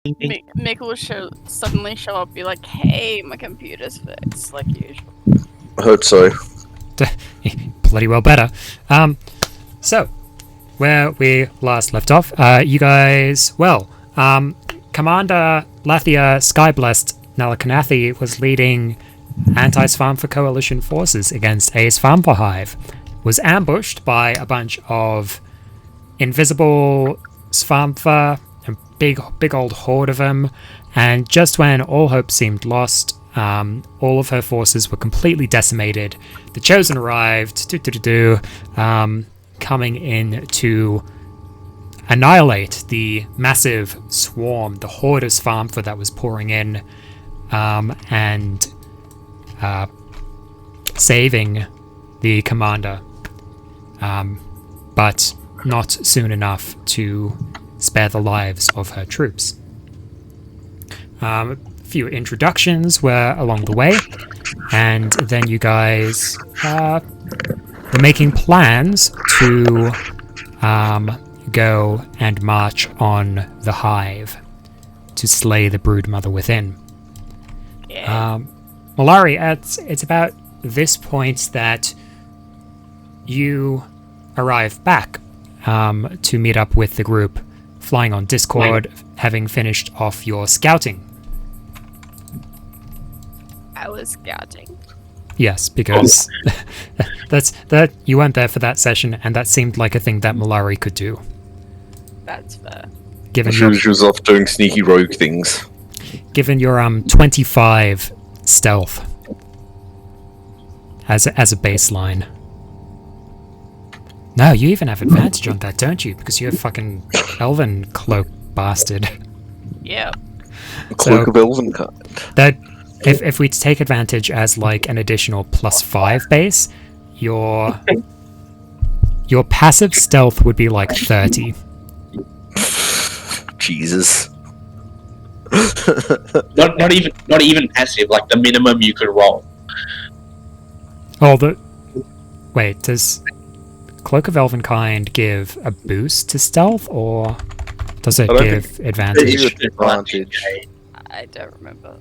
Mick will suddenly show up, be like, "Hey, my computer's fixed," like usual. I hope so. Bloody well better. So, where we last left off, you guys, Commander Lathia Skyblessed Nalakanathi was leading anti-Svärmfa coalition forces against a Svärmfa hive, was ambushed by a bunch of invisible Svärmfa, a big old horde of them, and just when all hope seemed lost, all of her forces were completely decimated. The Chosen arrived, coming in to annihilate the massive swarm, the horde of Svärmfa that was pouring in, and saving the commander, but not soon enough to spare the lives of her troops. A few introductions were along the way, and then you guys were making plans to go and march on the hive to slay the broodmother within. Yeah. Malari, it's about this point that you arrive back to meet up with the group, flying on Discord, having finished off your scouting. I was scouting. Yes, because that you weren't there for that session, and that seemed like a thing that Malari could do. That's fair. Given She was off doing sneaky rogue things. Given your 25 stealth as a baseline. No, you even have advantage on that, don't you? Because you're a fucking elven cloak bastard. Yeah. Cloak of elven kind. That if we take advantage as like an additional +5 base, your passive stealth would be like 30. Jesus. not even passive, like the minimum you could roll. Oh, wait, does Cloak of Elvenkind give a boost to stealth, or does it give advantage? It's advantage. I don't remember.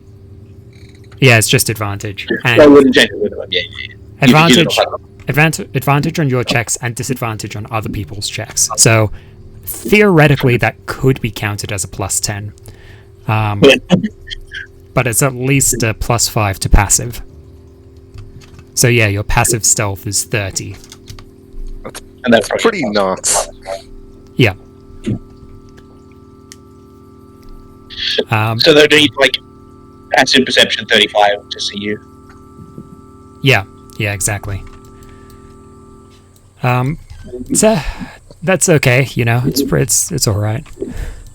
Yeah, it's just advantage. I And wouldn't change it. Yeah. advantage on your checks and disadvantage on other people's checks. So theoretically, that could be counted as a +10. But it's at least a +5 to passive. So yeah, your passive stealth is 30. And that's Pretty nuts. Yeah. So they're doing like passive perception 35 to see you. Yeah, exactly. That's okay, you know. It's all right.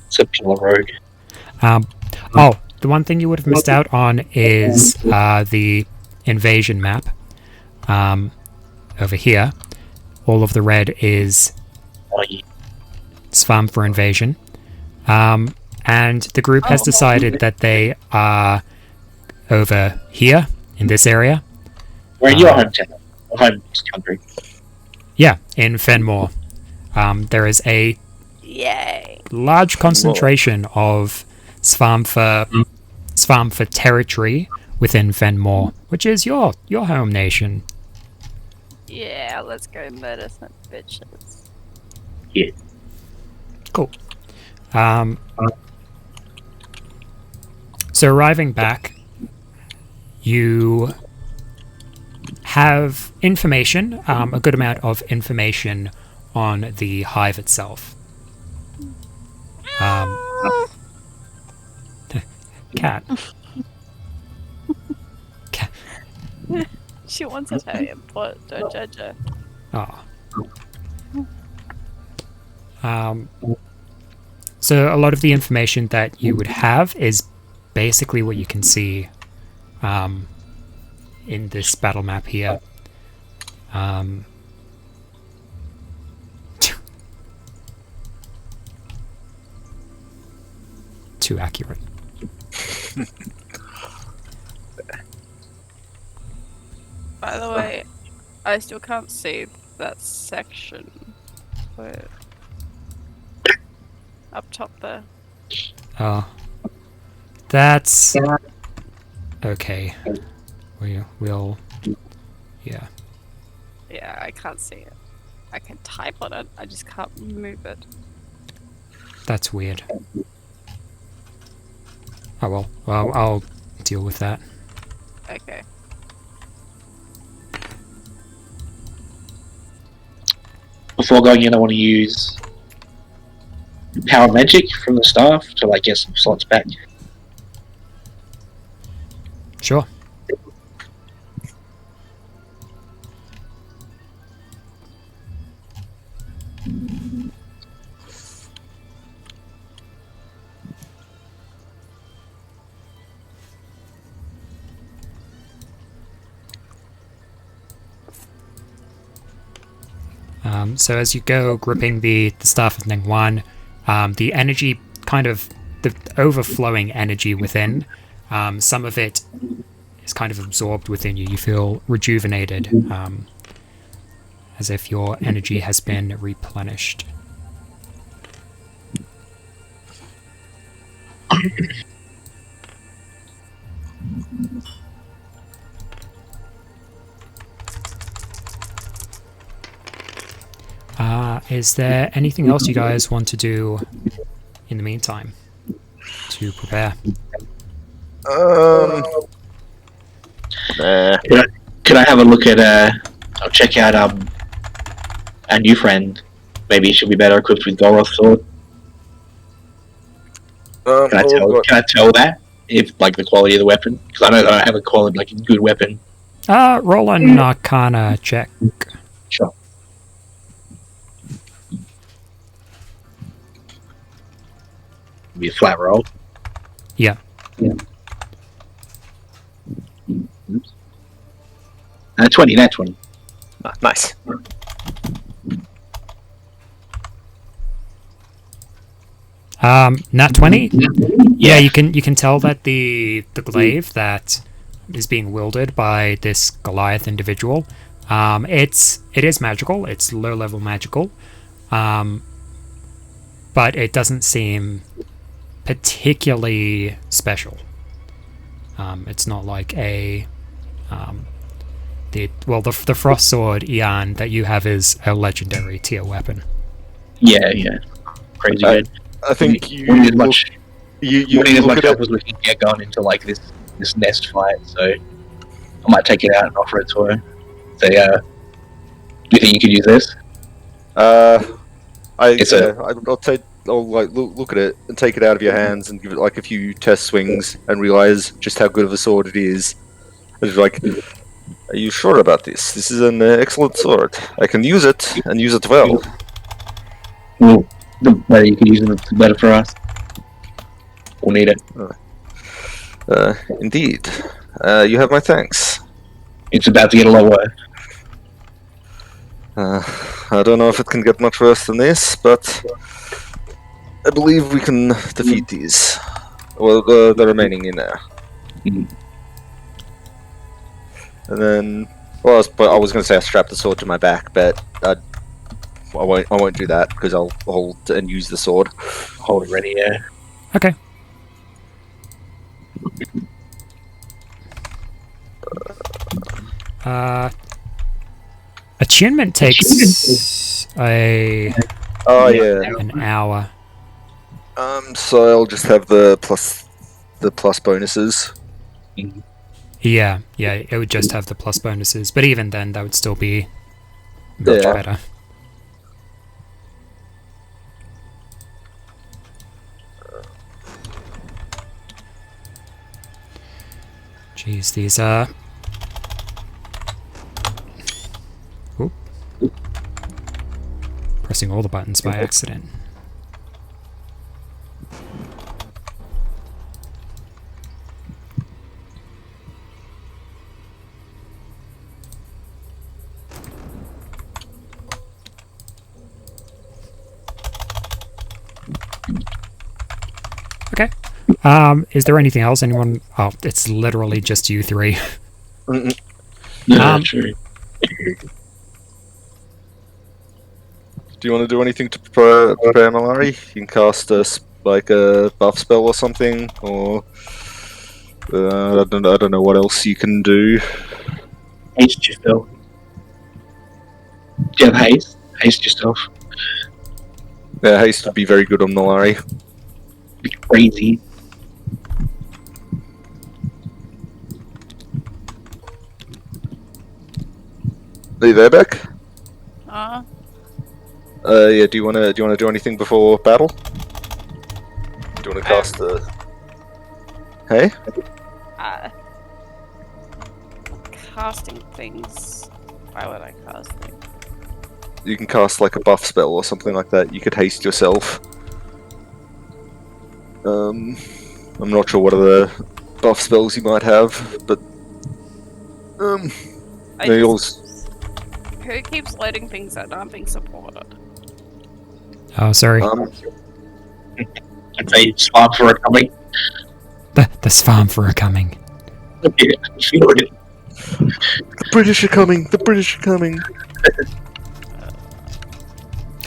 It's a pure rogue. The one thing you would have missed out on is the invasion map. Over here, all of the red is Svärmfa invasion. And the group has decided that they are over here in this area. We're in your hometown, home country. Yeah, in Fenmore. There is a Yay. large concentration of Svärmfa territory within Fenmore, which is your home nation. Yeah, let's go murder some bitches. Yeah. Cool. So arriving back, you have information, a good amount of information on the hive itself. Cat. She wants us her input, don't judge her. So a lot of the information that you would have is basically what you can see in this battle map here. Too accurate. By the way, I still can't see that section. Where... Up top there. Oh. That's okay. We'll yeah. Yeah, I can't see it. I can type on it, I just can't move it. That's weird. Oh well. Well, I'll deal with that. Okay. Before going in, I want to use power magic from the staff to like get some slots back. Sure. So as you go gripping the staff of Ning Wan, the energy the overflowing energy within, some of it is kind of absorbed within you. You feel rejuvenated, as if your energy has been replenished. Is there anything else you guys want to do in the meantime to prepare? Nah. Could I have a look at I'll check out our new friend. Maybe he should be better equipped with Goroth's sword. Can I tell that if like the quality of the weapon? Because I know that I have a quality like a good weapon. Roll an Arcana check. Sure. Be a flat roll. Yeah. 20, nat 20. Nice. Nat 20? Yeah, you can tell that the glaive that is being wielded by this Goliath individual, it is magical. It's low level magical, but it doesn't seem particularly special. It's not like the frost sword Ian that you have is a legendary tier weapon. Yeah. Crazy good. I think you wouldn't need as much. you Wouldn't need as look much at help it. as we can get going into like this nest fight. So I might take it out and offer it to her. Say, do you think you could use this? I'll like look at it and take it out of your hands and give it like a few test swings and realize just how good of a sword it is. It's like, are you sure about this? This is an excellent sword. I can use it and use it well. Well, the better you can use it, the better for us. We'll need it. Indeed. You have my thanks. It's about to get a lot worse. I don't know if it can get much worse than this, but I believe we can defeat these. Well, the remaining in there. Mhm. And then, well, I was going to say I strap the sword to my back, but I won't do that because I'll hold and use the sword. Hold it ready, yeah. Okay. Attunement takes an hour. So I'll just have the plus bonuses. Yeah, it would just have the plus bonuses, but even then, that would still be much better. Jeez, these are... Oop. Pressing all the buttons by accident. Okay. Is there anything else? Anyone? Oh, it's literally just you three. True. Do you want to do anything to prepare Malari? You can cast like a buff spell or something, or I don't know what else you can do. Haste yourself. Do you have haste? Haste yourself. Yeah, haste would be very good on Malari. Be crazy. Are you there, Beck? Uh, Yeah. Do you wanna do anything before battle? Do you wanna cast the? Hey. uh, casting things. Why would I cast things? You can cast like a buff spell or something like that. You could haste yourself. I'm not sure what other buff spells you might have, but I no, just- yours. Who keeps loading things that aren't being supported? Oh, sorry. I'd say spot for a coming. The Svärmfa are coming. Yeah, I feel it. The British are coming. The British are coming.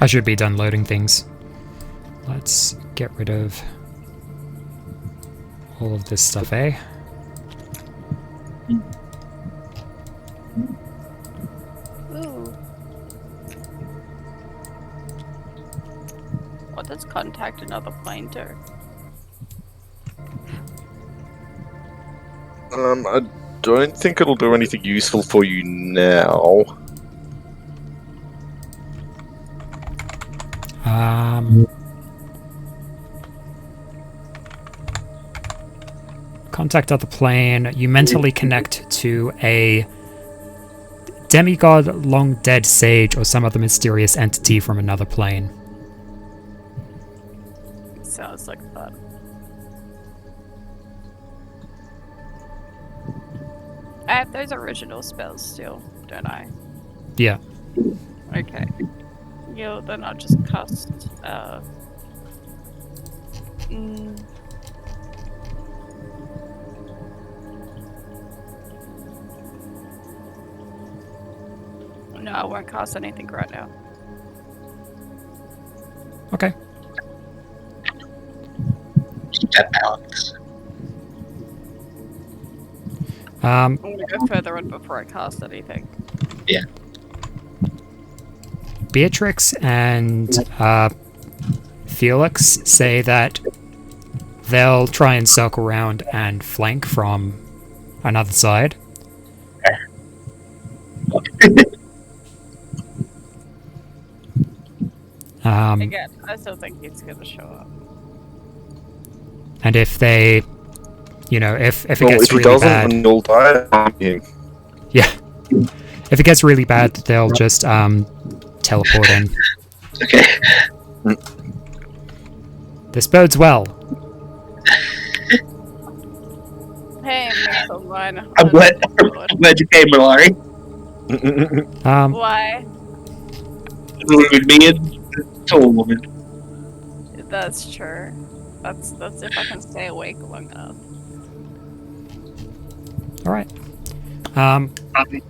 I should be done loading things. Let's get rid of all of this stuff, eh? Ooh. What does contact another plane do? I don't think it'll do anything useful for you now. Contact other plane. You mentally connect to a demigod, long dead sage, or some other mysterious entity from another plane. Sounds like fun. I have those original spells still, don't I? Yeah. Okay. Yeah, then I'll just cast, No, I won't cast anything right now. Okay. Keep that balance. I'm gonna go further in before I cast anything. Yeah. Beatrix and Felix say that they'll try and circle around and flank from another side. Again, I still think he's gonna show up. And if they, you know, if it Well, gets if he really doesn't, bad, then you'll die. yeah, if it gets really bad, they'll just teleport in. Okay. This bodes well. Hey, mix online. I'm glad you came, Malari. Why? With me and tall woman. That's true. That's if I can stay awake long enough. All right.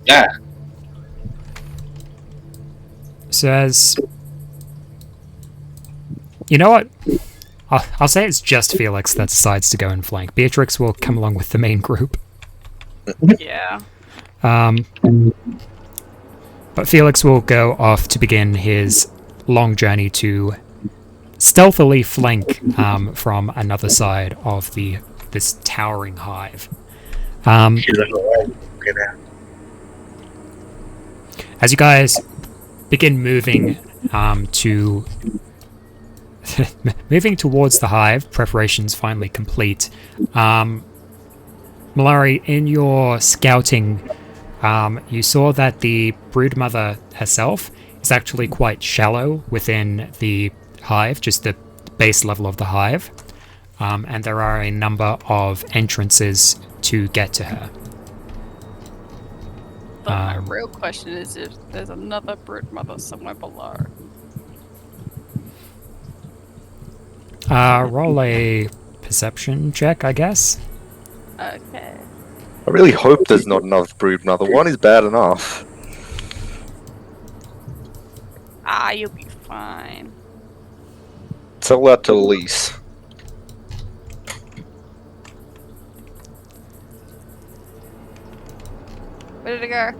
Yeah. So as you know what, I'll say it's just Felix that decides to go and flank. Beatrix will come along with the main group. Yeah. But Felix will go off to begin his long journey to stealthily flank from another side of this towering hive. As you guys begin moving moving towards the hive, preparations finally complete. Malari, in your scouting, you saw that the broodmother herself is actually quite shallow within the hive, just the base level of the hive, and there are a number of entrances to get to her. But my real question is if there's another broodmother somewhere below. Roll a perception check, I guess. Okay. I really hope there's not enough broodmother. One is bad enough. Ah, you'll be fine. Tell that to Elise. Where did it go?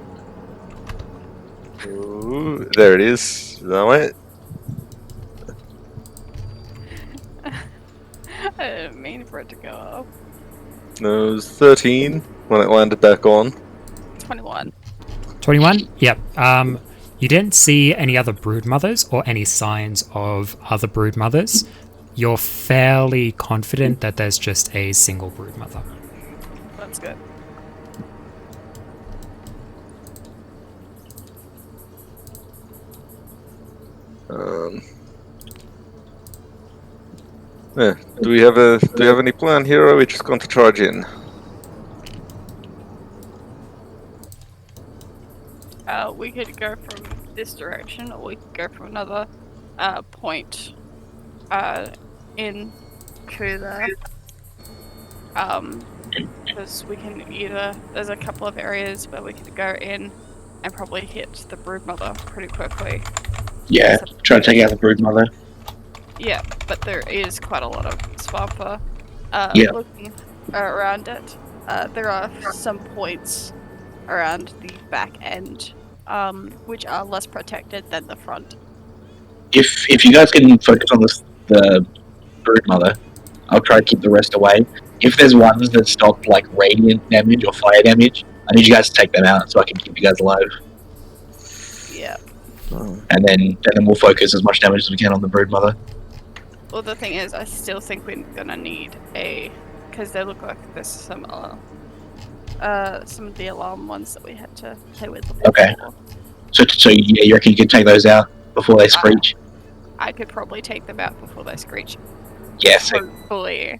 Ooh, there it is. That way. I didn't mean for it to go up. No, it was 13 when it landed back on. 21. 21? Yep. You didn't see any other brood mothers or any signs of other brood mothers. You're fairly confident that there's just a single brood mother. That's good. Yeah. Do we have any plan here, or are we just going to charge in? We could go from this direction, or we could go from another point in to there. Because we can either, there's a couple of areas where we could go in and probably hit the broodmother pretty quickly. Yeah, try to take out the brood mother. Yeah, but there is quite a lot of Svärmfa. Yeah. Looking around it, there are some points around the back end, which are less protected than the front. If you guys can focus on the brood mother, I'll try to keep the rest away. If there's ones that stop like radiant damage or fire damage, I need you guys to take them out so I can keep you guys alive. Yeah. And then we'll focus as much damage as we can on the brood mother. Well, the thing is, I still think we're gonna need because they look like there's some of the alarm ones that we had to play with before. Okay. So yeah, you reckon you can take those out before they screech? I could probably take them out before they screech. Yes. Hopefully.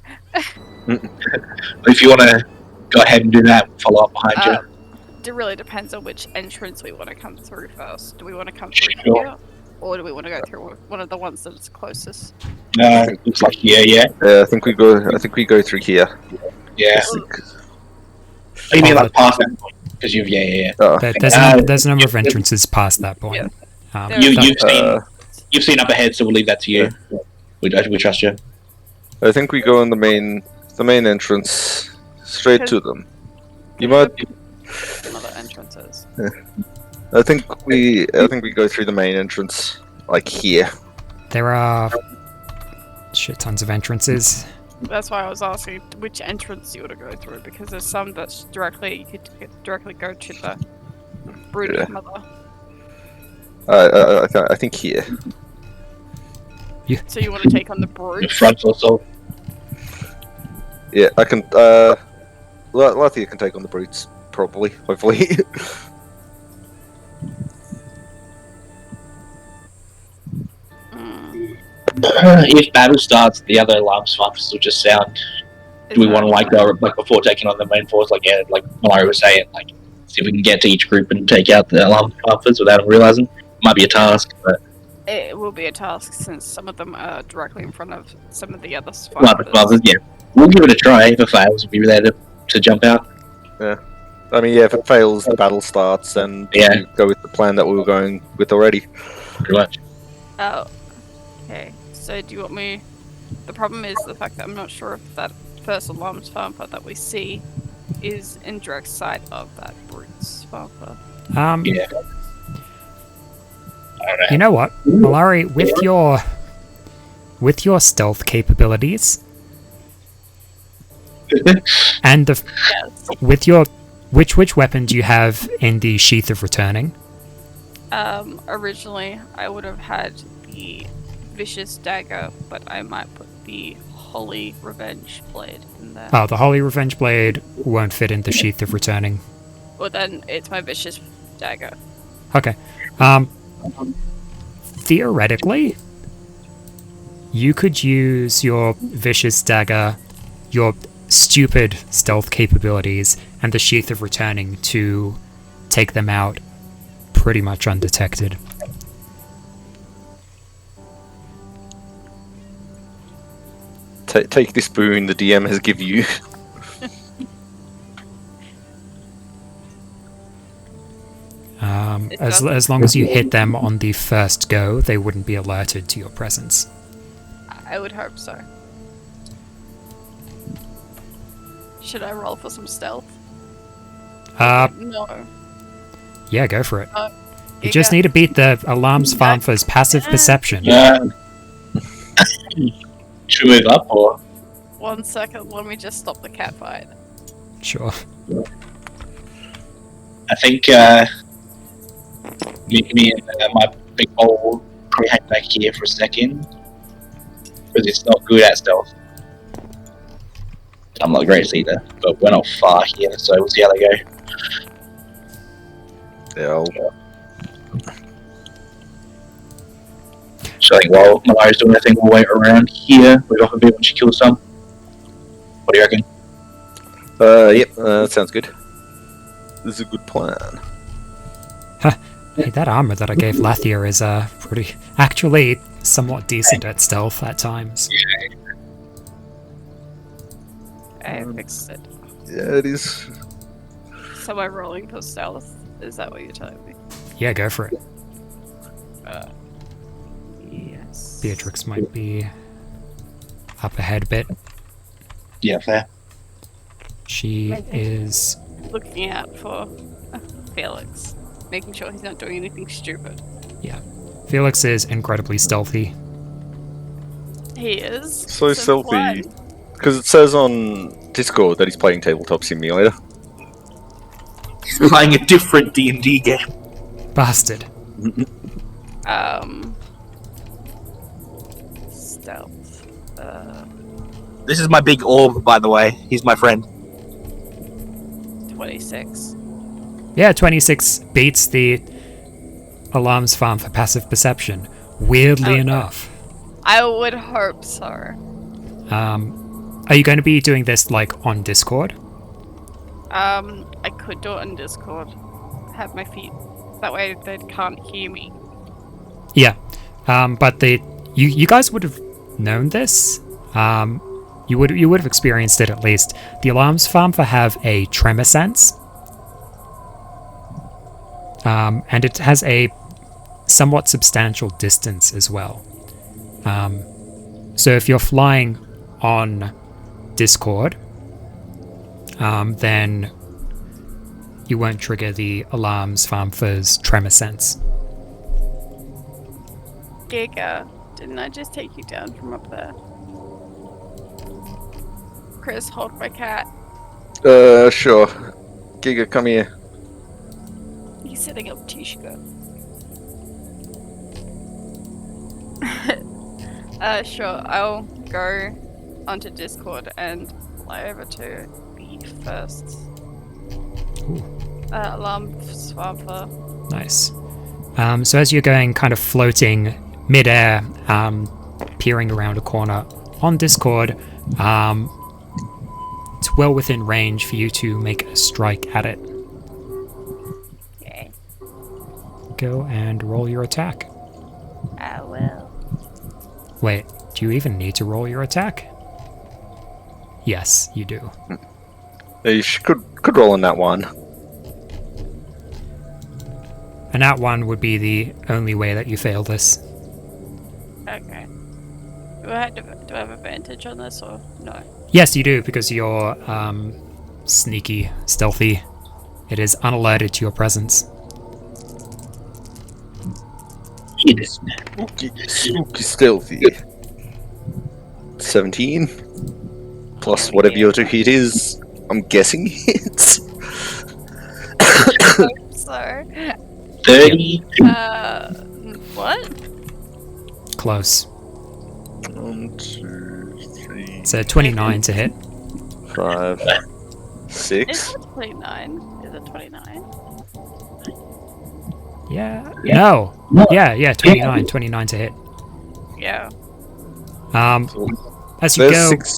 If you want to go ahead and do that, follow up behind you. It really depends on which entrance we want to come through first. Do we want to come through Sure. here, or do we want to go through one of the ones that is closest? Looks like yeah. I think we go through here. Yeah. You mean like past that point? Because you've Oh. There's a number of entrances past that point. You've seen up ahead, so we'll leave that to you. We trust you. I think we go in the main entrance, straight to them. You might. Some other entrances. I think we go through the main entrance, like here. There are shit tons of entrances. That's why I was asking which entrance you want to go through, because there's some that's you could directly go to the brood mother. I think here. So you want to take on the brood? The front also. Yeah, I can. Lathia can take on the brutes, probably. Hopefully. If battle starts, the other alarm swamps will just sound. Do we want to go before taking on the main force? Like Malari was saying, see if we can get to each group and take out the alarm swampers without them realizing. Might be a task, but it will be a task since some of them are directly in front of some of the other swampers. Yeah, we'll give it a try. If it fails, we'll be there to jump out. Yeah. I mean, yeah, if it fails, the battle starts, and we go with the plan that we were going with already. Pretty much. Oh. Okay. So do you want me... The problem is the fact that I'm not sure if that first alarm Svärmfa that we see is in direct sight of that brute Svärmfa. Yeah. I don't know. You know what, Malari, with your stealth capabilities and with your which weapon do you have in the Sheath of Returning? Originally I would have had the Vicious Dagger, but I might put the Holy Revenge Blade in there. Oh, the Holy Revenge Blade won't fit in the Sheath of Returning. Well, then it's my Vicious Dagger. Okay. Theoretically, you could use your Vicious Dagger, your stupid stealth capabilities, and the Sheath of Returning to take them out pretty much undetected. Take this boon the DM has given you. As long as you hit them on the first go, they wouldn't be alerted to your presence. I would hope so. Should I roll for some stealth? No. Yeah, go for it. You Giga. just need to beat the Alarms Farmfa's passive perception. Should we move up or? 1 second, let me just stop the cat fight. Sure. I think me and my big old will probably hang back here for a second because it's not good at stealth. I'm not the greatest either, but we're not far here, so we'll see how they go. Yeah, So I think while Malaria's doing her thing, we'll wait around here. We've got a bit when she kills some. What do you reckon? Yep, that sounds good. This is a good plan. Hey, that armor that I gave Lathia is pretty, actually somewhat decent at stealth at times. I fixed it. Yeah, it is. So am I rolling for stealth? Is that what you're telling me? Yeah, go for it. Yes. Beatrix might be up ahead a bit. Yeah, fair. She is... Looking out for Felix. Making sure he's not doing anything stupid. Yeah. Felix is incredibly stealthy. He is. So Since stealthy. when? Because it says on Discord that he's playing Tabletop Simulator. Playing a different D&D game. Bastard. Stealth. This is my big orb, by the way. He's my friend. 26. Yeah, 26 beats the Alarms Farm for passive perception. Weirdly Okay. enough. I would hope so. Are you going to be doing this, like, on Discord? I could do it on Discord. Have my feet. That way they can't hear me. Yeah. But you guys would have known this. You would have experienced it at least. The Alarms Farmfa have a tremor sense. And it has a somewhat substantial distance as well. So if you're flying on Discord, then you won't trigger the Alarms Farmfa's tremor sense. Giga, didn't I just take you down from up there? Chris, hold my cat. Sure. Giga, come here. He's setting up Tishka. Sure, I'll go onto Discord and fly over to the first alarm Svärmfa. Nice. So as you're going kind of floating mid-air, peering around a corner on Discord, it's well within range for you to make a strike at it. Okay, Go and roll your attack. I will. Wait, do you even need to roll your attack? Yes, you do. You could roll on that one. And that one would be the only way that you fail this. Okay. Do I have advantage on this or no? Yes, you do, because you're sneaky, stealthy. It is unalerted to your presence. Spooky stealthy. 17. Plus whatever your to hit is. I'm guessing hits. So, 30. what? Close. 1, 2, 3, It's a 29 to hit. 5, Is 6. it 29? Is it 29? Yeah. No. Yeah, 29. 29 to hit. Yeah. As you There's go, 6.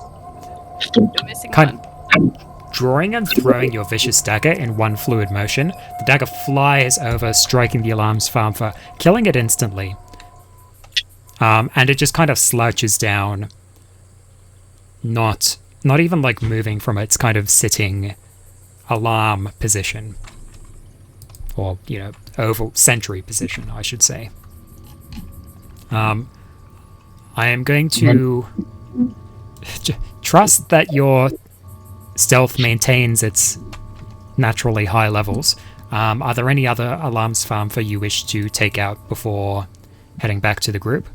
You're missing Kind- one. drawing and throwing your vicious dagger in one fluid motion, the dagger flies over, striking the Alarms Farmfa, killing it instantly. And it just kind of slouches down, not even like moving from its kind of sitting alarm position. Or, oval sentry position, I should say. I am going to trust that your stealth maintains its naturally high levels. Are there any other alarms, Svärmfa, you wish to take out before heading back to the group?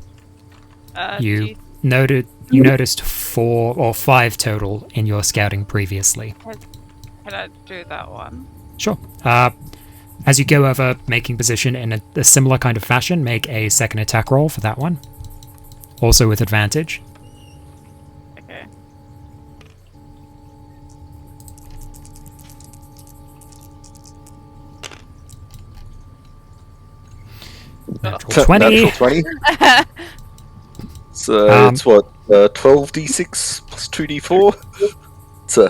You noticed 4 or 5 total in your scouting previously. Can I do that one? Sure. As you go over making position in a similar kind of fashion, make a second attack roll for that one. Also with advantage. Okay. Natural 20. Natural 20. So it's what, 12d6 plus 2d4? So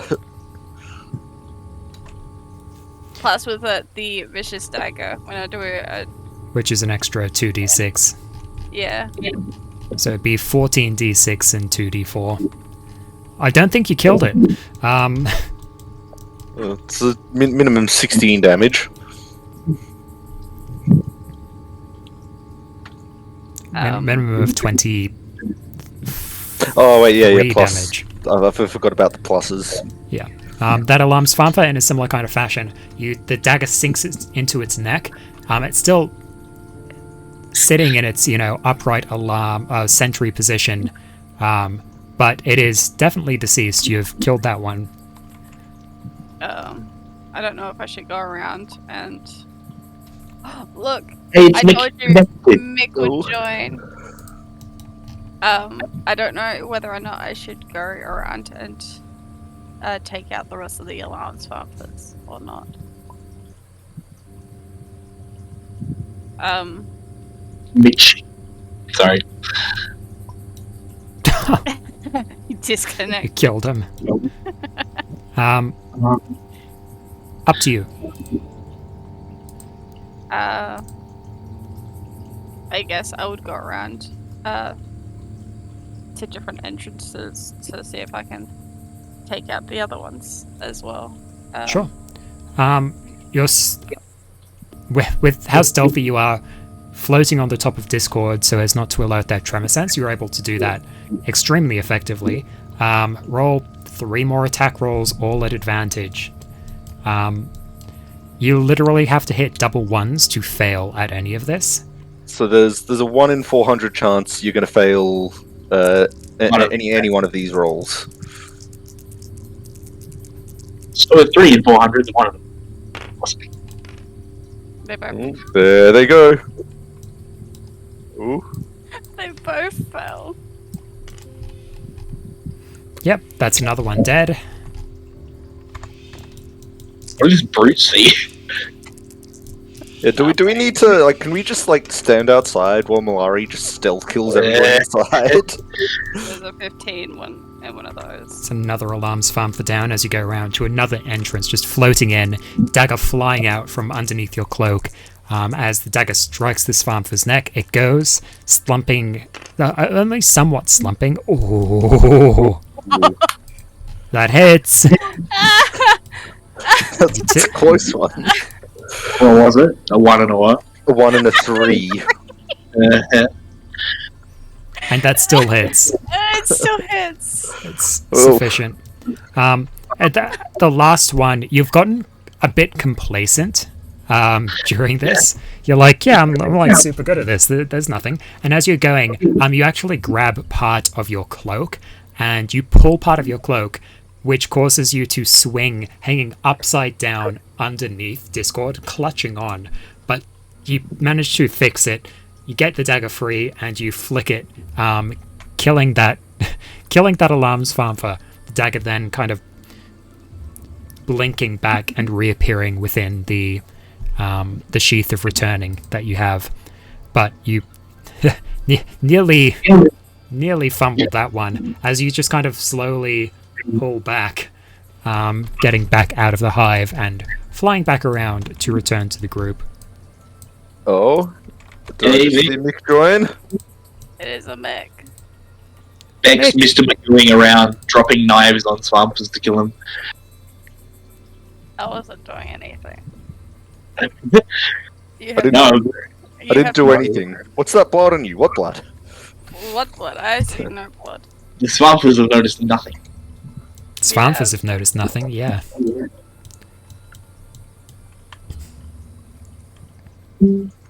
Plus with the vicious dagger, when I do it, Which is an extra 2d6. yeah. So it'd be 14d6 and 2d4. I don't think you killed it. it's a minimum 16 damage. Minimum of 20 Oh wait, yeah, plus. damage. I forgot about the pluses. Yeah. That alarms Svärmfa in a similar kind of fashion. The dagger sinks into its neck. It's still sitting in its, upright alarm sentry position, but it is definitely deceased. You've killed that one. I don't know if I should go around and look. Hey, it's I Mick. told you Mick would join. I don't know whether or not I should go around and take out the rest of the alarms Svärmfas or not. Mitch. Sorry. You disconnect. You killed him. Up to you. I guess I would go around to different entrances to see if I can take out the other ones as well. Sure. You're with how stealthy you are, floating on the top of Discord so as not to alert that tremor sense, you're able to do that extremely effectively. Roll 3 more attack rolls, all at advantage. You literally have to hit double ones to fail at any of this. So there's a 1 in 400 chance you're going to fail any one of these rolls. So 3 in 400 is one of them. They both, There they go. Ooh. they both fell. Yep, that's another one dead. What does Brute see? Yeah, do we need to, can we just, stand outside while Malari just stealth kills everyone inside? There's a 15 one in one of those. It's another alarm Svärmfa down as you go around to another entrance, just floating in, dagger flying out from underneath your cloak. As the dagger strikes the Svärmfa's neck, it goes, slumping, only somewhat slumping. Ooh. That hits. That's a close one. What was it? A 1 and a what? A 1 and a 3. And that still hits. It still hits. It's Oh. sufficient. At the last one, you've gotten a bit complacent during this. You're like, yeah, I'm like super good at this. There's nothing. And as you're going, you actually grab part of your cloak and you pull part of your cloak, which causes you to swing, hanging upside down underneath Discord, clutching on. But you manage to fix it. You get the dagger free and you flick it, killing that alarm Svärmfa. The dagger then kind of blinking back and reappearing within the sheath of returning that you have. But you nearly fumbled that one as you just kind of slowly pull back, getting back out of the hive and flying back around to return to the group. Oh. Do I Hey, see Mick join? It is a mech. Bex, Mr. McGooing around, dropping knives on Swampers to kill him. I wasn't doing anything. I didn't- No, I didn't do anything. What's that blood on you? What blood? What blood? I see no blood. the Swampers have noticed nothing. Svärmfas have noticed nothing, yeah.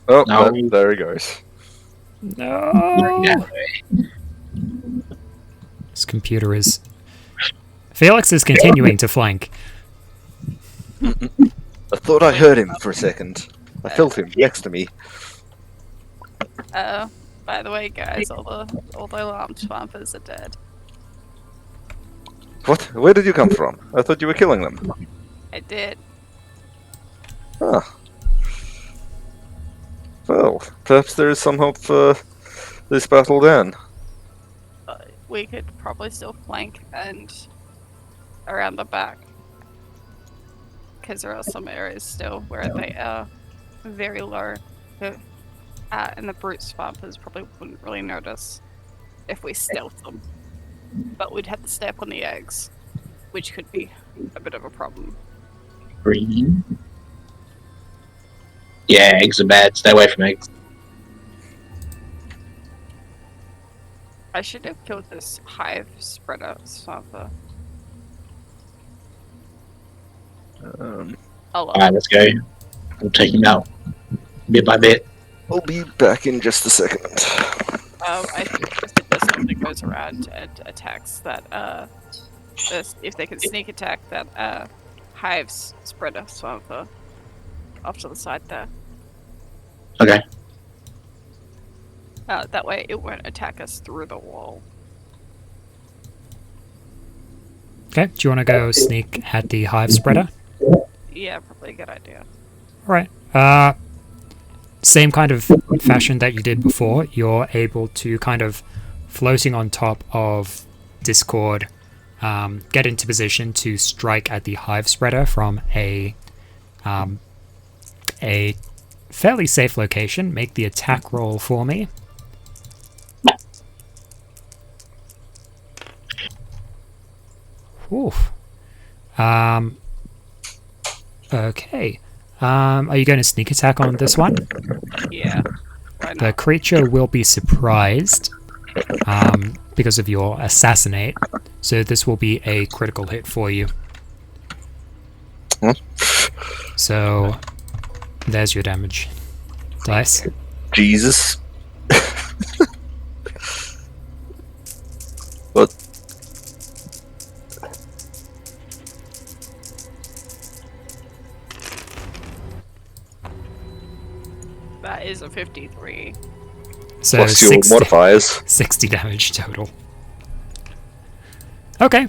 Oh, No. there he goes. No! Yeah. This computer is... Felix is continuing to flank. I thought I heard him for a second. I felt him next to me. By the way, guys, all the alarm swampers are dead. What? Where did you come from? I thought you were killing them. I did. Ah. Well, perhaps there is some hope for this battle then. We could probably still flank and around the back. Because there are some areas still where they are very low. And the brute swampers probably wouldn't really notice if we stealth them. But we'd have to stay up on the eggs, which could be a bit of a problem. Green. Yeah, eggs are bad. Stay away from eggs. I should have killed this hive spreader swamper. A lot. Alright, let's go. We'll take him out. Bit by bit. I'll be back in just a second. I think just the person that goes around and attacks that, if they can sneak attack that, hive's spreader swamper off to the side there. Okay. That way it won't attack us through the wall. Okay, do you want to go sneak at the hive spreader? Yeah, probably a good idea. Alright. Same kind of fashion that you did before. You're able to kind of floating on top of Discord, get into position to strike at the hive spreader from a fairly safe location. Make the attack roll for me. Oof. Okay. Are you going to sneak attack on this one? Yeah. Why The not? creature will be surprised because of your assassinate, so this will be a critical hit for you. Huh? So, there's your damage dice. Jesus. What? That is a 53. So Plus your 60, modifiers. 60 damage total. Okay.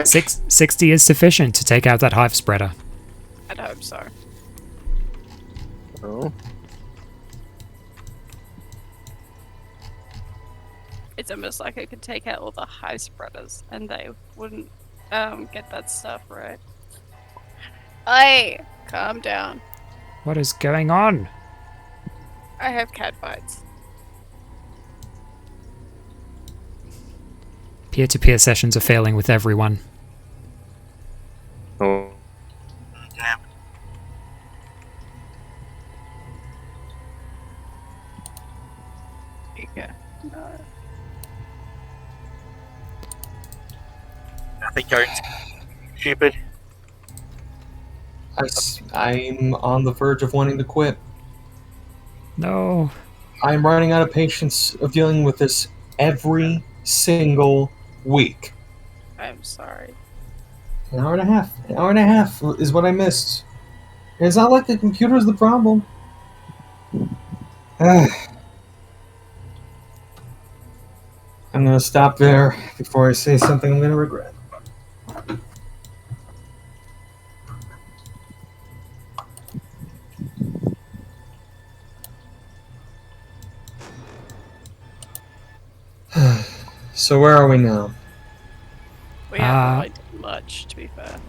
60 is sufficient to take out that hive spreader. I'd hope so. Oh. It's almost like I could take out all the hive spreaders and they wouldn't get that stuff right. Hey, calm down. What is going on? I have cat bites. Peer-to-peer sessions are failing with everyone. Oh. Damn. Yeah. I think you're stupid. I'm on the verge of wanting to quit. No. I'm running out of patience of dealing with this every single week. I'm sorry. An hour and a half is what I missed. And it's not like the computer's the problem. I'm gonna stop there before I say something I'm gonna regret. So where are we now? We haven't really done much, to be fair.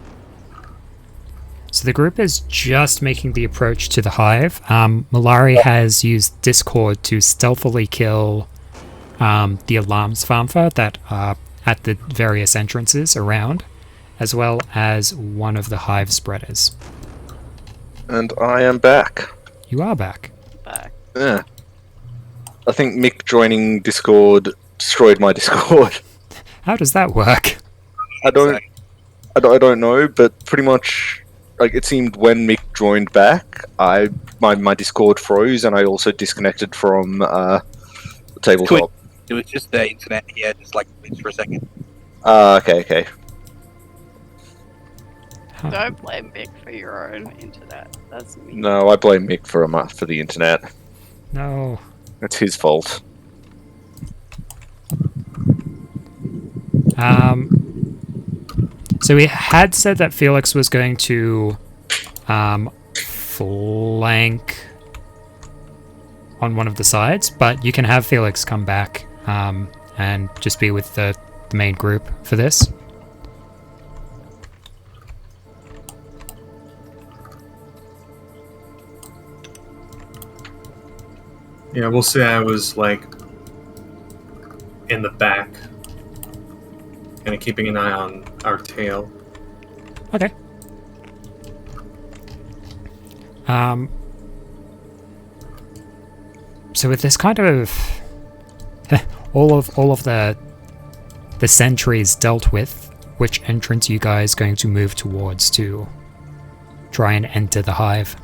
So the group is just making the approach to the hive. Malari has used Discord to stealthily kill the alarm Svärmfa that are at the various entrances around, as well as one of the hive spreaders. And I am back. You are back. Back. Yeah. I think Mick joining Discord destroyed my Discord. How does that work? I don't I don't know, but pretty much, like, it seemed when Mick joined back, my Discord froze, and I also disconnected from the tabletop. It was just the internet here, just like glitched for a second. Okay. Huh. Don't blame Mick for your own internet. That's me. No, I blame Mick for the internet. No. It's his fault. So we had said that Felix was going to flank on one of the sides, but you can have Felix come back and just be with the main group for this. Yeah, we'll say I was like in the back, kind of keeping an eye on our tail. Okay. So with this kind of all of the sentries dealt with, which entrance are you guys going to move towards to try and enter the hive?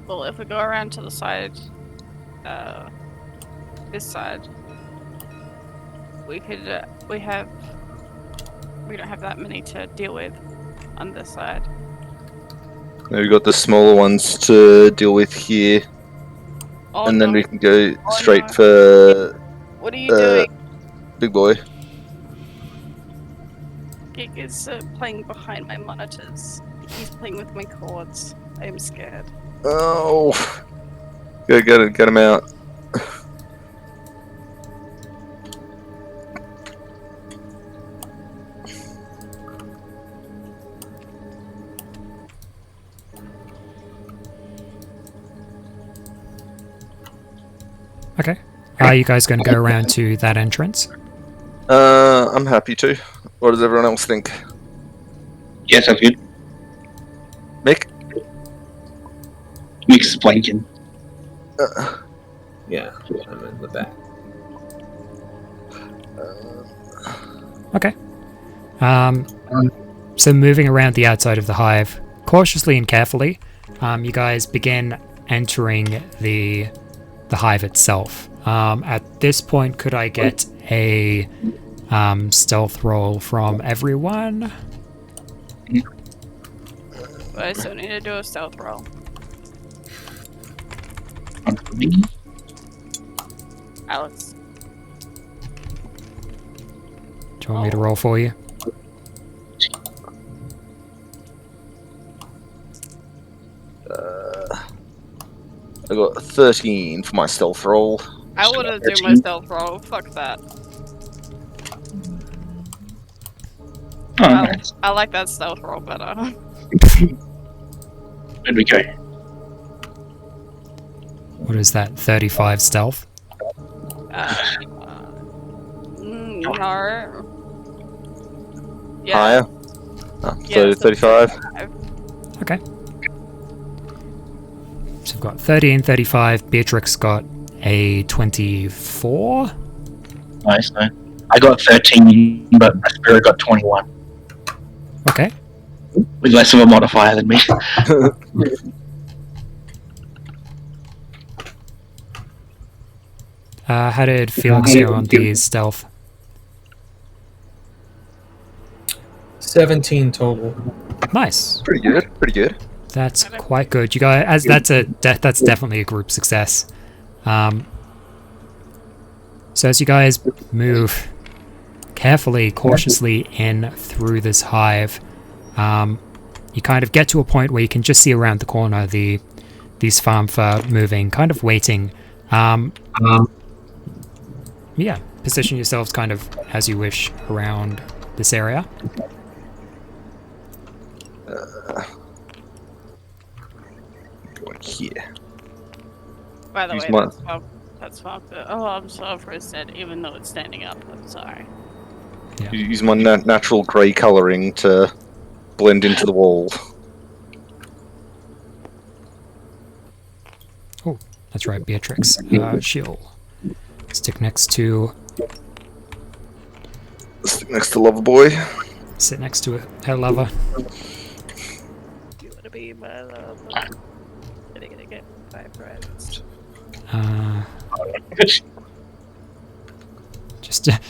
Well, if we go around to the side, this side, we could. We don't have that many to deal with on this side. We've got the smaller ones to deal with here, Oh, and then no. we can go straight no. for What are you doing? big boy. Gig is playing behind my monitors. He's playing with my cords. I am scared. Oh, get him out. Okay. Are you guys going to go around to that entrance? I'm happy to. What does everyone else think? Yeah, sounds good. Mick? Mick's flanking. Yeah, I'm in the back. Okay. So moving around the outside of the hive, cautiously and carefully, you guys begin entering the hive itself. At this point, could I get a stealth roll from everyone? I still need to do a stealth roll. Alex. Do you want me to roll for you? I got 13 for my stealth roll. I want to do my stealth roll. Fuck that. Oh, nice. I like that stealth roll better. Where'd we go? What is that? 35 stealth? No. Yeah. Higher? Oh, Yeah, so 35. Okay. So we've got 30 and 35. Beatrix got a 24. Nice, no. I got 13, but my spirit got 21. Okay. With less of a modifier than me. How did Felix go on the stealth? 17 total. Nice. Pretty good. That's quite good. You guys, that's definitely a group success. So as you guys move carefully, cautiously in through this hive, you kind of get to a point where you can just see around the corner these Svärmfa moving, kind of waiting. Yeah, position yourselves kind of as you wish around this area. Going here. By the Use way, my- that's fine. Oh, I'm sorry for his dead, even though it's standing up. I'm sorry. Yeah. Use my natural grey colouring to blend into the wall. Oh, that's right, Beatrix. She'll stick next to... Next to Loverboy. Sit next to her lover. You wanna be my love? Gonna get my friends.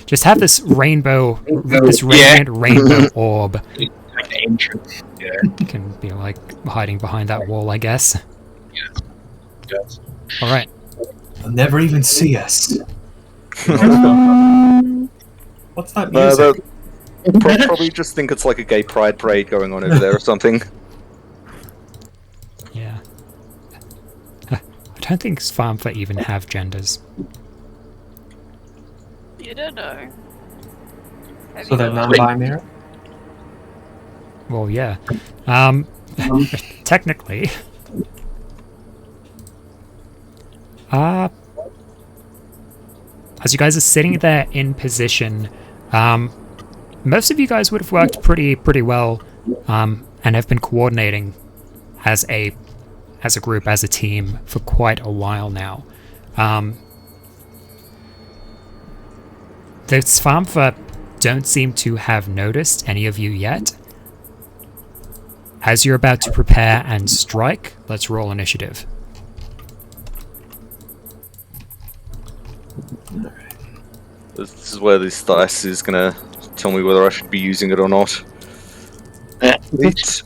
Just have this rainbow, this radiant rainbow orb. Like the entrance. Yeah. Can be like hiding behind that wall, I guess. Yes. All right. They'll never even see us. What's that No, music? probably just think it's like a gay pride parade going on over there or something. Yeah. I don't think Svärmfa even have genders. You don't know. So they're non-binary? Well, yeah. Technically. As you guys are sitting there in position, most of you guys would have worked pretty well, and have been coordinating as a group, as a team for quite a while now. The Svärmfa don't seem to have noticed any of you yet. As you're about to prepare and strike, let's roll initiative. This is where this dice is gonna tell me whether I should be using it or not. 8.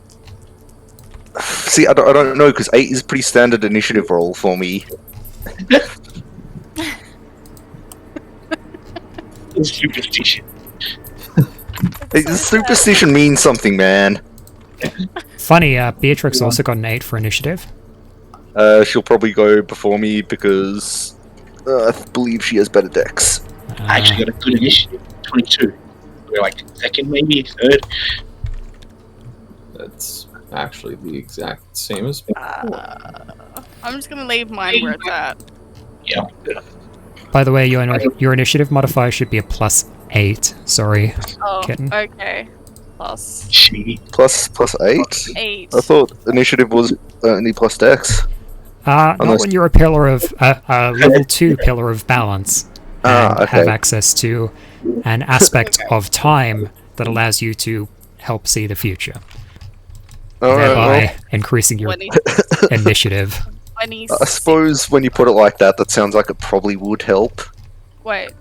See, I don't know, because 8 is a pretty standard initiative roll for me. Superstition. Superstition means something, man. Funny, Beatrix also got an 8 for initiative. She'll probably go before me because I believe she has better decks. I actually got a good initiative. 22. We're like second, maybe third. That's actually the exact same as I'm just gonna leave mine where it's at. Yeah. By the way, your initiative modifier should be a +8. Sorry, Oh, kitten. okay. Plus She. Plus 8? 8. I thought initiative was only plus dex. Not Unless- when you're a pillar of level 2 pillar of balance, and Okay. have access to an aspect of time that allows you to help see the future, thereby increasing your 20, initiative. 20. I suppose when you put it like that, that sounds like it probably would help. Wait.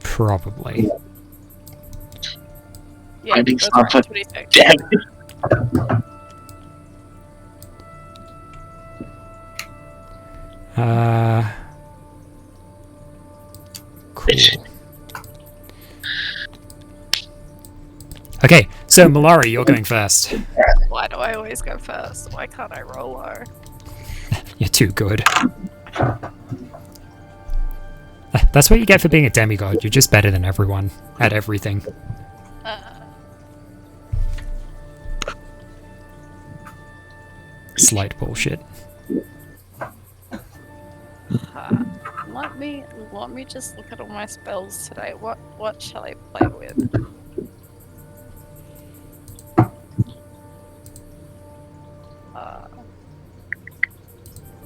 Probably. Yeah, I think that's so. right, 26. Damn it. Cool. Okay, so Malari, you're going first. Why do I always go first? Why can't I roll low? You're too good. That's what you get for being a demigod. You're just better than everyone at everything. Slight bullshit. Let me just look at all my spells today. What shall I play with?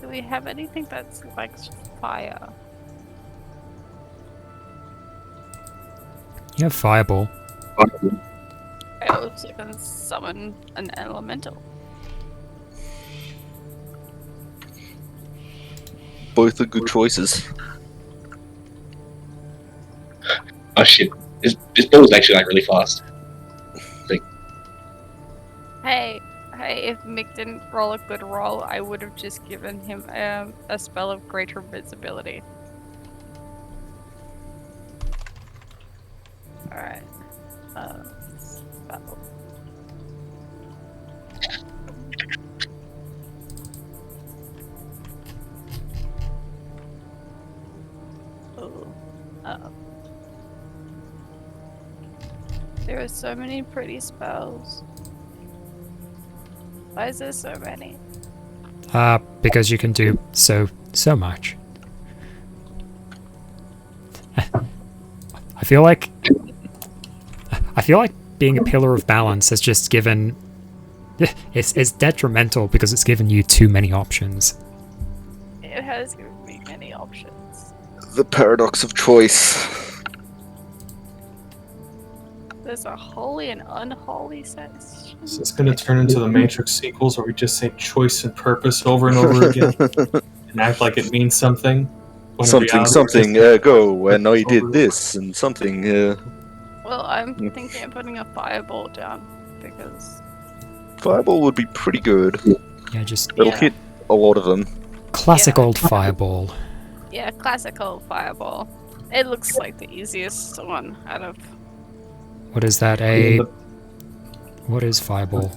Do we have anything that's like fire? You have fireball. I also can summon an elemental. Both are good choices. Oh shit. This ball is actually like really fast. Hey, if Mick didn't roll a good roll, I would have just given him a spell of greater visibility. Alright. Spell. Ooh. There are so many pretty spells. Why is there so many? Because you can do so much. I feel like being a pillar of balance has just given it's detrimental because it's given you too many options. It has given me many options. The paradox of choice. There's a holy and unholy sense. Is this going to turn into the Matrix sequels where we just say choice and purpose over and over again and act like it means something? When in Something, reality, something, it's just go, and I over- did this, and something, Well, I'm thinking of putting a fireball down because Fireball would be pretty good. Yeah, just It'll Yeah. hit a lot of them. classic Yeah. old fireball. yeah, classical fireball. It looks like the easiest one out of What is that? What is fireball?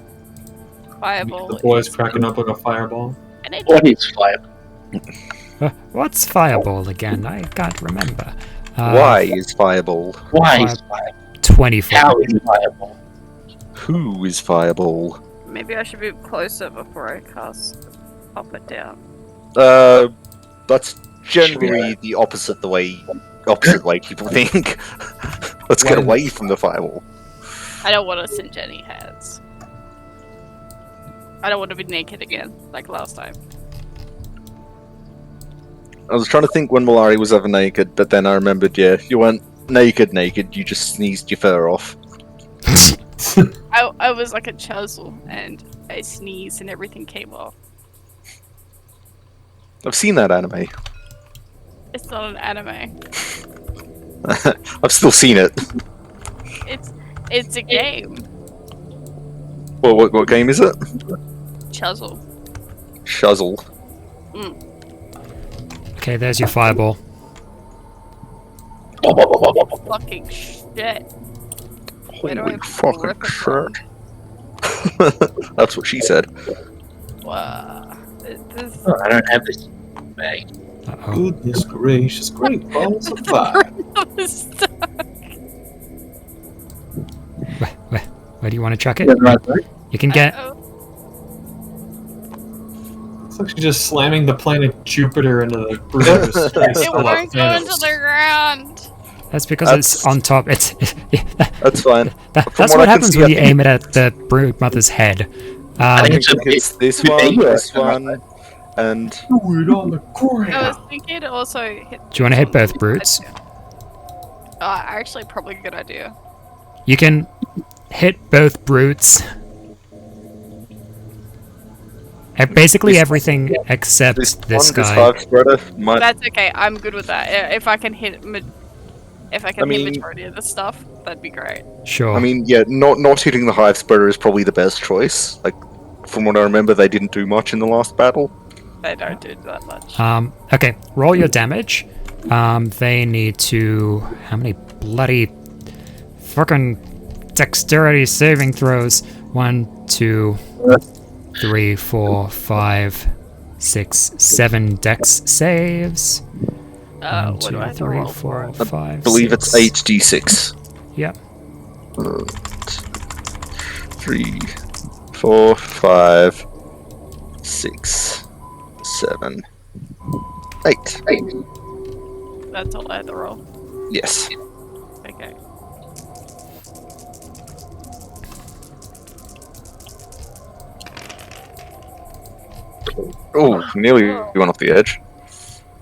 fireball. The boys is- cracking up like a fireball. And it What is fire? What's fireball again? I can't remember. Why is Fireball? Why is fire? 24. How is fireball? Who is Fireball? maybe I should be closer before I cast pop it down. That's generally the opposite way people think. Let's get When- away from the Fireball. I don't want to send Jenny hands. I don't want to be naked again, like last time. I was trying to think when Malari was ever naked, but then I remembered, yeah, you weren't naked, you just sneezed your fur off. I was like a chisel, and I sneezed and everything came off. I've seen that anime. It's not an anime. I've still seen it. It's a game. Well, what game is it? Chisel. Shuzzle. Okay, there's your fireball. Fucking shit. Where do Holy I fucking rip it from? shit. That's what she said. Wow. This Oh, I don't have this bag. Uh-oh. Goodness gracious, great balls of fire. is stuck. Where do you want to chuck it? Right. You can get. Oh, It's like she's just slamming the planet Jupiter into the Bruce's space. it won't go into the ground. That's because it's on top. It's That's fine. that's what what I can happens see, when I you think- aim it at the brood mother's head. I I think Um, it's a bit- it's this bit one, bigger. this one, and Do it on the I was ground. thinking to also hit. do you want to hit both brutes? Actually, probably a good idea. You can hit both brutes. Basically This- everything except this this one, this guy. five spreader might. That's okay. I'm good with that. If I can hit, if I can I mean- hit majority of the stuff, that'd be great. Sure. I mean, yeah, not hitting the hive spreader is probably the best choice. Like, from what I remember, they didn't do much in the last battle. They don't do that much. Okay, roll your damage. They need to. How many bloody fucking dexterity saving throws? 1, 2, 3, 4, 5, 6, 7 dex saves. 1, What do 2, I have to 3, roll for? 4, 5. I believe it's 6. 8d6. Yep. 3, 4, 5, 6, 7, 8. That's all I had to roll. Yes. Okay. Oh, nearly went off the edge.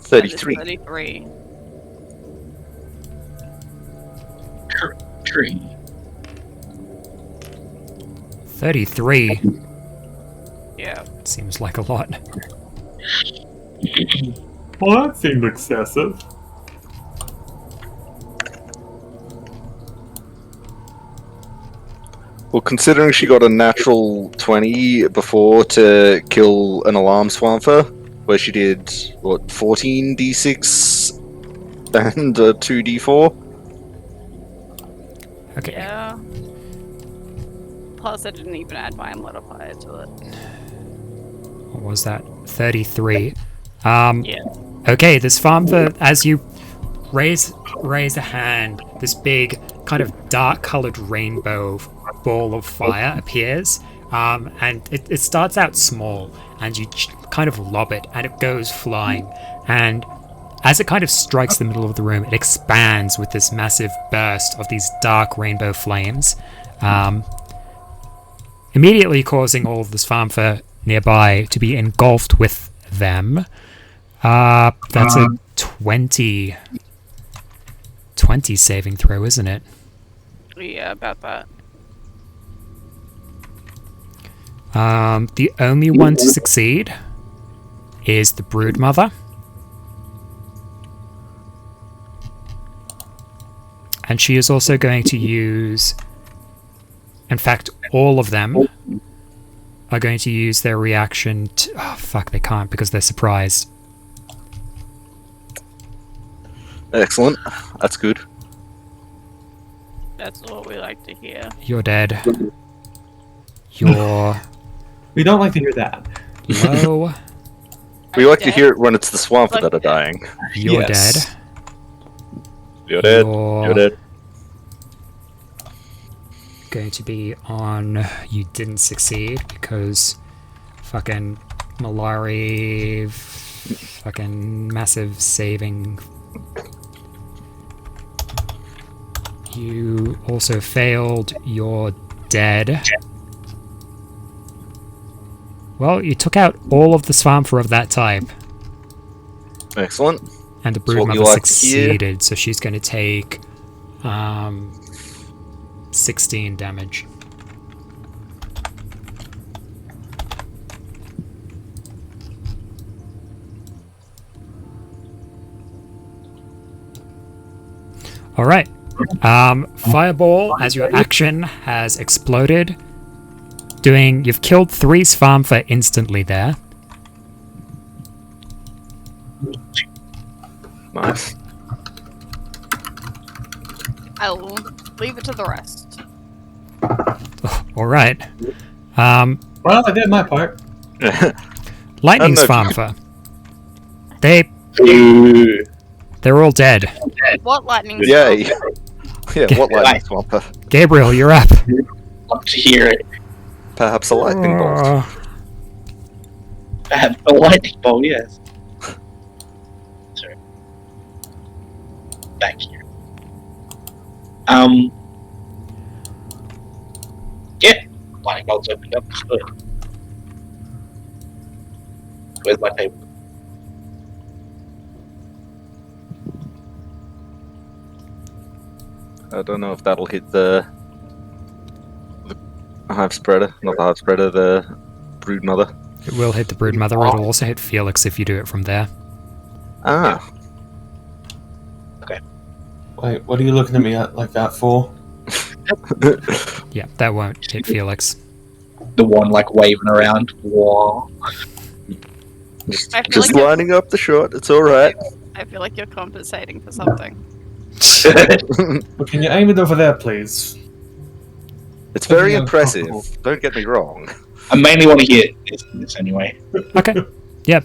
That is 33. 33. Tree. 33 Yeah. seems like a lot. Well, that seemed excessive. Well, considering she got a natural 20 before to kill an alarm Svärmfa, where she did, what, 14 d6 and 2 d4? Okay. Yeah. Plus, I didn't even add my modifier to it. What was that? 33. Yeah. Okay, this farmer, as you raise a hand, this big kind of dark colored rainbow ball of fire appears, and it starts out small, and you kind of lob it, and it goes flying, and as it kind of strikes the middle of the room, it expands with this massive burst of these dark rainbow flames, immediately causing all of the Svärmfa nearby to be engulfed with them. That's a 20 saving throw, isn't it? Yeah, about that. The only one to succeed is the Broodmother. And she is also going to use... In fact, all of them are going to use their reaction to... Oh, fuck, they can't because they're surprised. Excellent. That's good. That's what we like to hear. You're dead. You're We don't like to hear that. low. We like to Dead? hear it when it's the Svärmfa Like that are that. dying. You're Yes. dead. You're dead. You're You're dead. going to be on... You didn't succeed because fucking Malari... Fucking massive saving... You also failed. You're dead. Well, you took out all of the Svärmfa of that type. Excellent. And the That's what we Broodmother like to hear. succeeded, so she's going to take 16 damage. Alright. Fireball, as your action, has exploded. You've killed 3 Svärmfa instantly there. Nice. I'll leave it to the rest. Alright. Well, I did my part. Lightning no, Svärmfa. Ooh. They're all dead. What lightning? Yay. storm? Yeah, what lightning Svärmfa? Gabriel, you're up. Love to hear it. Perhaps a lightning bolt. Perhaps a lightning bolt, yes. Sorry. Back here. Yeah. Lightning bolt's opened up. Where's my table? I don't know if that'll hit the hive spreader, not the hive spreader, the Broodmother. It will hit the Broodmother. It'll also hit Felix if you do it from there. Ah, Wait, what are you looking at me like that for? Yeah, that won't hit Felix. The one like waving around. Whoa. I feel just like you're- lining up the shot. It's all right. I feel like you're compensating for something. Well, can you aim it over there, please? It's very Yeah, impressive. cool. Don't get me wrong. I mainly want to hear this anyway. Okay. Yep.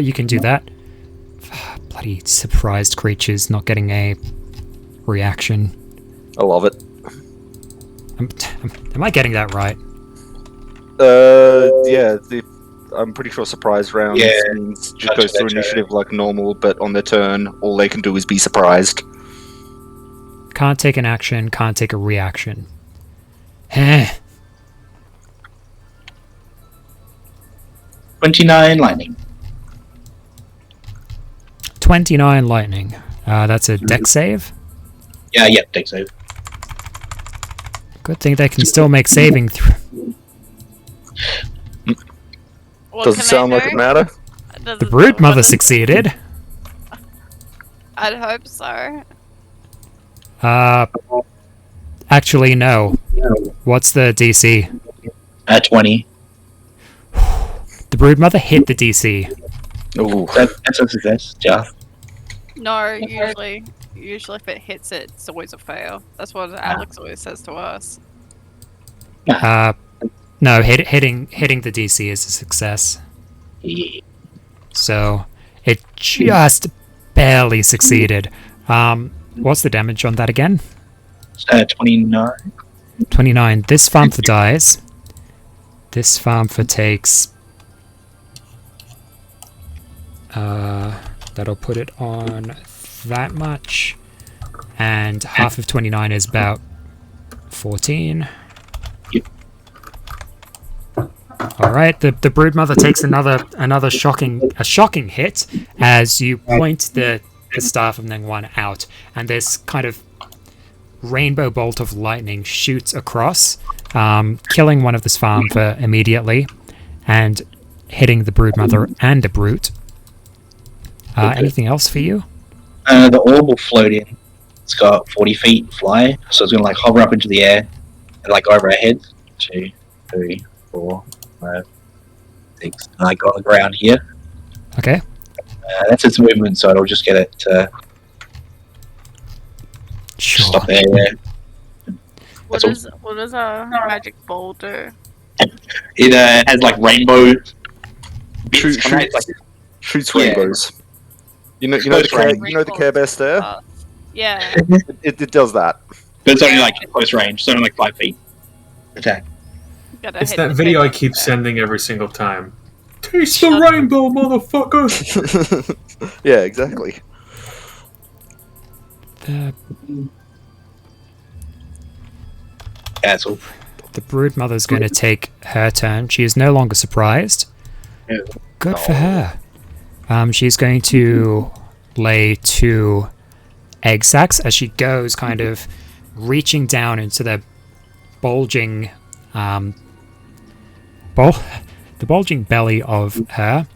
You can do that. Bloody surprised creatures not getting a reaction. I love it. Am I getting that right? Yeah. I'm pretty sure surprise rounds Yeah, means just that's goes through their initiative like normal, but on their turn, all they can do is be surprised. Can't take an action, can't take a reaction. Heh. 29 lightning. 29 lightning. That's a dex save. Yeah, take save. Good thing they can still make saving What Doesn't can sound I like do? it matter. Does The it- Broodmother what- succeeded. I'd hope so. Actually, no. What's the DC? 20. The Broodmother hit the DC. Ooh. That's a success, yeah. No, usually if it hits it, it's always a fail. That's what Alex always says to us. No, hitting the DC is a success. Yeah. So it just barely succeeded. What's the damage on that again? 29. 29. This Svärmfa dies. This Svärmfa takes... that'll put it on that much. And half of 29 is about 14. Yep. All right, the broodmother takes another shocking hit as you point the staff of Nengwan out, and this kind of rainbow bolt of lightning shoots across, killing one of the Svärmfa immediately, and hitting the broodmother and the brute. Anything else for you? The orb will float in. It's got 40 feet fly, so it's gonna like hover up into the air and like over our heads. 2, 3, 4, 5, 6. And I got on the ground here. Okay. That's its movement, so it'll just get it to Sure. stop there. What does a magic ball do? It has like rainbow bits Shoot, coming out. It's like, shoots Yeah. rainbows. You know Close the Care Bear stare? Yeah. It does that. but it's only like close range. It's only like 5 feet attack. Gotta It's hit that the video I head. keep sending every single time. Taste the rainbow, motherfucker! Yeah, exactly. The Cancel. broodmother's going to take her turn. She is no longer surprised. Yeah. Good for her. She's going to lay 2 egg sacs as she goes, kind of reaching down into the bulging, the bulging belly of her,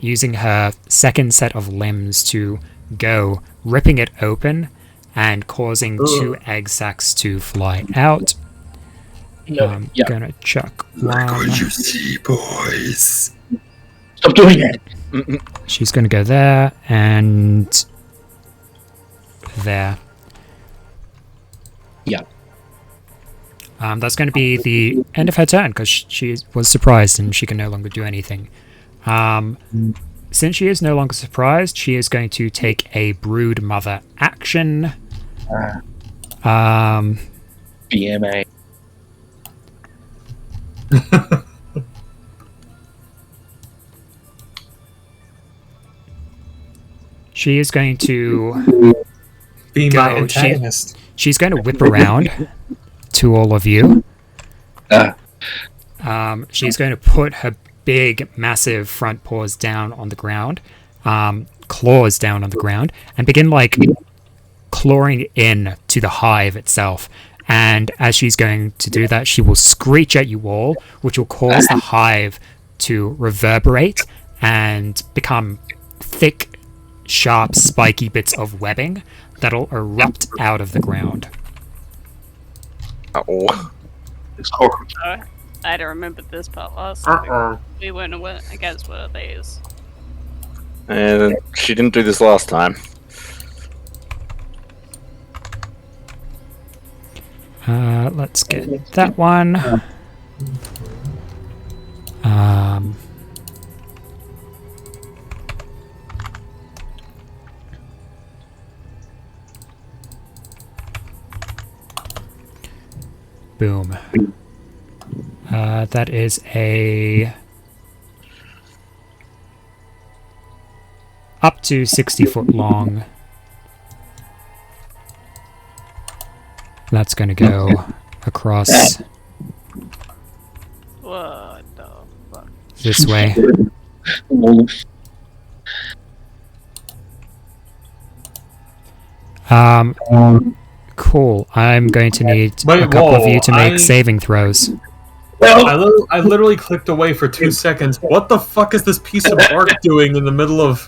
using her second set of limbs to go, ripping it open and causing 2 egg sacs to fly out. I'm Yeah. gonna chuck one. see, boys? Stop doing that. She's gonna go there and there. Yeah. That's going to be the end of her turn because she was surprised and she can no longer do anything. Since she is no longer surprised, she is going to take a brood mother action. BMA. She is going to Be my Go, antagonist. she's going to whip around to all of you. She's going to put her big, massive front paws down on the ground, claws down on the ground, and begin like clawing in to the hive itself. And as she's going to do that, she will screech at you all, which will cause the hive to reverberate and become thick, sharp, spiky bits of webbing that'll erupt out of the ground. Oh. It's horrible. I don't remember this part last time. We weren't aware against what they is. And she didn't do this last time. Let's get that one. Boom. That is a up to 60-foot long. That's going to go across What the fuck? this way. Wolf. Cool. I'm going to need Wait, a couple of whoa, you to make I- saving throws. I literally clicked away for 2 seconds. What the fuck is this piece of art doing in the middle of...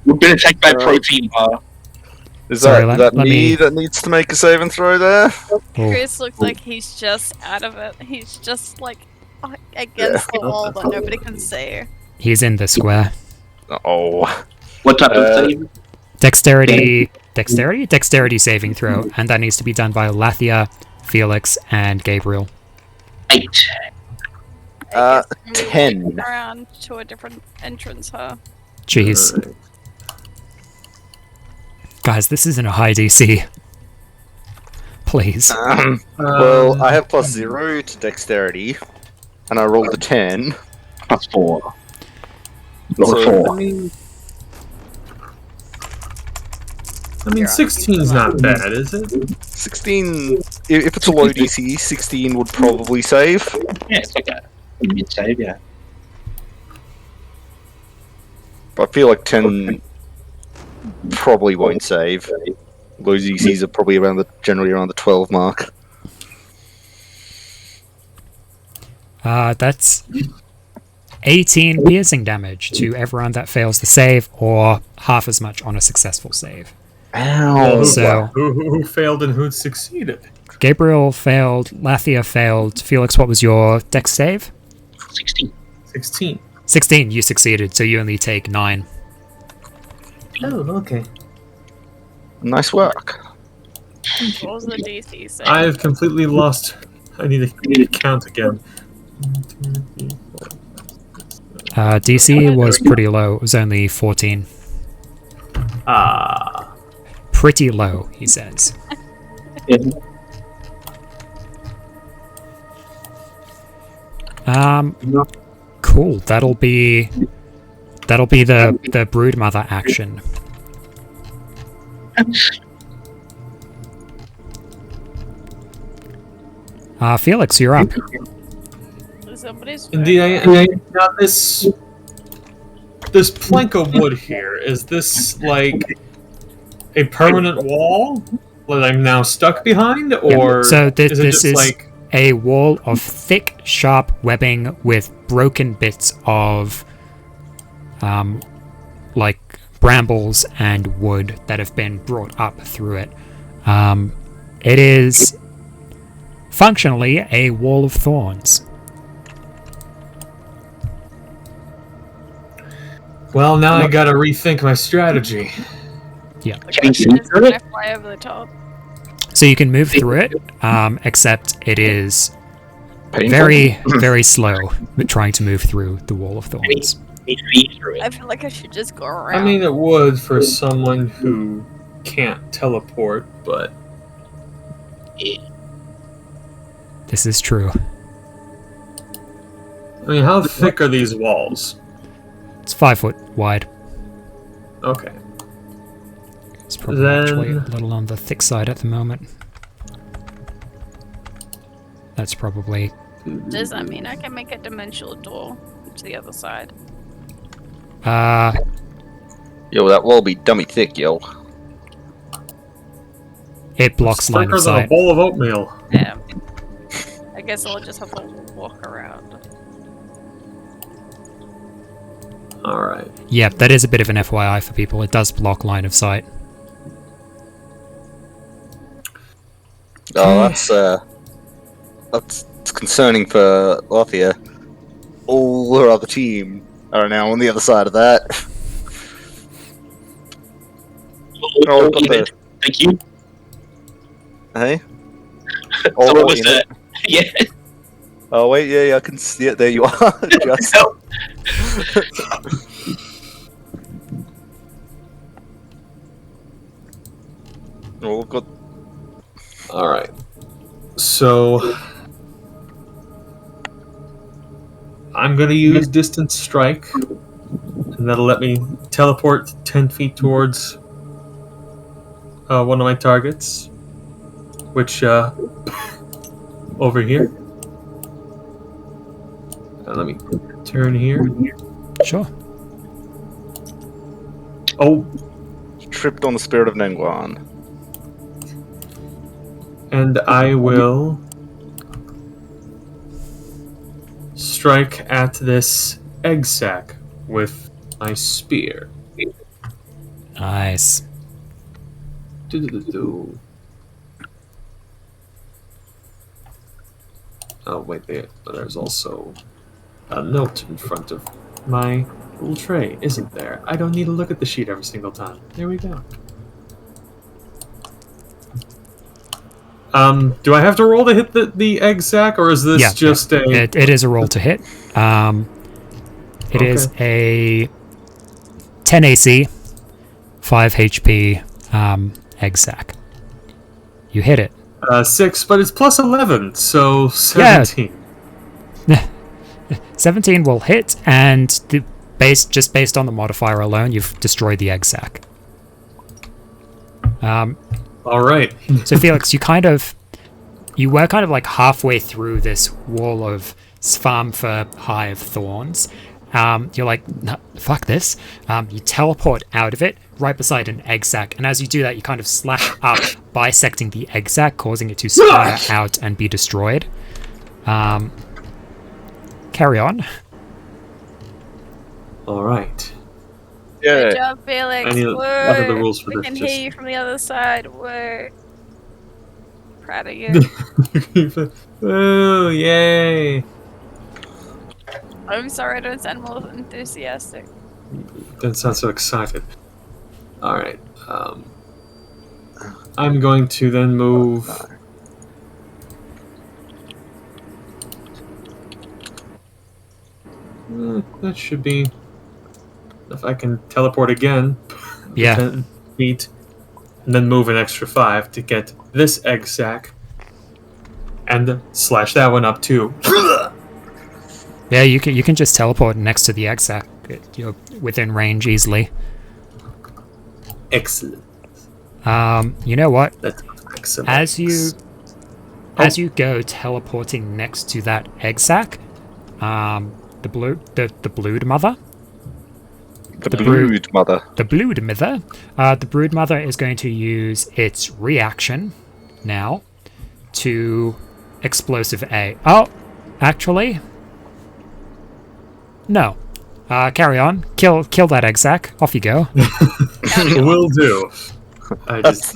We've been attacked by protein bar. Is Sorry, that, let that me me- that needs to make a saving throw there? Oh, Chris looks like he's just out of it. He's just like against the wall that nobody can see. he's in the square. Oh. What type of save? Dexterity saving throw, and that needs to be done by Lathia, Felix, and Gabriel. 8. I guess maybe 10. around to a different entrance, huh? Jeez. Guys, this isn't a high DC. Please. Well, I have +0 to dexterity, and I rolled a 10. Plus 4. So, 4. I mean, 16's not bad, is it? 16. If it's a low DC, 16 would probably save. Yeah, it's like that. Mid save, yeah. I feel like 10 probably won't save. Those ECs are probably generally around the 12 mark. That's 18 piercing damage to everyone that fails the save, or half as much on a successful save. Ow! So- who failed and who succeeded? Gabriel failed, Lathia failed. Felix, what was your dex save? 16. 16. 16, you succeeded, so you only take 9. Oh, okay. Nice work. What was the DC say? I've completely lost. I need to count again. DC was pretty low, it was only 14. Ah. Pretty low, he says. Cool. That'll be the Broodmother action. Felix, you're up. Somebody's Indeed, now this plank of wood here, is this like a permanent wall that I'm now stuck behind, or So is it this just is like a wall of thick, sharp webbing with broken bits of like brambles and wood that have been brought up through it. It is functionally a wall of thorns. well, now I gotta rethink my strategy. Yeah. Can you see There's through an it? FY over the top. So you can move through it, except it is Painful. very, very slow trying to move through the wall of thorns. Need to be through I it. feel like I should just go around. I mean, it would for someone who can't teleport, but This is true. I mean, how thick are these walls? It's 5 foot wide. Okay. It's probably Then- actually a little on the thick side at the moment. That's probably... Does that mean I can make a dimensional door to the other side? Yo, that wall be dummy thick, yo. It blocks line Thicker of than a sight. bowl of oatmeal. Yeah. I guess I'll just have to walk around. Alright. Yeah, that is a bit of an FYI for people. It does block line of sight. Oh, that's concerning for Lathia. All her other team are now on the other side of that. Oh, got the- Thank you. Hey? Someone Oh, was you know- yeah. Oh wait, yeah, I can see it. There you are. Just. Oh, we've got. Alright. So. I'm gonna use Distance Strike. And that'll let me teleport 10 feet towards one of my targets. Which, over here. Let me turn here. Sure. Oh, Tripped on the spirit of Nengwan. and I will strike at this egg sac with my spear. Nice. Do-do-do-do. Oh, wait, there's also a note in front of my little tray, isn't there? I don't need to look at the sheet every single time. There we go. Do I have to roll to hit the egg sac, or is this Yeah, just a... It is a roll to hit. It is a 10 AC, 5 HP egg sac. You hit it. 6, but it's plus 11, so 17. 17 will hit, and just based on the modifier alone, you've destroyed the egg sac. Alright. So Felix, you were kind of like halfway through this wall of Svärmfa hive thorns. You're like, no, fuck this. You teleport out of it, right beside an egg sac, and as you do that, you kind of slash up, bisecting the egg sac, causing it to splatter out and be destroyed. Carry on. All right. Good Yeah. job, Felix. What are the rules for we this? can Just- hear you from the other side. We're proud of you. Oh, yay! I'm sorry I don't sound more enthusiastic. Doesn't sound so excited. All right. I'm going to then move. That should be. If I can teleport again. Yeah. 10 feet, and then move an extra 5 to get this egg sac, and slash that one up too. Yeah, you can just teleport next to the egg sac. You're within range easily. Excellent. You know what? That's excellent. As you go teleporting next to that egg sac, the brood mother. The brood mother. The brood mother. The brood mother is going to use its reaction now to explosive A. Oh, actually, no. Carry on. Kill that egg sac. Off you go. Will do. I just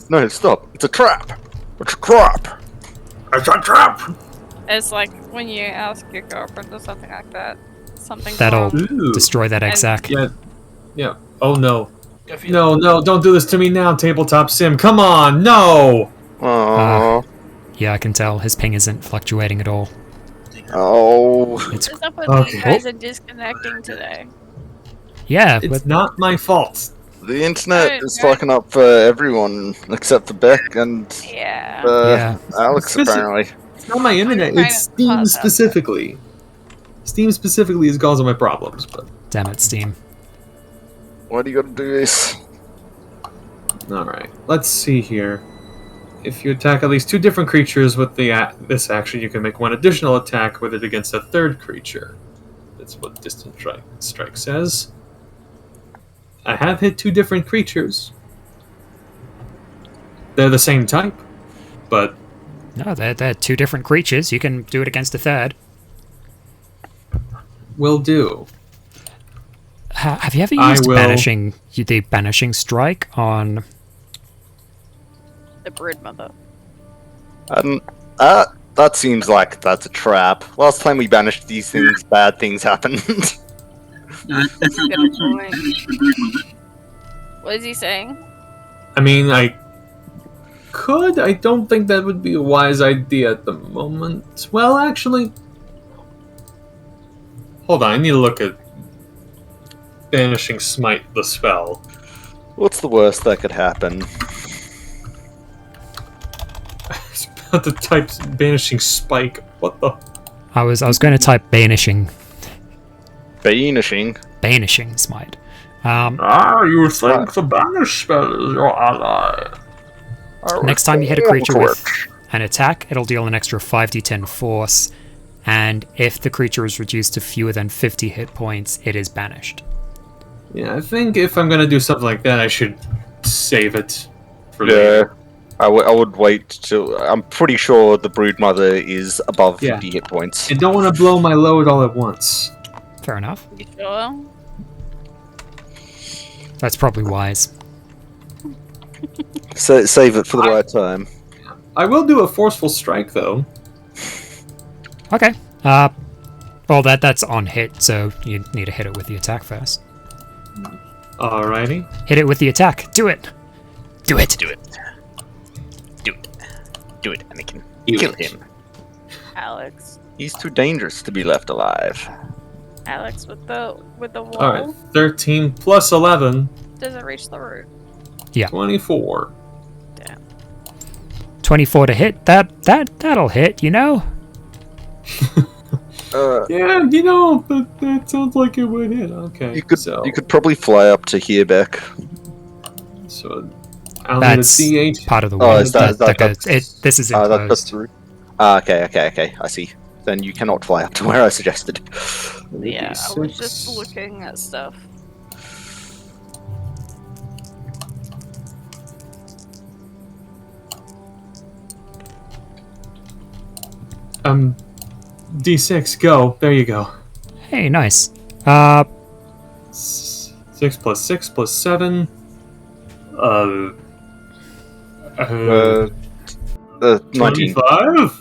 No, stop. It's a trap. It's a trap. It's a trap. It's like when you ask your girlfriend or something like that. Something That'll wrong. Ooh. destroy that egg And- sac. Yeah. Oh no. No, don't do this to me now, Tabletop Sim. Come on, no! Aww. Yeah, I can tell his ping isn't fluctuating at all. Oh. It's What's up with Okay. you guys are disconnecting today? yeah, It's but not my fault. The internet Right, is right. fucking up for everyone except for Beck and Yeah. Yeah. Alex, Listen. apparently. It's not my internet. trying It's to Steam pause that. specifically. Steam specifically is causing my problems, but damn it, Steam. Why do you gotta do this? alright. Let's see here. If you attack at least 2 different creatures with this action, you can make 1 additional attack with it against a third creature. That's what Distant Strike says. I have hit 2 different creatures. They're the same type, but No, they're two different creatures. You can do it against a third. will do. Have you ever I used will- the banishing strike on? The brood mother. That seems like that's a trap. Last time we banished these things, bad things happened. Good point. What is he saying? I mean, I could. I don't think that would be a wise idea at the moment. Well, actually, hold on. I need to look at Banishing Smite, the spell. What's the worst that could happen? I was about to type Banishing Spike. What the? I was going to type banishing Banishing. smite. You think the Banish spell is your ally? Next time you hit a creature with an attack, it'll deal an extra 5d10 force, and if the creature is reduced to fewer than 50 hit points, it is banished. Yeah, I think if I'm gonna do something like that, I should save it for Yeah. later. I would wait till. I'm pretty sure the brood mother is above Yeah. 50 hit points. I don't want to blow my load all at once. Fair enough. You sure? That's probably wise. So save it for the right time. I will do a forceful strike though. Okay. Well, that's on hit, so you need to hit it with the attack first. Alrighty. Hit it with the attack. Do it. Do it. Do it. Do it, Anakin. Do Kill it. him. Alex. He's too dangerous to be left alive. Alex with the wall. Alright. 13 plus 11. Does it reach the root? 24. 24 to hit. That'll hit. You know. Yeah, you know, that sounds like it would hit. Okay. You could probably fly up to here, Beck. So I'll need a That's D8. part of the Oh, way. is that- This is that's enclosed. through. Okay. I see. then you cannot fly up to where I suggested. Yeah, I was just 6. looking at stuff. D6, go. There you go. Hey, nice. 6 plus 6 plus 7. 19. 25?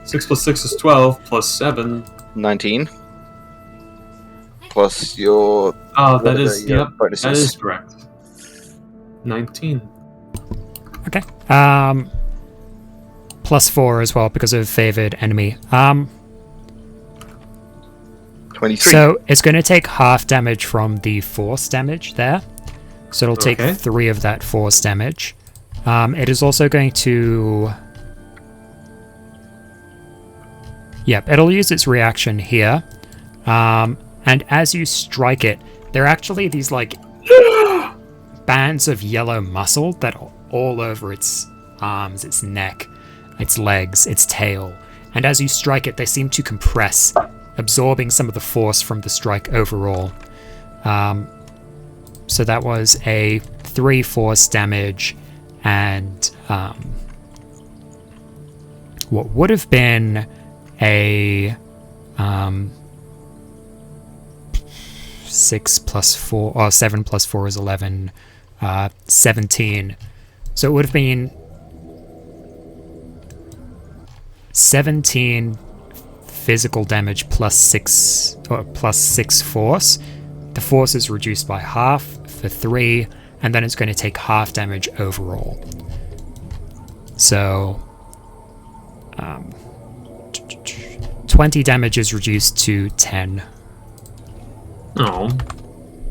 6 plus 6 is 12, plus 7. 19. Plus your Oh, that whatever is, your yep, bonus that is. is correct. 19. Okay. Plus 4 as well because of favored enemy. 23. So it's going to take half damage from the force damage there. So it'll take Okay. 3 of that force damage. It is also going to... Yep, it'll use its reaction here. And as you strike it, there are actually these like bands of yellow muscle that are all over its arms, its neck, its legs, its tail. And as you strike it, they seem to compress, absorbing some of the force from the strike overall. So that was a 3 force damage and what would have been a 6 plus 4, or 7 plus 4 is 11, 17. So it would have been 17 physical damage plus 6, or plus 6 force. The force is reduced by half for 3, and then it's going to take half damage overall. So 20 damage is reduced to 10. Oh,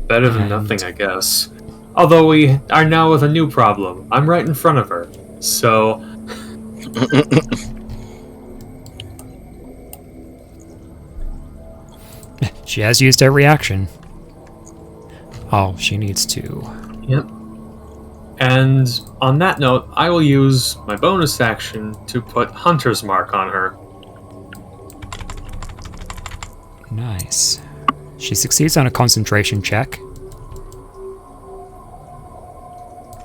better than And- nothing, I guess. Although we are now with a new problem. I'm right in front of her, so She has used her reaction. Oh, she needs to... yep. And on that note, I will use my bonus action to put Hunter's Mark on her. Nice. She succeeds on a concentration check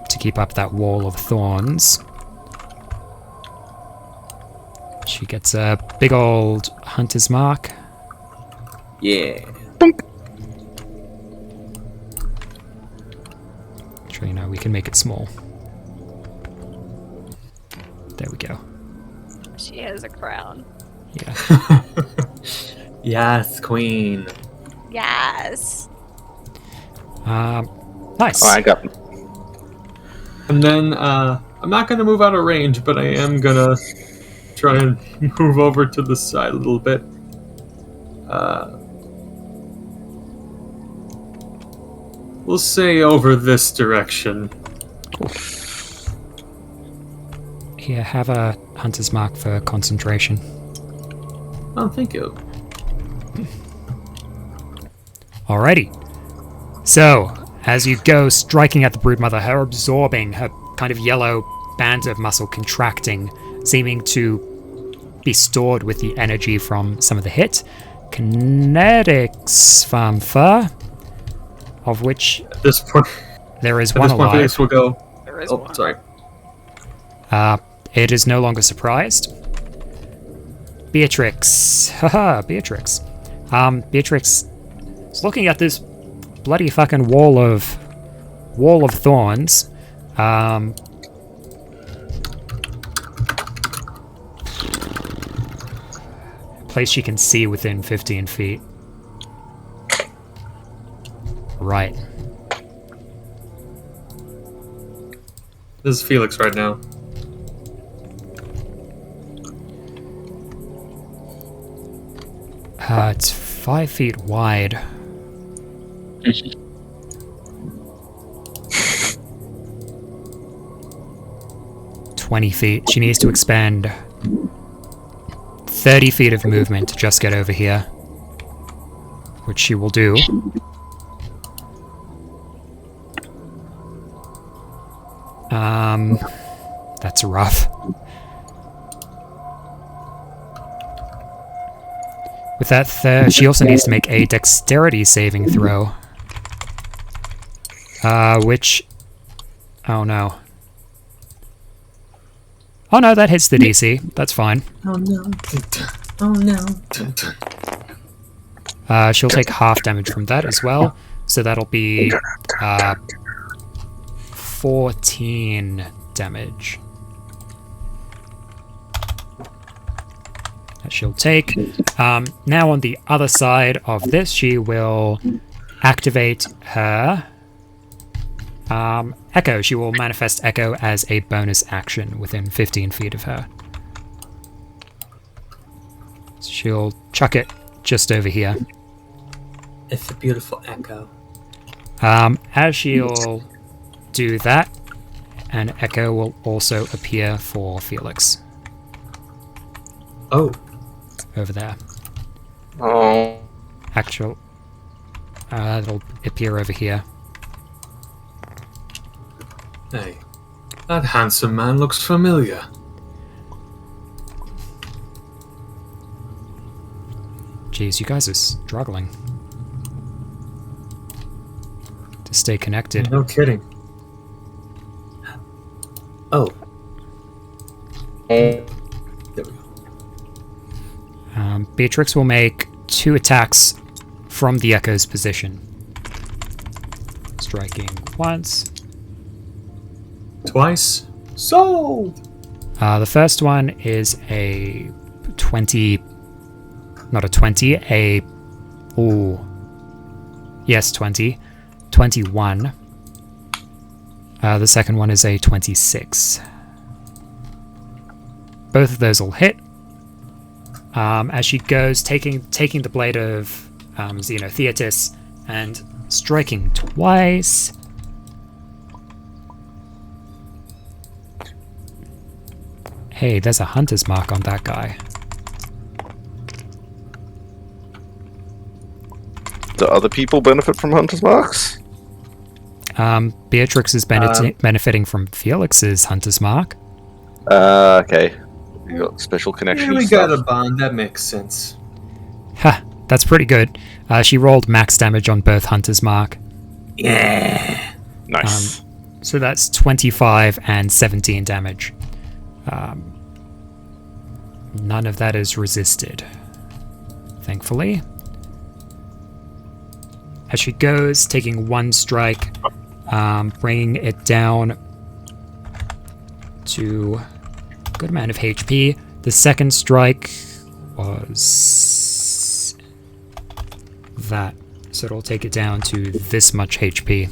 to keep up that wall of thorns. She gets a big old hunter's mark. Yeah. Actually, you know, we can make it small. There we go. She has a crown. Yeah. Yes, Queen. Yes. Nice. Alright, got And then I'm not gonna move out of range, but I am gonna try and move over to the side a little bit. We'll say over this direction. Here, have a hunter's mark for concentration. Oh, thank you. Alrighty. So, as you go striking at the broodmother, her absorbing, her kind of yellow bands of muscle contracting, seeming to be stored with the energy from some of the hit. Kinetics, Svärmfa, of which At this point, there is at one this point, alive. Felix will go. There is Oh, one. sorry. It is no longer surprised. Beatrix. Haha, Beatrix. Beatrix is looking at this bloody fucking wall of thorns. Place she can see within 15 feet. Right. This is Felix right now. It's 5 feet wide. $20 She needs to expend 30 feet of movement to just get over here, which she will do. That's rough. She also needs to make a dexterity saving throw. Which... Oh no. Oh no, that hits the DC. That's fine. Oh no. Oh no. She'll take half damage from that as well. So that'll be 14 damage. That she'll take. Now on the other side of this, she will activate her Echo. She will manifest Echo as a bonus action within 15 feet of her. She'll chuck it just over here. It's a beautiful echo. As she'll do that, an Echo will also appear for Felix. Oh. Over there. Oh. It'll appear over here. Hey. That handsome man looks familiar. Jeez, you guys are struggling to stay connected. No kidding. Oh. There we go. Beatrix will make 2 attacks from the Echo's position. Striking once. Twice. Sold! The first one is a 20... Not a 20, a... Ooh. Yes, 20. 21. The second one is a 26. Both of those will hit. As she goes, taking the blade of Xenotheatus and striking twice. Hey, there's a hunter's mark on that guy. Do other people benefit from hunter's marks? Beatrix is benefiting from Felix's hunter's mark. Okay. You got special connection. Yeah, we stuff. got a bond. That makes sense. Ha! That's pretty good. She rolled max damage on both hunter's mark. Yeah. Nice. So that's 25 and 17 damage. None of that is resisted, thankfully. As she goes, taking one strike, bringing it down to a good amount of HP. The second strike was that, so it'll take it down to this much HP.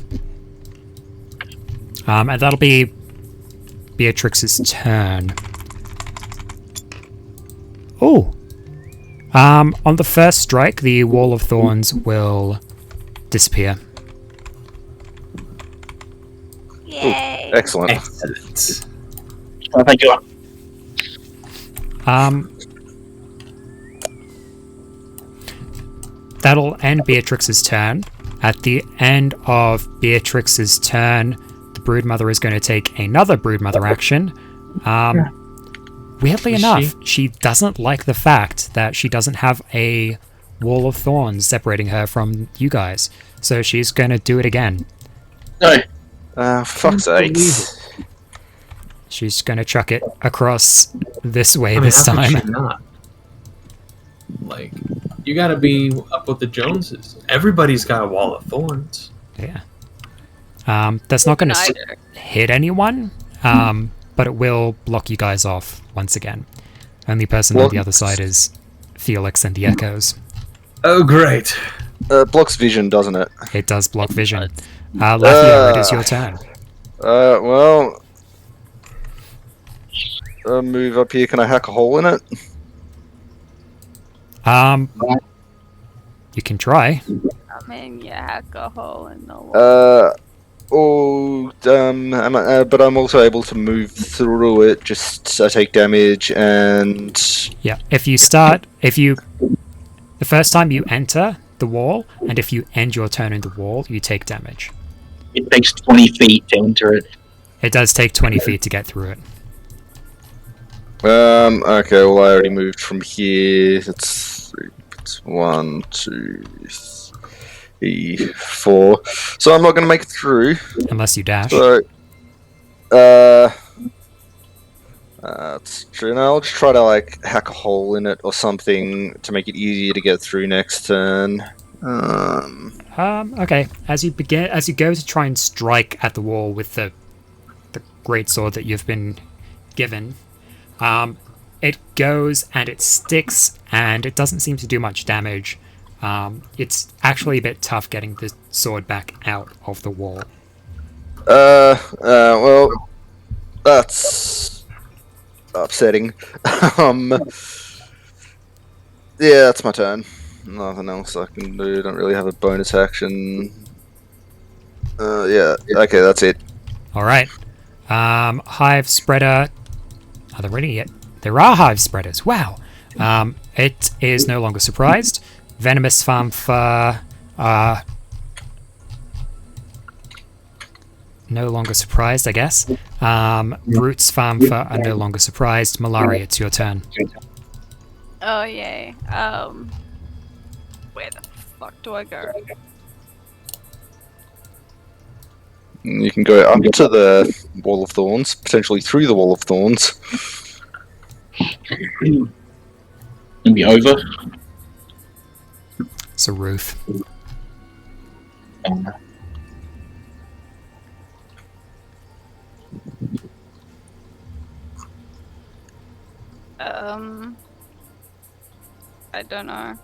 And that'll be Beatrix's turn. Oh! On the first strike, the Wall of Thorns will disappear. Yay! Excellent. Excellent. Oh, thank you. That'll end Beatrix's turn. At the end of Beatrix's turn, the Broodmother is going to take another Broodmother action. Weirdly enough, she doesn't like the fact that she doesn't have a wall of thorns separating her from you guys. So she's going to do it again. No. Fuck's sake. She's going to chuck it across this way I mean, this how could time. she not? Like, you gotta be up with the Joneses. Everybody's got a wall of thorns. Yeah. That's not going to hit anyone, but it will block you guys off once again. Only person on the other side is Felix and the Echoes. Oh, great. Blocks vision, doesn't it? It does block vision. Lafayette, it is your turn. Well... move up here, can I hack a hole in it? You can try. I mean, you hack a hole in the wall. But I'm also able to move through it, just take damage and... Yeah, the first time you enter the wall, and if you end your turn in the wall, you take damage. It takes 20 feet to enter it. It does take 20 feet to get through it. Okay, well I already moved from here. It's 1, 2, 3, 4. So I'm not going to make it through. Unless you dash. So, that's true. No, I'll just try to like hack a hole in it or something to make it easier to get through next turn. Okay. As you go to try and strike at the wall with the great sword that you've been given, it goes and it sticks and it doesn't seem to do much damage. It's actually a bit tough getting the sword back out of the wall. Well, that's upsetting. Yeah, that's my turn. Nothing else I can do. Don't really have a bonus action. Yeah. Okay, that's it. All right. Hive spreader. Are there any yet? There are hive spreaders. Wow. It is no longer surprised. Venomous Svärmfa. No longer surprised, I guess. Brute Svärmfa are no longer surprised. Malaria, it's your turn. Oh yay. Where the fuck do I go? You can go up to the Wall of Thorns, potentially through the Wall of Thorns. Maybe over. It's a roof. I don't know.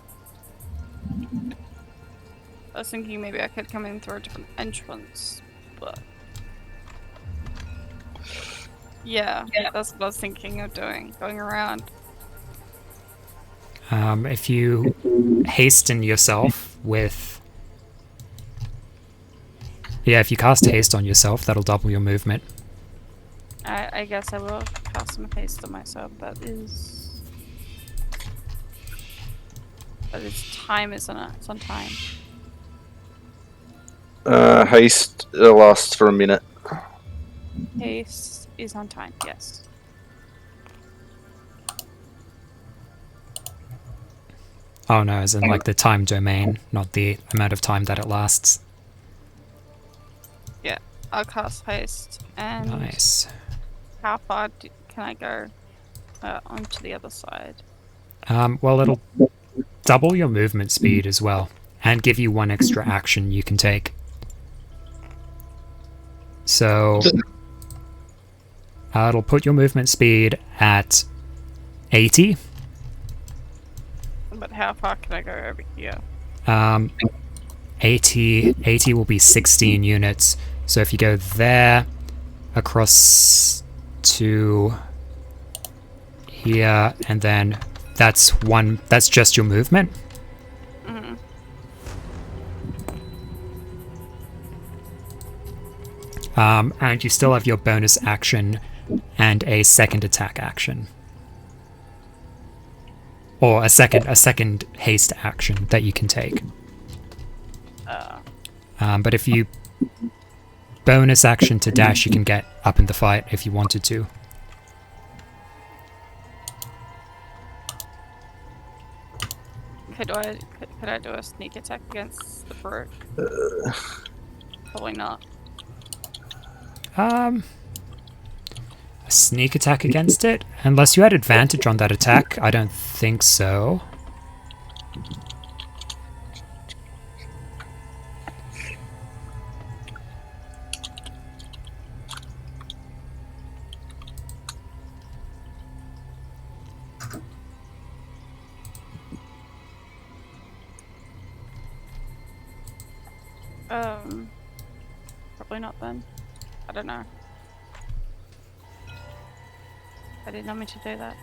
I was thinking maybe I could come in through a different entrance, but yeah, that's what I was thinking of doing, going around. If you hasten yourself with... Yeah, if you cast haste on yourself, that'll double your movement. I guess I will cast some haste on myself. That is time, isn't it? It's on time. Haste lasts for a minute. Haste is on time, yes. Oh no, as in like the time domain, not the amount of time that it lasts. Yeah, I'll cast haste. And Nice. how far can I go onto the other side? Well, it'll double your movement speed as well, and give you one extra action you can take. So it'll put your movement speed at 80. But how far can I go over here? 80 will be 16 units. So if you go there, across to here, and then that's just your movement. Mm-hmm. And you still have your bonus action and a second attack action. Or a second haste action that you can take. But if you bonus action to dash, you can get up in the fight if you wanted to. Could I do a sneak attack against the brute? Probably not. A sneak attack against it? Unless you had advantage on that attack, I don't think so. Probably not then. I don't know. I didn't know me to do that.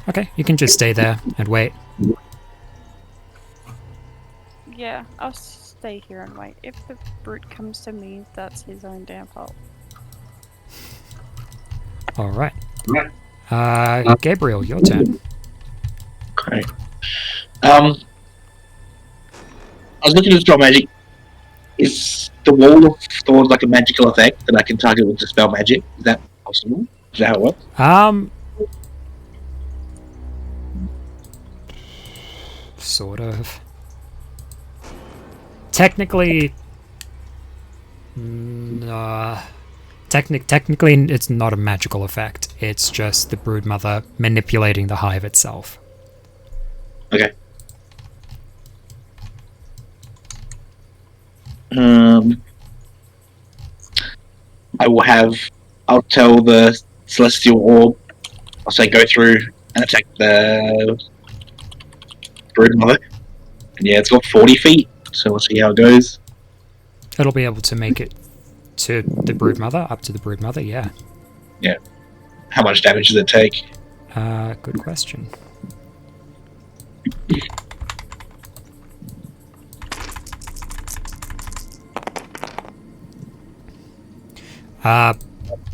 Okay, you can just stay there and wait. Yeah, I'll stay here and wait. If the brute comes to me, that's his own damn fault. Alright. Gabriel, your turn. Okay. I was looking to draw magic. Is the wall of thorns like a magical effect that I can target with dispel magic? Is that possible? Is that how it works? Sort of. Technically... Technically, it's not a magical effect. It's just the broodmother manipulating the hive itself. Okay. I'll tell the celestial orb. I'll say go through and attack the broodmother. And yeah, it's got 40 feet, so we'll see how it goes. It'll be able to make it to the broodmother, up to the broodmother, yeah. Yeah. How much damage does it take? Good question.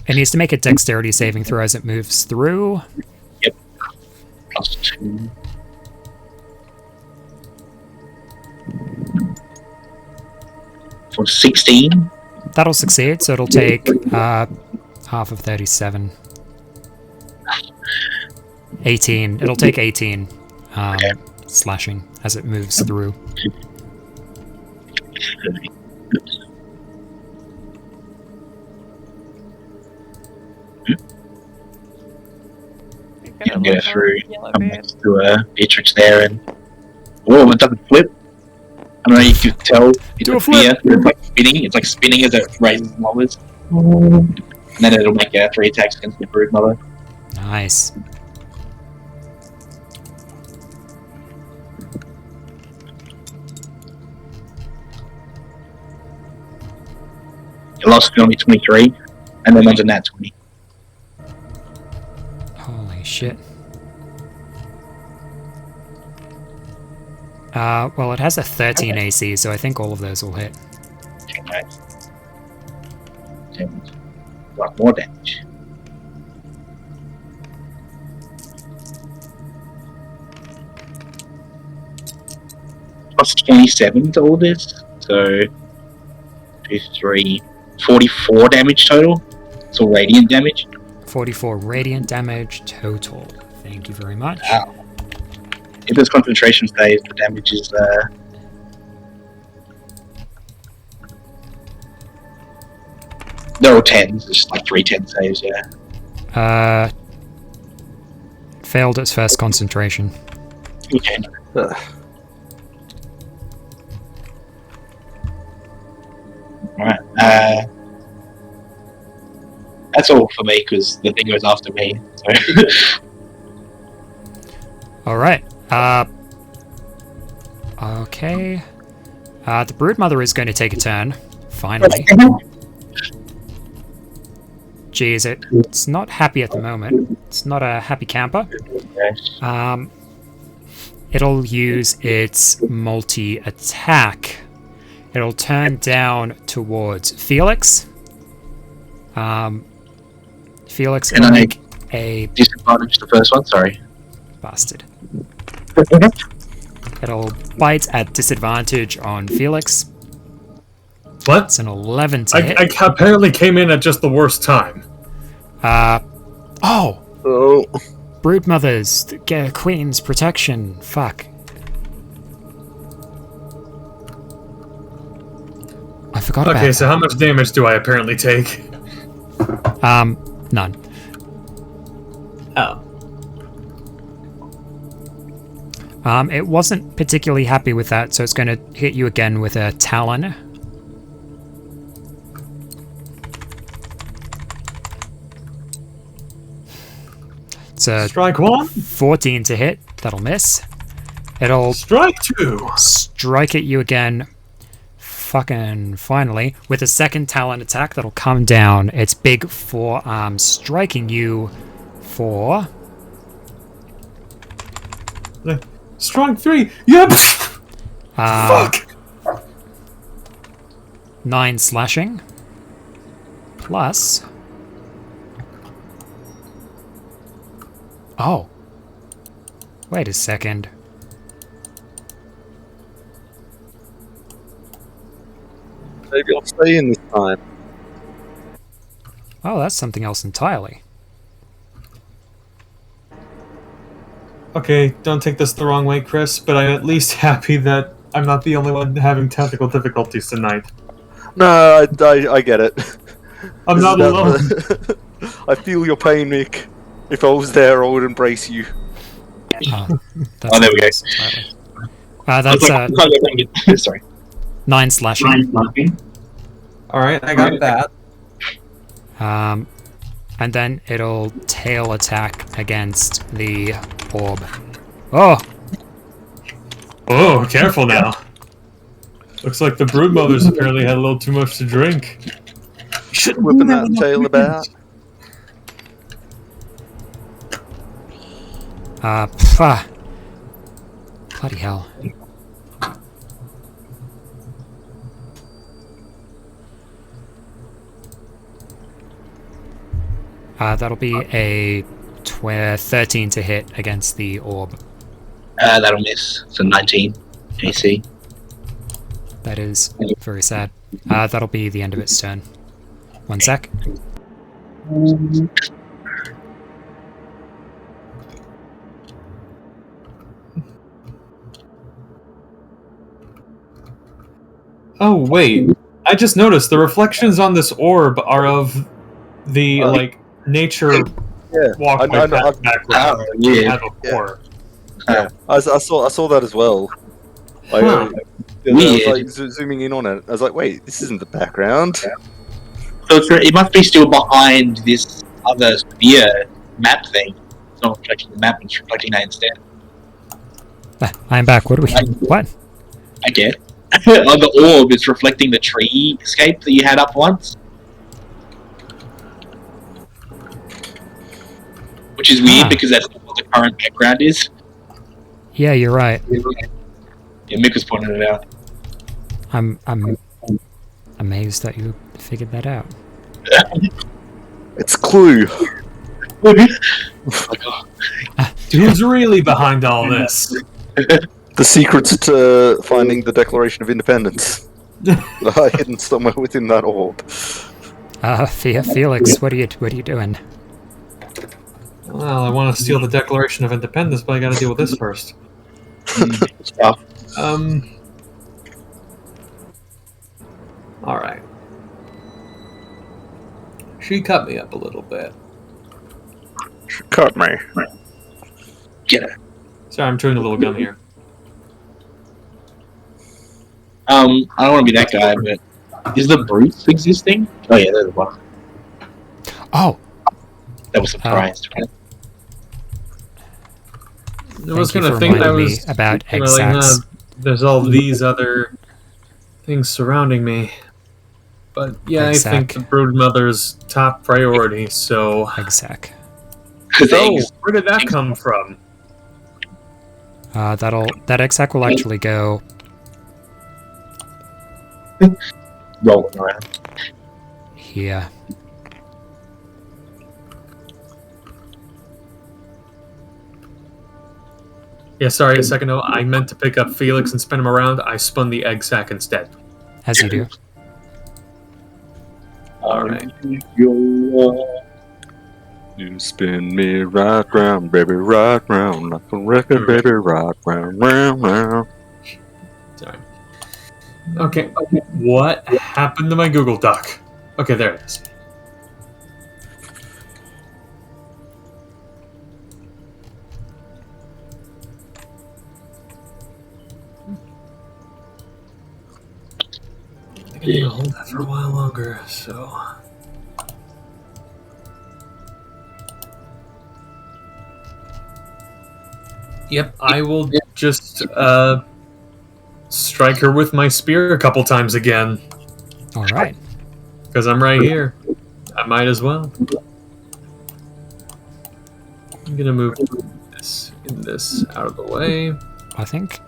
It needs to make a dexterity saving throw as it moves through. Yep. +2. For 16. That'll succeed, so it'll take half of 37. 18. It'll take 18 Okay. slashing as it moves through. Get Can go through. Yellow I'm beard. next to Beatrix there, and whoa, it doesn't flip. I don't know. You can tell. It's Do a flip. It's like spinning. It's like spinning as it raises and lowers, and then it'll make 3 attacks against the broodmother. Nice. It lost only 23, and then there's a nat 20. Holy shit. Well, it has a 13 AC, so I think all of those will hit. Okay, nice. And a lot more damage. Plus 27 to all this, so 2, 3, 44 damage total. It's all radiant damage. 44 radiant damage total. Thank you very much. Wow. If this concentration stays, the damage is they're all 10s, it's like 3 10 saves, yeah. Failed its first concentration. Okay. Alright, that's all for me, because the thing goes after me, so. Alright. Okay. The broodmother is going to take a turn. Finally. Geez, it's not happy at the moment. It's not a happy camper. It'll use its multi-attack. It'll turn down towards Felix. Felix Can will I make a disadvantage the first one, sorry. bastard. It'll bite at disadvantage on Felix. What? It's an 11 to hit. I apparently came in at just the worst time. Oh! Oh. Broodmothers, Queen's protection. Fuck. I forgot about Okay, that. so how much damage do I apparently take? None. Oh. It wasn't particularly happy with that, so it's going to hit you again with a Talon. It's a Strike 1, 14 to hit. That'll miss. It'll strike 2. strike at you again. Fucking finally. With a second Talon attack that'll come down. Its big forearm striking you for... Strike 3. Yep. Fuck! Fuck. 9 slashing. Plus... Oh. Wait a second. Maybe I'll stay in this time. Oh, that's something else entirely. Okay, don't take this the wrong way, Chris, but I'm at least happy that I'm not the only one having technical difficulties tonight. No, I get it. I'm This is not about alone. the- I feel your pain, Mick. If I was there, I would embrace you. Oh, that's there we go. slightly. That's Sorry. 9 slashing. Alright, I got that. And then it'll tail attack against the orb. Oh! Oh, careful now. Looks like the broodmothers apparently had a little too much to drink. Whipping that tail about. Bloody hell. That'll be a 13 to hit against the orb. That'll miss. So 19 AC. That is very sad. That'll be the end of its turn. 1 sec. Oh, wait. I just noticed the reflections on this orb are of the, nature Yeah, walkway I know, background that yeah. we had before. I saw that as well. Like, Huh. I was Weird. like zooming in on it. I was like, wait, this isn't the background. So it must be still behind this other sphere map thing. It's not reflecting the map, it's reflecting that instead. I'm back. What do we... What? I get. On the orb, it's reflecting the tree escape that you had up once. Which is weird because that's not what the current background is. Yeah, you're right. Yeah, Mick was pointing it out. I'm amazed that you figured that out. It's Clue. Oh my god. Who's really behind all this? The secrets to finding the Declaration of Independence that are hidden somewhere within that orb. Felix, what are you doing? Well, I want to steal the Declaration of Independence, but I gotta deal with this first. Stuff. Alright. She cut me up a little bit. Cut me. Get it. Sorry, I'm chewing a little gum here. I don't want to be that guy, but is the brutes existing? Oh yeah, they're the one. Oh! That was surprised. Right? I was Thank you gonna for think that reminding was me about like, exacts. there's all these other things surrounding me. But yeah, I think the broodmother's top priority, so... Exact. Oh, where did that come from? That exact will actually go Rolling around. here. Yeah, sorry, a second ago, I meant to pick up Felix and spin him around. I spun the egg sack instead. As you do. Alright. You spin me right round, baby, right round, like a record, baby, right round, round, round. Sorry. Okay, what happened to my Google Doc? Okay, there it is. I think I need to hold that for a while longer, so... Yep, I will just, strike her with my spear a couple times again. Alright. Because I'm right here. I might as well. I'm gonna move this and this out of the way. I think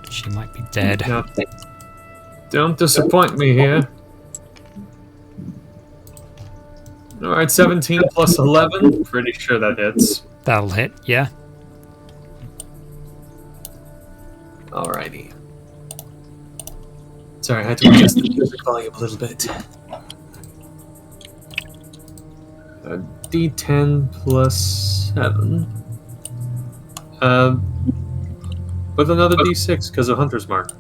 she might be dead. Now, don't disappoint me here. Alright, 17 plus 11. Pretty sure that hits. That'll hit, yeah. Alrighty. Sorry, I had to adjust the music volume a little bit. A D10 plus 7. With another D6 because of Hunter's Mark.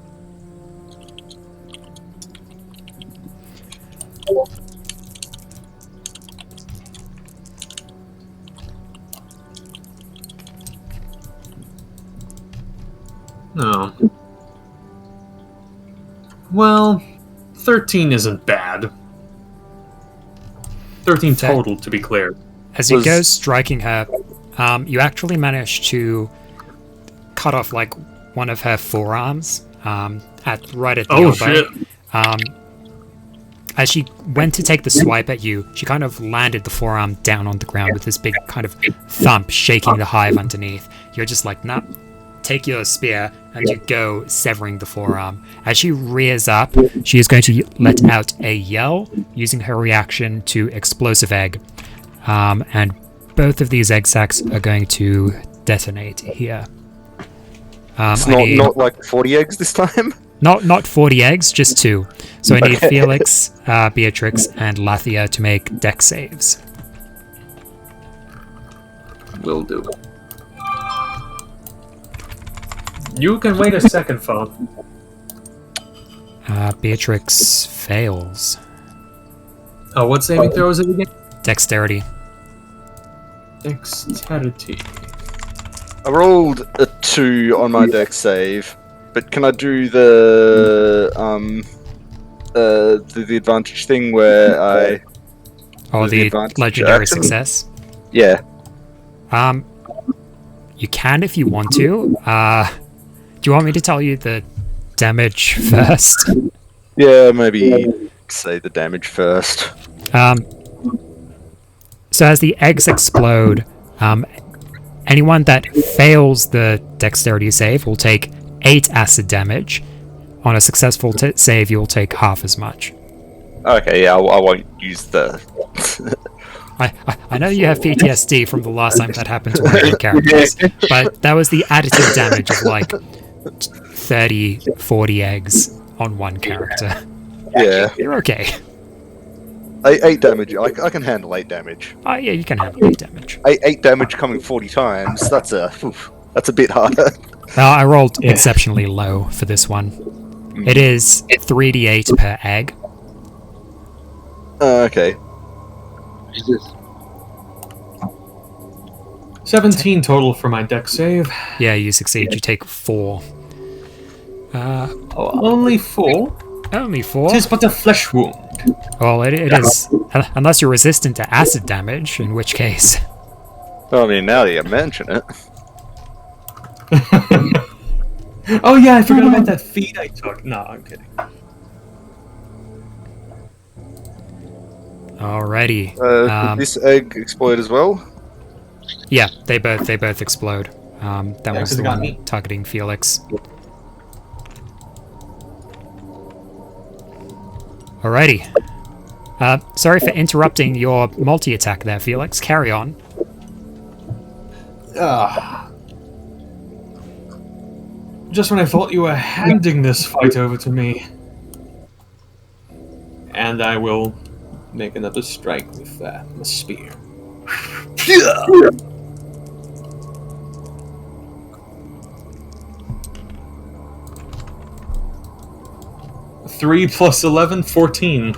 No. Well, 13 isn't bad. 13 total, to be clear. As you go striking her, you actually manage to cut off like one of her forearms right at the elbow. Shit. As she went to take the swipe at you, she kind of landed the forearm down on the ground with this big kind of thump shaking the hive underneath. You're just like, nah, take your spear, and you go severing the forearm. As she rears up, she is going to let out a yell using her reaction to explosive egg. And both of these egg sacs are going to detonate here. It's not like 40 eggs this time? Not 40 eggs, just 2. So I need Felix, Beatrix, and Lathia to make dex saves. Will do. You can wait a second, phone. Beatrix fails. Oh, what saving throw is it again? Dexterity. Dexterity. I rolled a 2 on my dex save, but can I do the advantage thing where I... Oh, the legendary success? Yeah. You can if you want to. Do you want me to tell you the damage first? Yeah, maybe say the damage first. So as the eggs explode, anyone that fails the dexterity save will take 8 acid damage. On a successful save, you'll take half as much. Okay, yeah, I won't use the... I know you have PTSD from the last time that happened to one of your characters, but that was the additive damage of like 30, 40 eggs on one character. Yeah. You're okay. 8 damage, I can handle 8 damage. Oh yeah, you can handle 8 damage. 8 damage coming 40 times, that's a bit harder. I rolled exceptionally low for this one. It is 3d8 per egg. Okay. 17 total for my dex save. Yeah, you succeed. You take 4. Only 4? Only 4? 'Tis but a flesh wound. Well, it is. Unless you're resistant to acid damage, in which case. I mean, now that you mention it. Oh yeah, I forgot about that feat I took. No, I'm kidding. Alrighty. Did this egg explode as well? Yeah, they both explode. That was the got one me. targeting Felix. Alrighty. Sorry for interrupting your multi-attack there, Felix. Carry on. Just when I thought you were handing this fight over to me. And I will make another strike with the spear. Three plus 11, 14.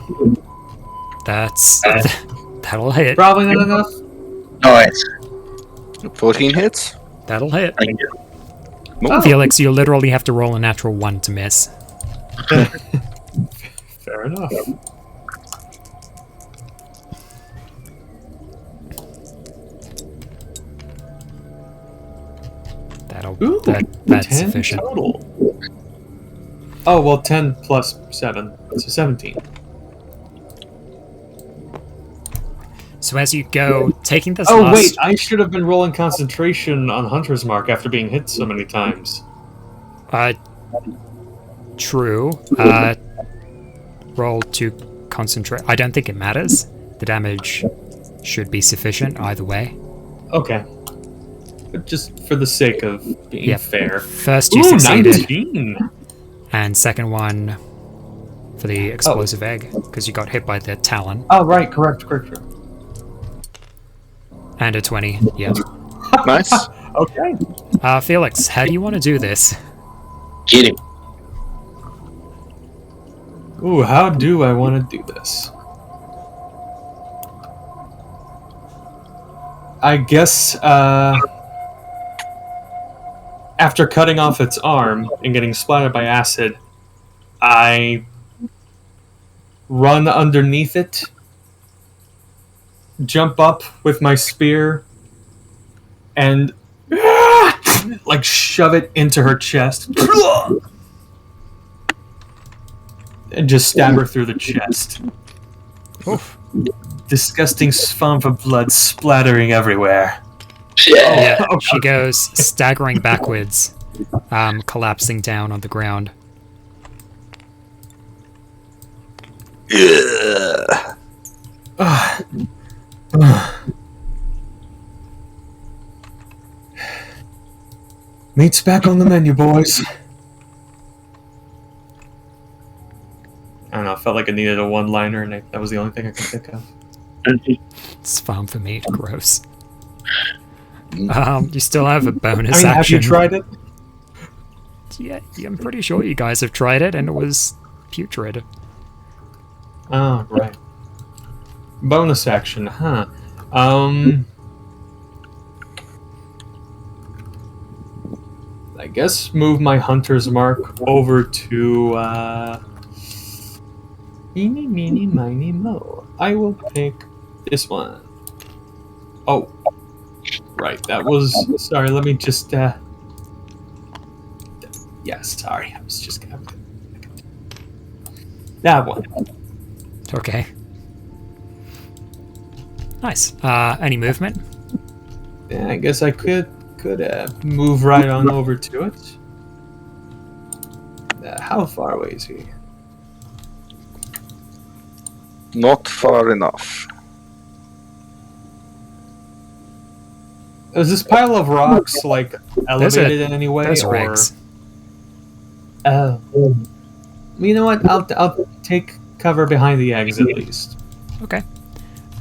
That's... that'll hit. Probably not enough. Nice. 14 hits? That'll hit. Thank you. Oh. Felix, you literally have to roll a natural 1 to miss. Fair enough. Ooh, That's 10 sufficient. total. Oh, well, 10 plus 7. So 17. So as you go, taking this Oh, last... wait, I should have been rolling concentration on Hunter's Mark after being hit so many times. True. Roll to concentrate. I don't think it matters. The damage should be sufficient either way. Okay. But just for the sake of being Yep. fair. First you Ooh, succeeded, 19! and second one for the explosive egg, because you got hit by the talon. Oh, right, correct. And a 20, yeah. Nice. Okay. Felix, how do you want to do this? Get him. Ooh, how do I want to do this? I guess, after cutting off its arm and getting splattered by acid, I run underneath it, jump up with my spear, and like shove it into her chest. And just stab her through the chest. Oof. Disgusting Svärmfa blood splattering everywhere. Yeah. Yeah, she goes staggering backwards, collapsing down on the ground. Yeah. Meat's back on the menu, boys. I don't know, I felt like I needed a one-liner, and that was the only thing I could think of. Spam for meat, gross. You still have a bonus Have action. you tried it? Yeah, I'm pretty sure you guys have tried it, and it was putrid. Oh, right. Bonus action, huh? I guess move my hunter's mark over to, Eeny, meeny, miny, mo. I will pick this one. Oh. Right, that was... Sorry, let me just, Yeah, sorry, I was just gonna... That one. Okay. Nice. Any movement? Yeah, I guess I could move right on over to it. How far away is he? Not far enough. Is this pile of rocks like elevated in any way? Those are or... eggs. Oh. You know what? I'll take cover behind the eggs at least. Okay.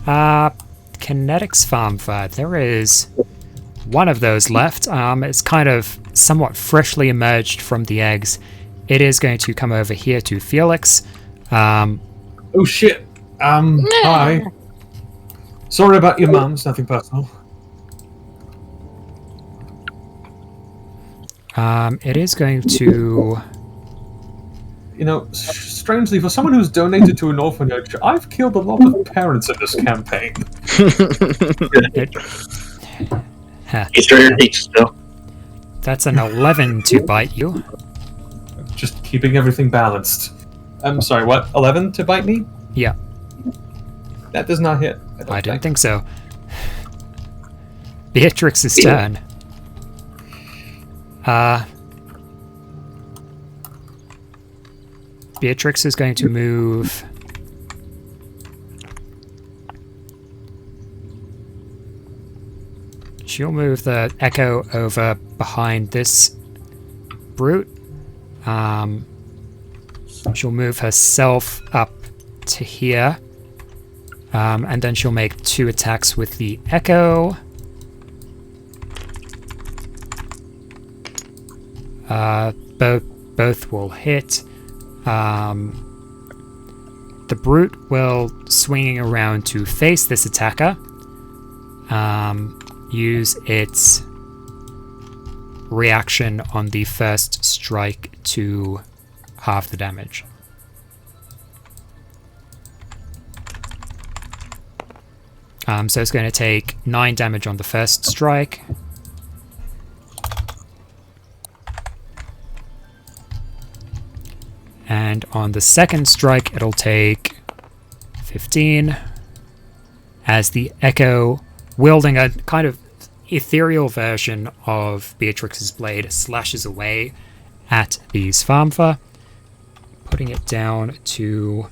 Kinetics Svärmfa. There is one of those left. It's kind of somewhat freshly emerged from the eggs. It is going to come over here to Felix. Oh shit. Hi. Sorry about your mums, nothing personal. It is going to... You know, strangely, for someone who's donated to an orphanage, I've killed a lot of parents in this campaign. Huh. It's your teach still. That's an 11 to bite you. Just keeping everything balanced. I'm sorry, what? 11 to bite me? Yeah, That does not hit. I don't think so. Beatrix's turn. Beatrix is going to move... She'll move the Echo over behind this brute. She'll move herself up to here. And then she'll make 2 attacks with the Echo. Both will hit. The brute will, swinging around to face this attacker, use its reaction on the first strike to halve the damage. So it's going to take 9 damage on the first strike. And on the second strike, it'll take 15. As the Echo, wielding a kind of ethereal version of Beatrix's blade, slashes away at the Svärmfa, putting it down to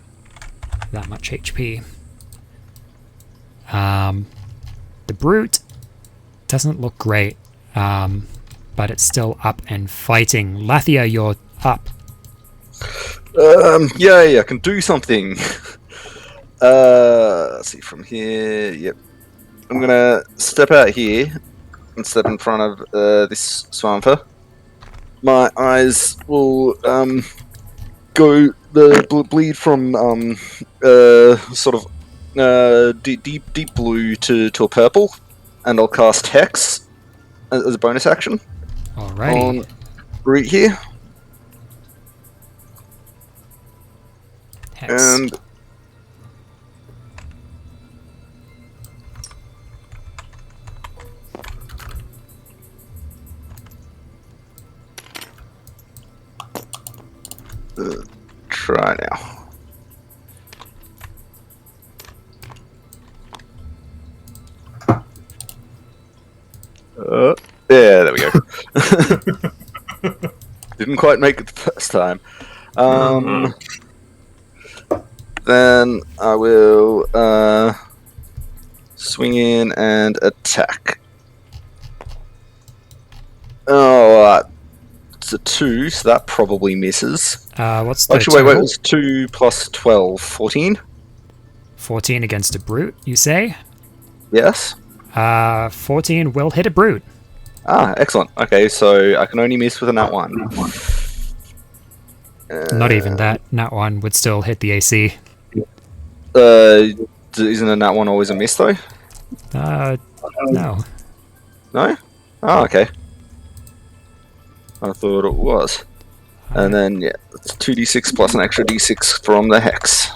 that much HP. The brute doesn't look great, but it's still up and fighting. Lathia, you're up. Yay, I can do something. Let's see from here. Yep. I'm gonna step out here and step in front of this Svärmfa. My eyes will go the bleed from sort of deep blue to a purple, and I'll cast Hex as a bonus action Alrighty. on Brute here. Hex. And try now. Yeah, there we go. Didn't quite make it the first time. Then I will swing in and attack. Oh, it's a 2, so that probably misses. What's the Actually, wait, it total? was 2 plus 12, 14? 14 against a brute, you say? Yes. 14 will hit a brute. Ah, excellent. Okay, so I can only miss with a nat 1. Not even that. Nat 1 would still hit the AC. Isn't a nat 1 always a miss, though? No. No? Oh, okay. I thought it was. And then, yeah, it's 2d6 plus an extra d6 from the Hex.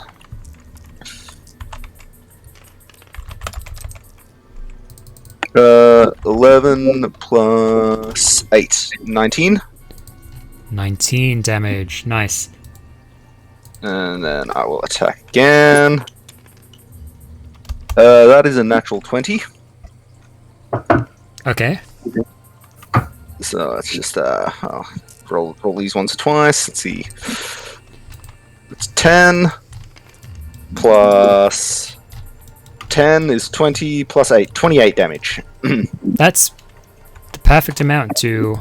Uh, 11 plus 8, 19. 19 damage. Nice. And then I will attack again. That is a natural 20. Okay. So let's just roll these ones twice. Let's see. It's 10 plus 10 is 20 plus 8, 28 damage. That's the perfect amount to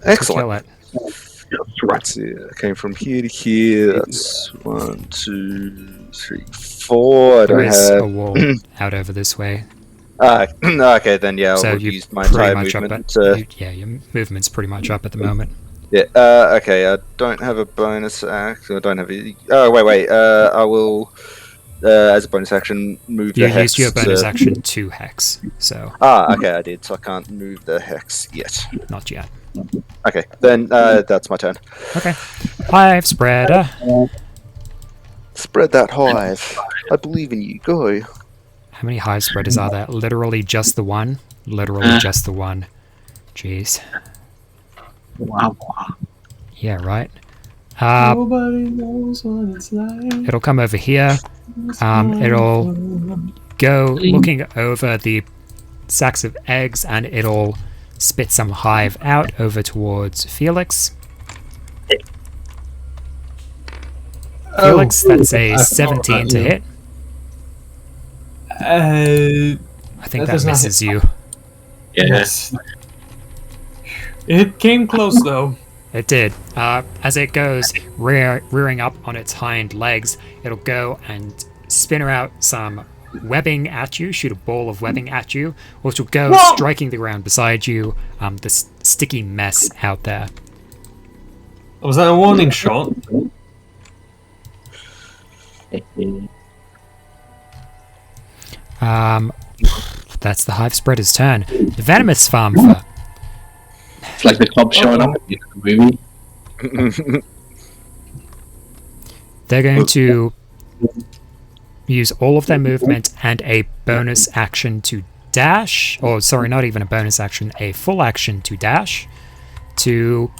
Excellent. kill it. Let's see. I came from here to here. That's 1, 2, 3, 4. I There don't is a have. wall out over this way. Okay, then yeah, So I'll you use my pretty entire much movement. up at... yeah, your movement's pretty much up at the moment. Yeah. Okay. I don't have a bonus action. I don't have. Oh wait. I will, as a bonus action, move You the hex. used your bonus action to Hex, so Okay, I did. So I can't move the hex yet. not yet. Okay, then that's my turn. Okay. Hive spreader. Spread that hive. I believe in you. Go. How many hive spreaders are there? Literally just the one? Literally just the one. Jeez. Wow. Yeah, right. Nobody knows what it's like. It'll come over here. It'll go looking over the sacks of eggs, and it'll spit some hive out over towards Felix. Felix, that's a I forgot 17 about to you. hit. I think that that does not misses hit. you. Yes. It came close though. It did. As it goes rearing up on its hind legs, it'll go and spin out some webbing at you, shoot a ball of webbing at you, which will go striking the ground beside you, this sticky mess out there. Was that a warning shot? That's the hive spreader's turn. The venomous Svärmfa. It's like the cops showing up at the end of the movie. They're going to use all of their movement and a bonus action to dash, or sorry, not even a bonus action, a full action to dash, to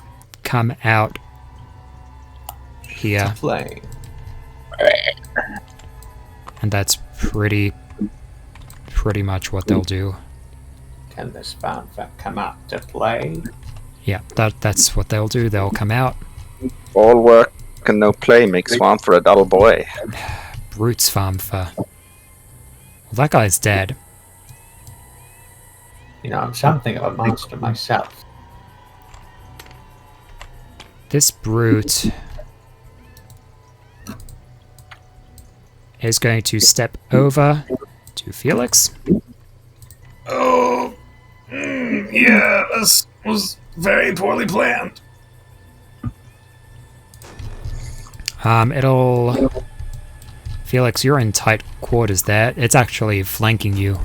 come out here. Play. And that's pretty much what they'll do. Can this Svärmfa come out to play? Yeah, that's what they'll do. They'll come out. All work and no play makes one for a dull boy. Brute Svärmfa. Well, that guy's dead. You know, I'm something of a monster myself. This brute is going to step over to Felix. Oh, Yeah, this was very poorly planned. It'll... Felix, you're in tight quarters there. It's actually flanking you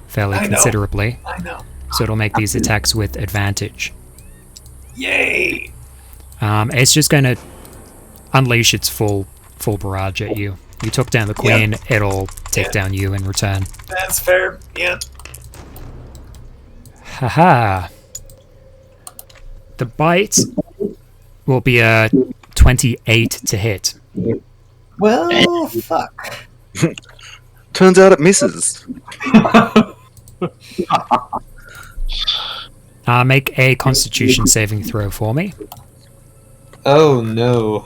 fairly considerably. I know. So it'll make these attacks with advantage. Yay! It's just going to unleash its full barrage at you. You took down the queen, it'll take down you in return. That's fair. Yeah. Haha. The bite will be a 28 to hit. Well, fuck. Turns out it misses. Make a Constitution saving throw for me. Oh no.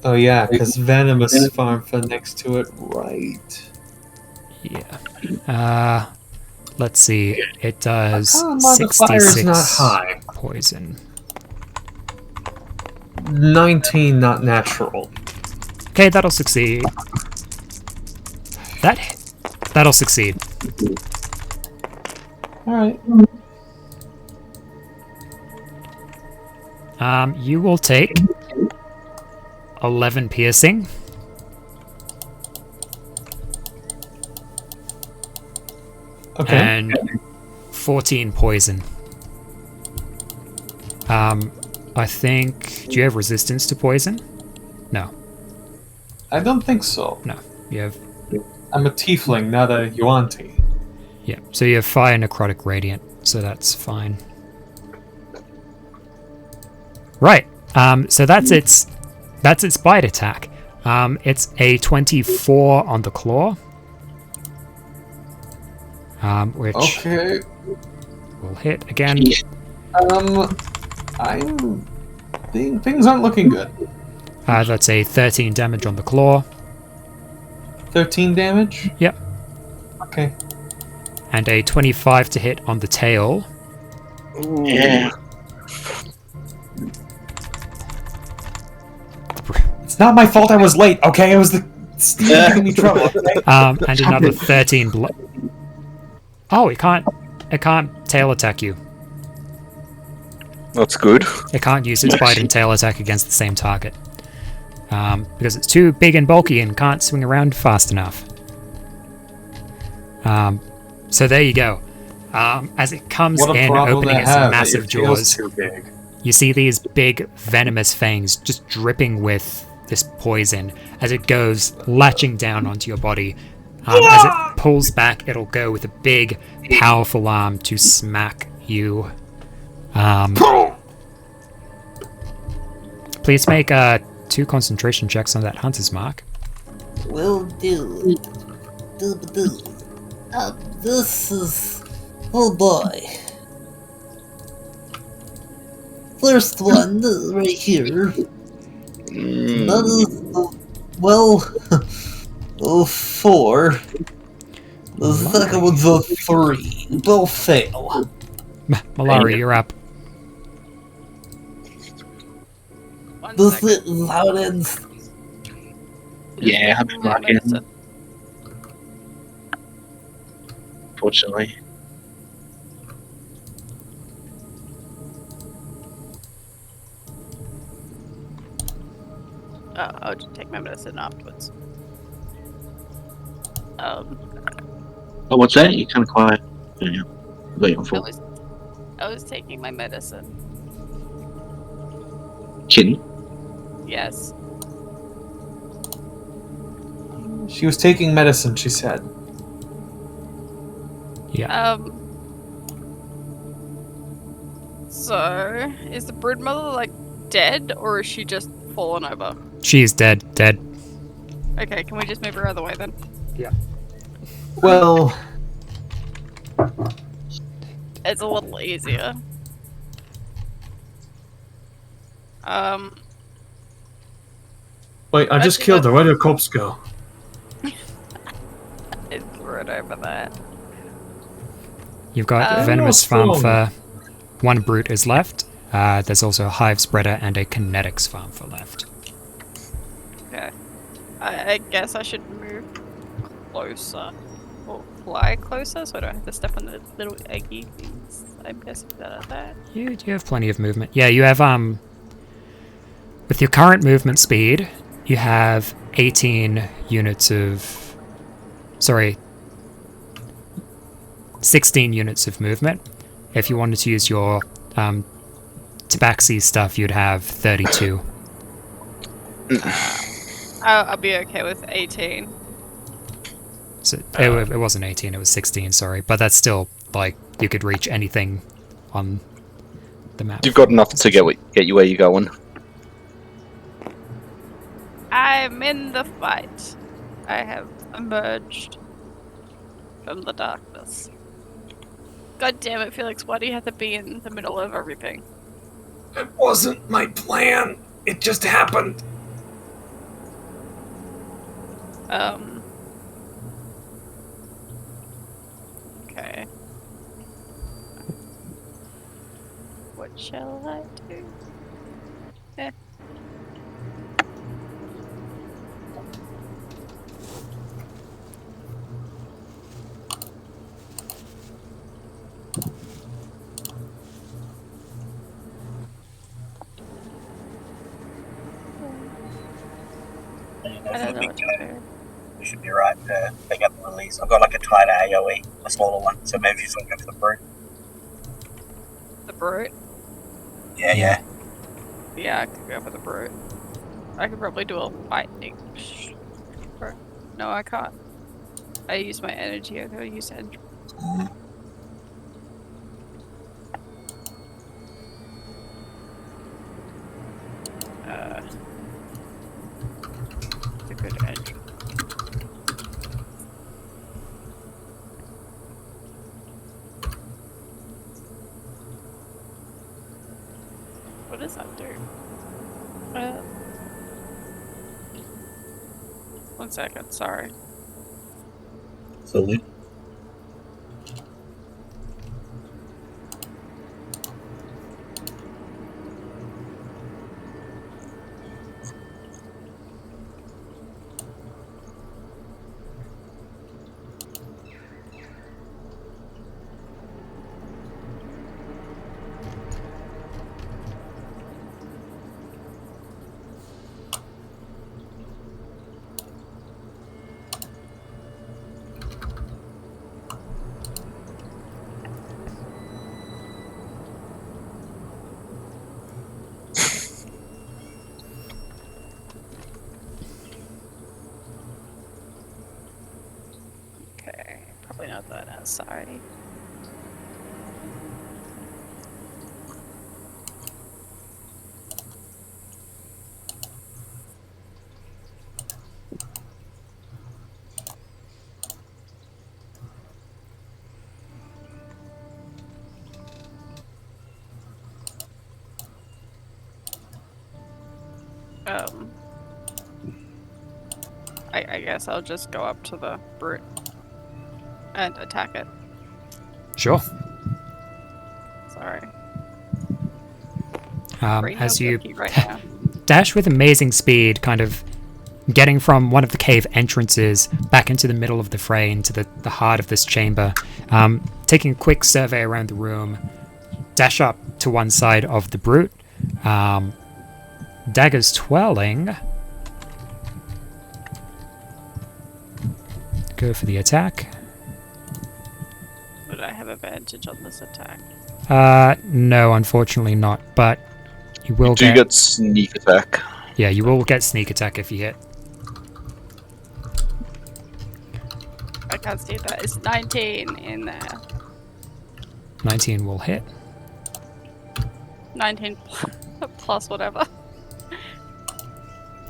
Oh yeah, because venomous Svärmfa next to it, right? Yeah. Let's see. It does Modifier is 66 not high. poison. 19, not natural. Okay, that'll succeed. That'll succeed. Alright. You will take 11 piercing. Okay. And 14 poison. I think... Do you have resistance to poison? No. I don't think so. No. You have... I'm a tiefling, not a yuanti. Yeah. So you have Fire Necrotic Radiant, so that's fine. Right. So that's its bite attack. It's a 24 on the claw. Which Okay. will hit again. Things aren't looking good. That's a 13 damage on the claw. 13 damage? Yep. Okay. And a 25 to hit on the tail. Yeah. It's not my fault I was late, okay? It was the Steve giving me trouble. Okay? And another 13 Oh, it can't tail attack you. That's good. It can't use its bite and tail attack against the same target. Because it's too big and bulky and can't swing around fast enough. So there you go. As it comes in, opening its massive jaws, Too big. you see these big venomous fangs just dripping with this poison as it goes latching down onto your body. As it pulls back, it'll go with a big, powerful arm to smack you. Please make 2 concentration checks on that hunter's mark. Will do. This is... Oh boy. First one, right here. That is... Well... 4. The second one's a 3. Both fail. Malari, you're up. This is how it ends. Yeah, I've been rocking. Fortunately. I'll just take my medicine afterwards. Oh, what's that? You're kind of quiet. Yeah. Got you on full. I was taking my medicine. Kidding? Yes. She was taking medicine, she said. Yeah. So, is the broodmother, like, dead, or is she just fallen over? She's dead. Okay, can we just move her out of the way then? Well... It's a little easier. Wait, I just Actually, killed her. Where did the corpse go? It's right over there. You've got Venomous Svärmfa. 1 brute is left. There's also a Hive Spreader and a Kinetic Svärmfa left. Okay. I guess I should move closer. Oh, fly closer so I don't have to step on the little eggy things? I'm guessing that are there. You have plenty of movement. Yeah, you have with your current movement speed, you have 18 units of 16 units of movement. If you wanted to use your tabaxi stuff, you'd have 32. I'll be okay with 18. So it wasn't 18, it was 16, sorry. But that's still, like, you could reach anything on the map. You've got enough to get you where you're going. I'm in the fight. I have emerged from the darkness. God damn it, Felix, why do you have to be in the middle of everything? It wasn't my plan. It just happened. Okay. What shall I do? I don't know what to do. We should be right to pick up the release. I've got like a tighter AoE, a smaller one, so maybe just want to go for the brute. The brute? Yeah. Yeah, I could go for the brute. I could probably do a lightning. No, I can't. I use my energy. I gotta use energy. It's a good energy. What does that do? 1 second, sorry. Absolutely. Okay, probably not that outside. I guess I'll just go up to the brute and attack it. Sure. Sorry. Brain As is you working right now. dash with amazing speed, kind of getting from one of the cave entrances back into the middle of the fray, into the heart of this chamber, taking a quick survey around the room, dash up to one side of the brute, daggers twirling, go for the attack. Would I have advantage on this attack? No, unfortunately not, but you will You do get sneak attack. Yeah, you will get sneak attack if you hit. I can't see that. It's 19 in there. 19 will hit. 19 plus whatever.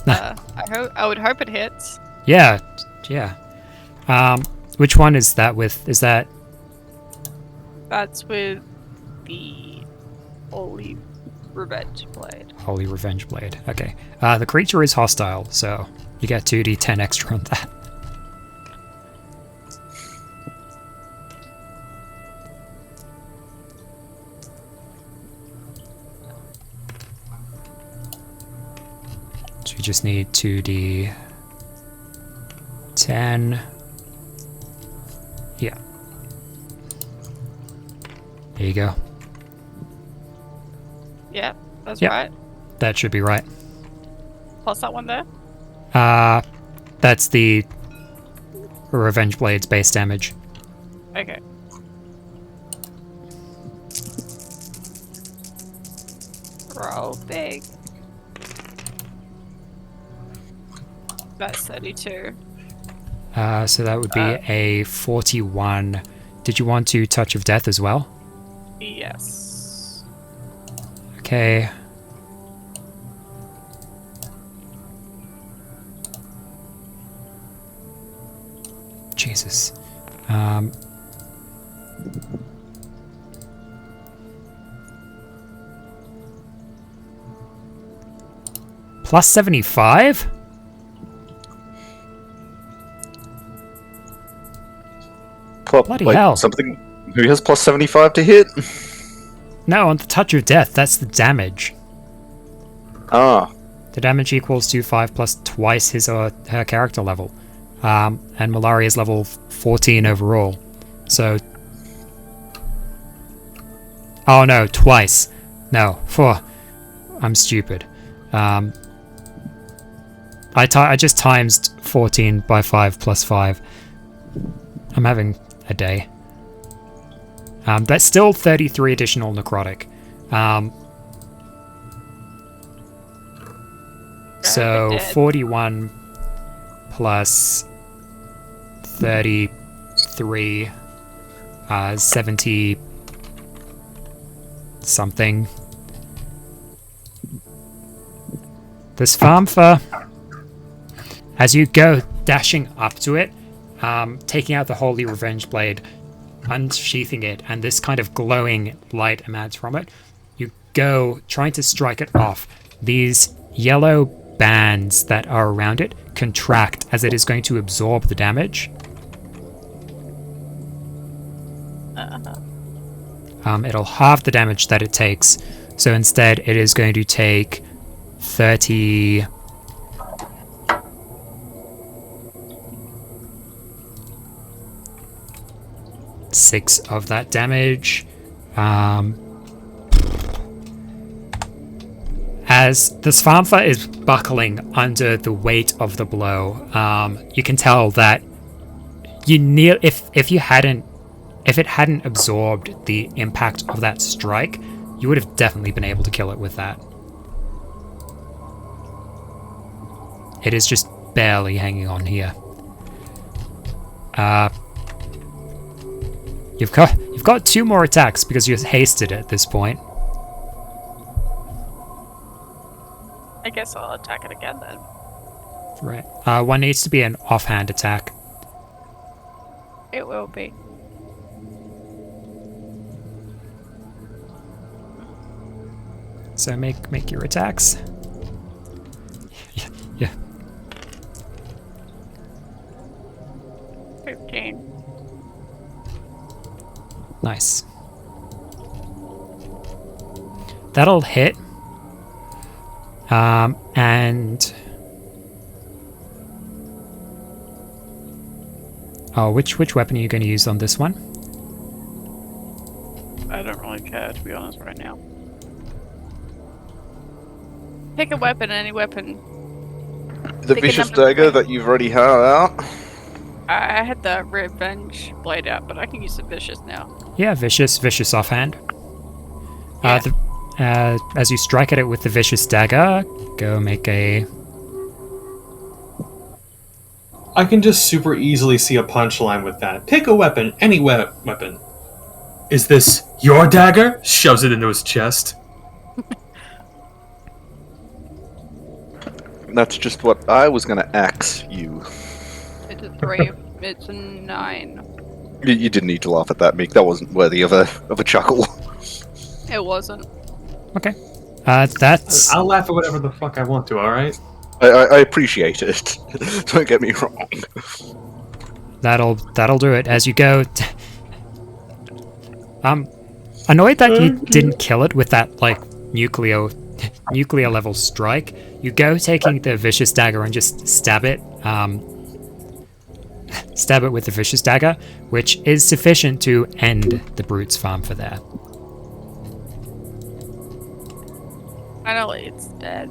I would hope it hits. Yeah. Which one is that with? Is that... That's with the Holy Revenge Blade. Holy Revenge Blade. Okay. The creature is hostile, so you get 2d10 extra on that. So you just need 2d10. Yeah. There you go. Yeah, that's Yep. right. That should be right. Plus that one there. That's the Revenge Blade's base damage. Okay. Roll big. That's 32. So that would be a 41. Did you want to Touch of Death as well? Yes. Okay. Jesus. Plus 75? Bloody hell. Something. Who has plus 75 to hit? No, on the Touch of Death, that's the damage. Ah. The damage equals to 5 plus twice his or her character level. And Malari is level 14 overall. So... Oh no, twice. No, I'm stupid. I just times 14 by 5 plus 5. I'm having a day. That's still 33 additional necrotic. So 41 plus 33, 70 something. The Svärmfa, as you go dashing up to it, taking out the Holy Revenge Blade, unsheathing it, and this kind of glowing light emanates from it, you go trying to strike it off. These yellow bands that are around it contract as it is going to absorb the damage. It'll halve the damage that it takes, so instead it is going to take 30... six of that damage. As the Svärmfa is buckling under the weight of the blow, you can tell that if it hadn't absorbed the impact of that strike, you would have definitely been able to kill it with that. It is just barely hanging on here. You've got 2 more attacks because you hasted at this point. I guess I'll attack it again then. Right. One needs to be an offhand attack. It will be. So make your attacks. Yeah. 15. Nice. That'll hit. And... Oh, which weapon are you going to use on this one? I don't really care, to be honest, right now. Pick a weapon, any weapon. The Pick a vicious number. dagger that you've already had out. I had the Revenge Blade out, but I can use the Vicious now. Yeah, vicious offhand. Yeah. As you strike at it with the vicious dagger, go make a... I can just super easily see a punchline with that. Pick a weapon, any weapon. Is this your dagger? Shoves it into his chest. That's just what I was going to axe you. It's a 3. It's a 9. You didn't need to laugh at that, Meek. That wasn't worthy of a chuckle. It wasn't. Okay. That's... I'll laugh at whatever the fuck I want to, alright? I appreciate it. Don't get me wrong. That'll do it. As you go... annoyed that you didn't kill it with that, like, nuclear level strike. You go taking the vicious dagger and just stab it. Stab it with the vicious dagger, which is sufficient to end the brute's farm for there. Finally, it's dead.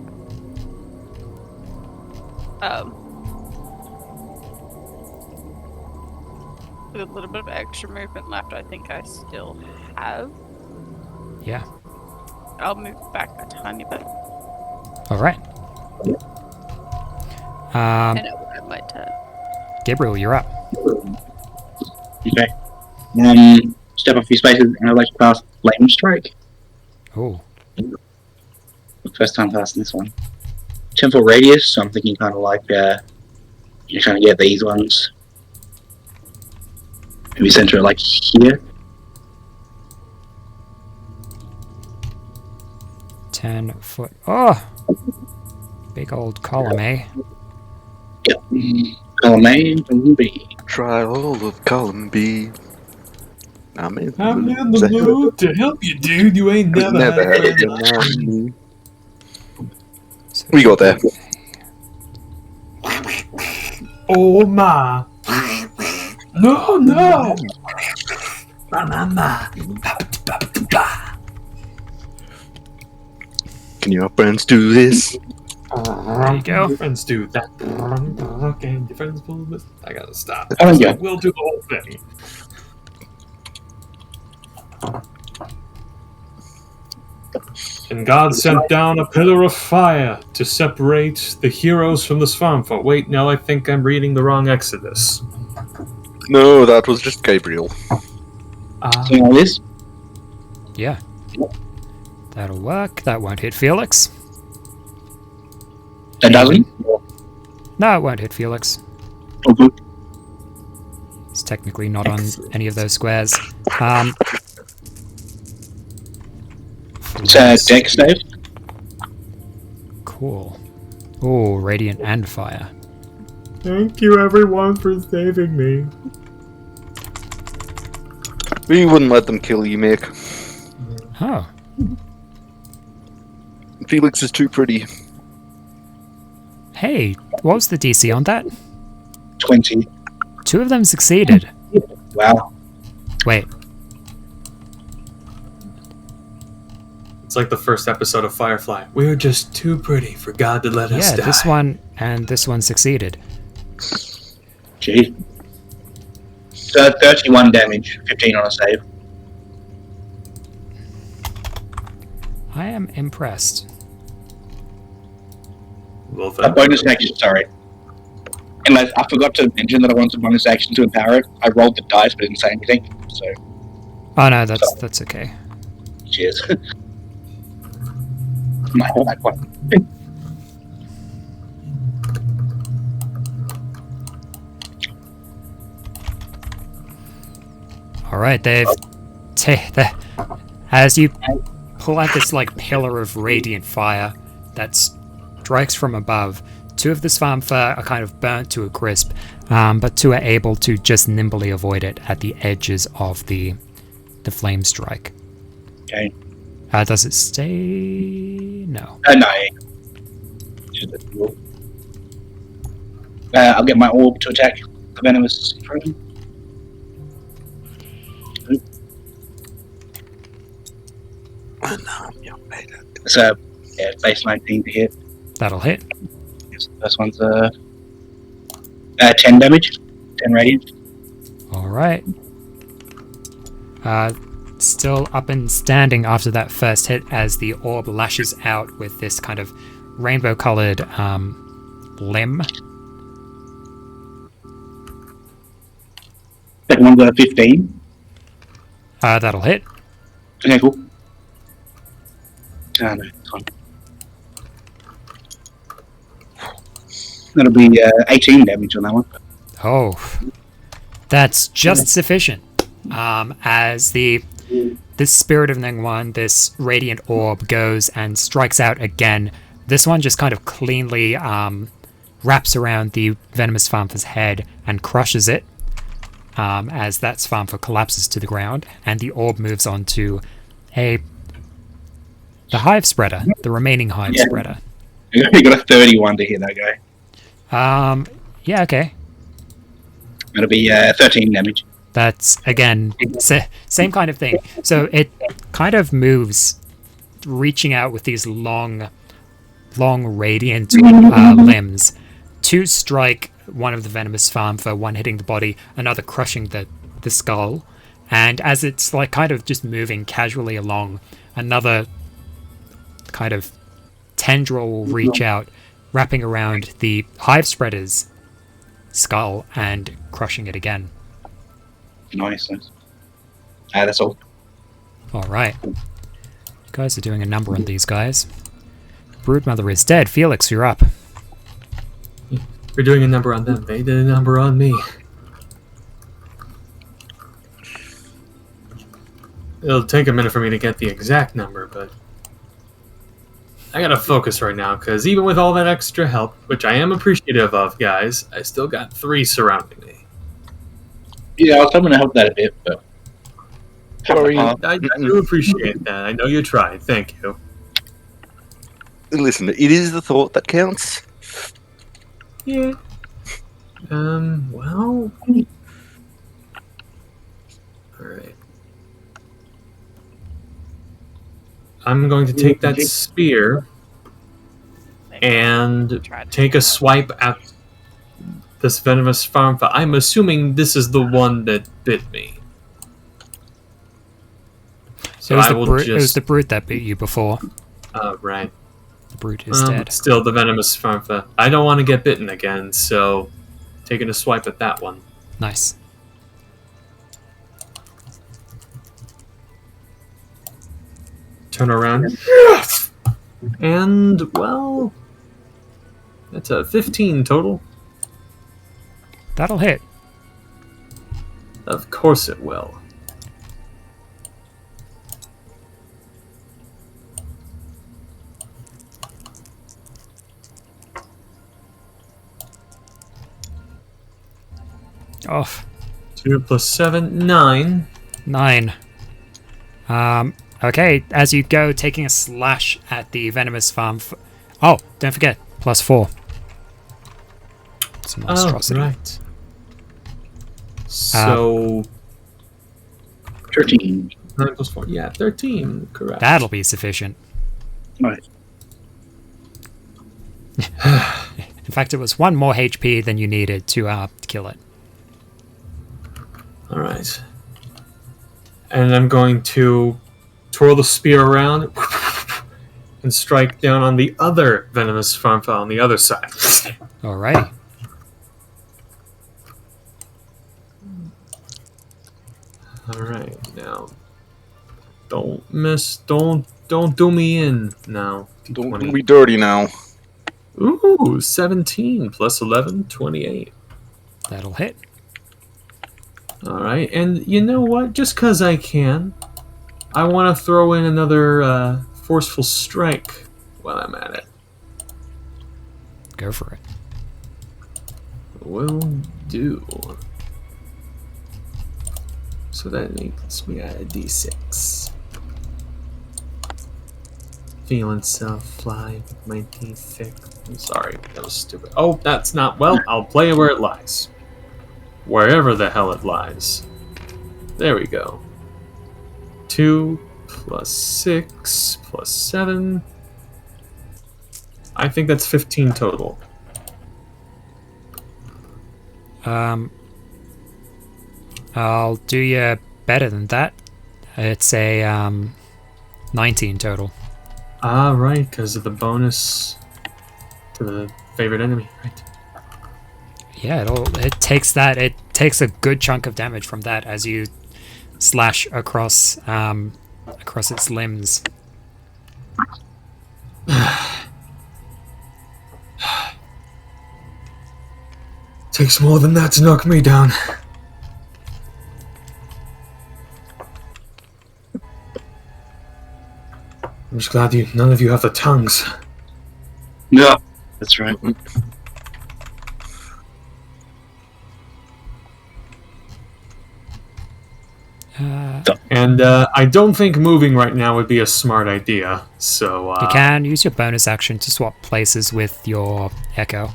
With a little bit of extra movement left, I think I still have. Yeah. I'll move back a tiny bit. All right. And it will have my turn. Gabriel, you're up. Okay. Step a few spaces and I'd like to pass Flame Strike. Oh, First time passing this one. 10-foot radius, so I'm thinking kind of like you're trying to get these ones. Maybe center it like here. 10 foot. Oh! Big old column, eh? Yep. Column A, column B. Try all of column B. I'm in the mood to help you, dude. You ain't never had had a enough. So We got there. Oh my. No, no. Can your friends do this? There you go. Your friends do that. Can your friends pull this? I gotta stop. Oh, yeah. We'll do the whole thing. And God sent down a pillar of fire to separate the heroes from the Svärmfa. Wait, now I think I'm reading the wrong Exodus. No, that was just Gabriel. So now this? Yeah. That'll work. That won't hit Felix. That doesn't? No, it won't hit Felix. Oh, good. It's technically not on any of those squares. It's a deck save. Cool. Oh, radiant and fire. Thank you, everyone, for saving me. We wouldn't let them kill you, Mick. Oh, Felix is too pretty. hey, what was the DC on that? 20. 2 of them succeeded. Wow. Wait, It's like the first episode of Firefly. We're just too pretty for God to let us yeah, die. this one and this one succeeded. Jeez. So 31 damage, 15 on a save. I am impressed. Well, A bonus action, sorry. Unless I forgot to mention that I wanted a bonus action to empower it. I rolled the dice but didn't say anything. So, Oh no, that's okay. cheers. Might have that one. All right, they've as you pull out this like pillar of radiant fire that strikes from above. 2 of the Svärmfa are kind of burnt to a crisp, but 2 are able to just nimbly avoid it at the edges of the flame strike. Okay. Does it stay? No. No. I'll get my orb to attack the venomous frozen. So, yeah, base 19 to hit. That'll hit. This one's 10 damage, 10 radiant. All right. Still up and standing after that first hit as the orb lashes out with this kind of rainbow-colored limb. Second one's 15. That'll hit. Okay, cool. No, this one. That'll be 18 damage on that one. Oh, that's just sufficient. As this Spirit of Ningguang, this radiant orb, goes and strikes out again. This one just kind of cleanly wraps around the venomous Svärmfa's head and crushes it. As that Svärmfa collapses to the ground, and the orb moves on to the hive spreader, the remaining hive spreader. You got a 31 to hit that guy. Yeah, okay. That'll be 13 damage. That's, again, same kind of thing. So it kind of moves reaching out with these long radiant limbs. Two strike one of the venomous Svärmfa, one hitting the body, another crushing the skull. And as it's like kind of just moving casually along, another kind of tendril will reach out, wrapping around the hive spreader's skull and crushing it again. Nice. That's all. All right. You guys are doing a number on these guys. Broodmother is dead. Felix, you're up. We're doing a number on them. They did a number on me. It'll take a minute for me to get the exact number, but I gotta focus right now, because even with all that extra help, which I am appreciative of, guys, I still got 3 surrounding me. Yeah, I was hoping to help that a bit, but... Sorry. I do appreciate that. I know you tried. Thank you. Listen, it is the thought that counts. Yeah. Well... Alright. I'm going to take that spear and take a swipe at this venomous Svärmfa. I'm assuming this is the one that bit me. So it was the brute that bit you before. Right. The brute is dead. Still the venomous Svärmfa. I don't want to get bitten again, so taking a swipe at that one. Nice. Turn around. And, well, that's a 15 total. That'll hit. Of course it will. Off. 2 plus 7, 9. 9. Okay, as you go, taking a slash at the venomous Svärmfa. Oh, don't forget, plus 4. It's a monstrosity. Oh, right. So... 13. 9 plus 4. Yeah, 13. Correct. That'll be sufficient. Right. In fact, it was 1 more HP than you needed to kill it. Alright. And I'm going to twirl the spear around and strike down on the other venomous Svärmfa on the other side. Alrighty. Alright, now. Don't miss, don't do me in now. Don't be dirty now. Ooh, 17 plus 11, 28. That'll hit. Alright, and you know what? Just because I can, I want to throw in another forceful strike while I'm at it. Go for it. Will do. So that makes me at a d6. Feeling self-fly with my teeth thick. I'm sorry, that was stupid. Oh, that's not... Well, I'll play it where it lies. Wherever the hell it lies. There we go. 2 plus 6 plus 7. I think that's 15 total. I'll do you better than that. It's a 19 total. Ah, right, because of the bonus to the favorite enemy, right? Yeah, it takes that. It takes a good chunk of damage from that as you slash across its limbs. Takes more than that to knock me down. I'm just glad none of you have the tongues. Yeah, that's right. And I don't think moving right now would be a smart idea, so... You can use your bonus action to swap places with your Echo.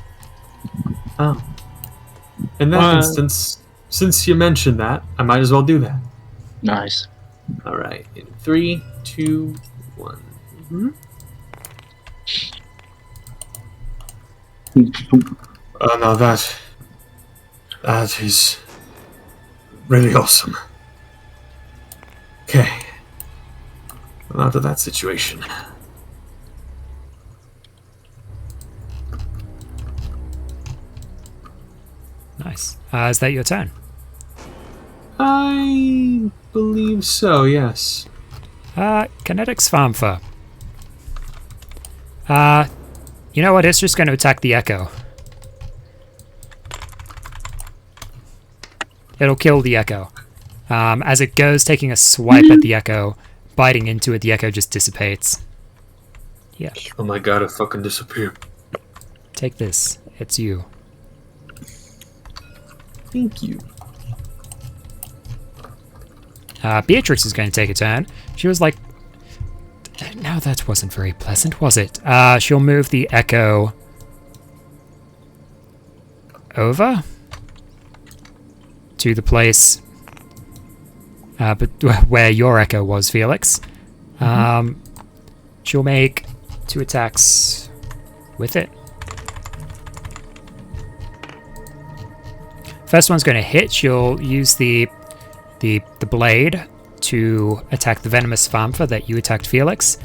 Oh. In that instance, since you mentioned that, I might as well do that. Nice. Alright, in 3, 2, 1, No, that is really awesome. Okay. Well, out of that situation. Nice. Is that your turn? I believe so, yes. Kinetic Svärmfa. You know what? It's just going to attack the Echo. It'll kill the Echo. As it goes, taking a swipe at the Echo, biting into it, the Echo just dissipates. Yeah. Oh my god, it fucking disappeared. Take this. It's you. Thank you. Beatrix is going to take a turn. She was like... No, that wasn't very pleasant, was it? She'll move the Echo... over? To the place... but where your Echo was, Felix. She'll make 2 attacks with it. First one's going to hit. She'll use the blade to attack the venomous Svärmfa that you attacked, Felix.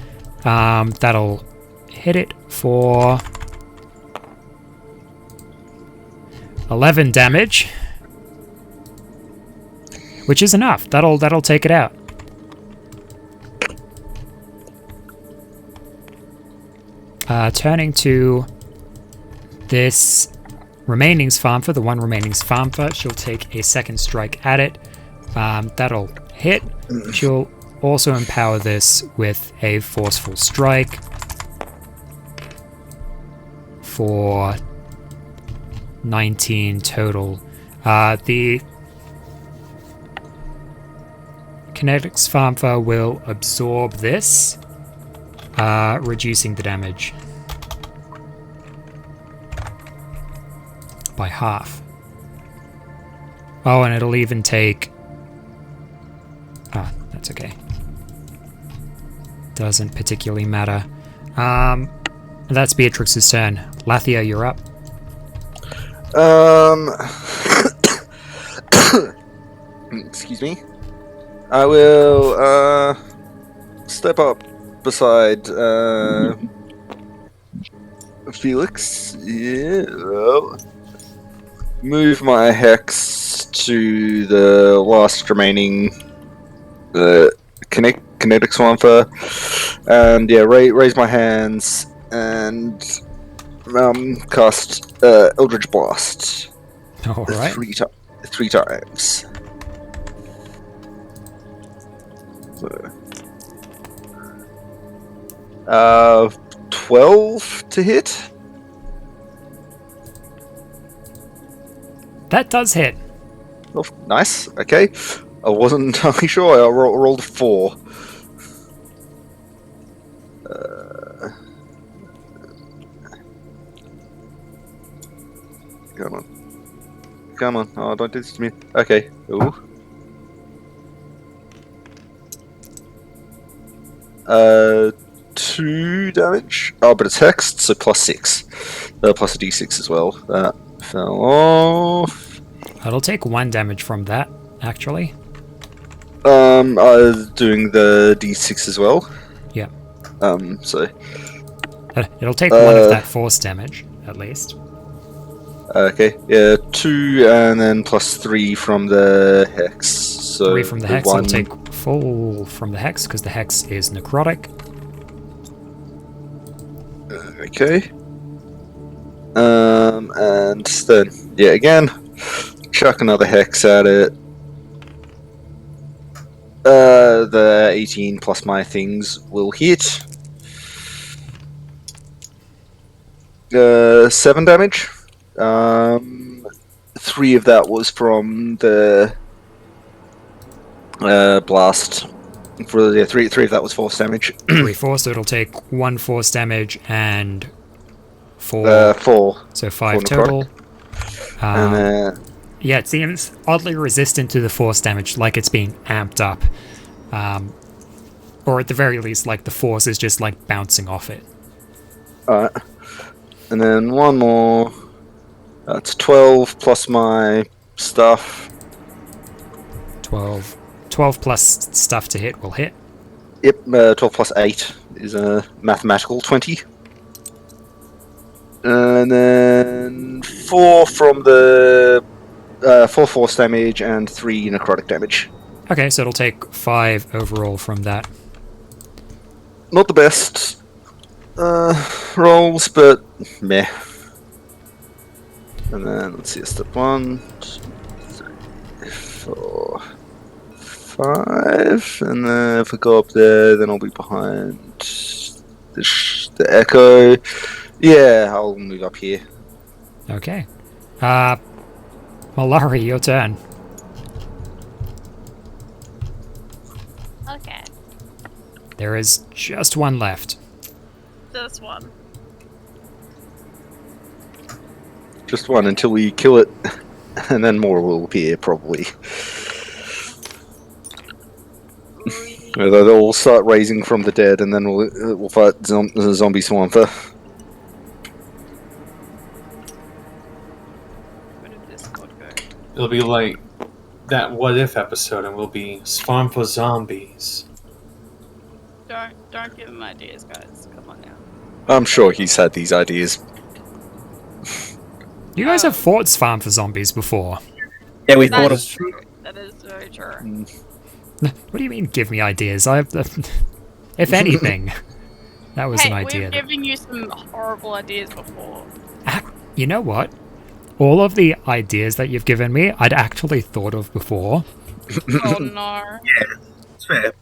That'll hit it for 11 damage, which is enough. That'll take it out. Turning to this remaining Svärmfa, the one remaining Svärmfa, she'll take a second strike at it. That'll hit. She'll also empower this with a forceful strike for 19 total. The kinetic Svärmfa will absorb this, reducing the damage by half. Oh, and it'll even take... that's okay. Doesn't particularly matter. That's Beatrix's turn. Lathia, you're up. Excuse me. I will step up beside Felix. Yeah. Move my hex to the last remaining kinetic Svärmfa, and yeah, raise my hands and cast Eldritch Blast. All right. 3 times. So, 12 to hit. That does hit. Oh, nice. Okay. I wasn't entirely sure. I rolled 4. Come on. Come on. Oh, don't do this to me. Okay. Ooh. 2 damage. Oh, but it's hexed, so +6. Plus a d6 as well. That fell off. It'll take 1 damage from that, actually. I was doing the d6 as well. Yeah. So. It'll take 1 of that force damage, at least. Okay, yeah, 2 and then +3 from the hex. So 3 from the hex. 1. I'll take full from the hex because the hex is necrotic. Okay. And then yeah, again, chuck another hex at it. The 18 plus my things will hit. 7 damage. 3 of that was from the blast. For yeah, 3 of that was force damage. 3 force, so it'll take 1 force damage and 4. 4. So 5 4 total. And Yeah, it seems oddly resistant to the force damage, like it's being amped up. Or at the very least, like, the force is just, like, bouncing off it. Alright. And then one more. That's 12 plus my stuff. 12. 12 plus stuff to hit will hit. Yep, 12 plus 8 is a mathematical 20. And then 4 from the 4 force damage and 3 necrotic damage. Okay, so it'll take 5 overall from that. Not the best rolls, but meh. And then let's see, step 1, 2, 3, 4, 5. And then if we go up there, then I'll be behind the echo. Yeah, I'll move up here. Okay. Malari, your turn. Okay, There is just one left. this one. Just one until we kill it, and then more will appear, probably. They'll all start raising from the dead, and then we'll fight zombie Svärmfa. Where did this code go? It'll be like that What If episode, and we'll be Svärmfa zombies. Don't give him ideas, guys. Come on now. I'm sure he's had these ideas. You guys have fought Svärmfa zombies before. Yeah, we That thought is of. true. That is very true. What do you mean, give me ideas? If anything, that was Hey, an idea. we've given you some horrible ideas before. You know what? All of the ideas that you've given me, I'd actually thought of before. Oh no. It's fair.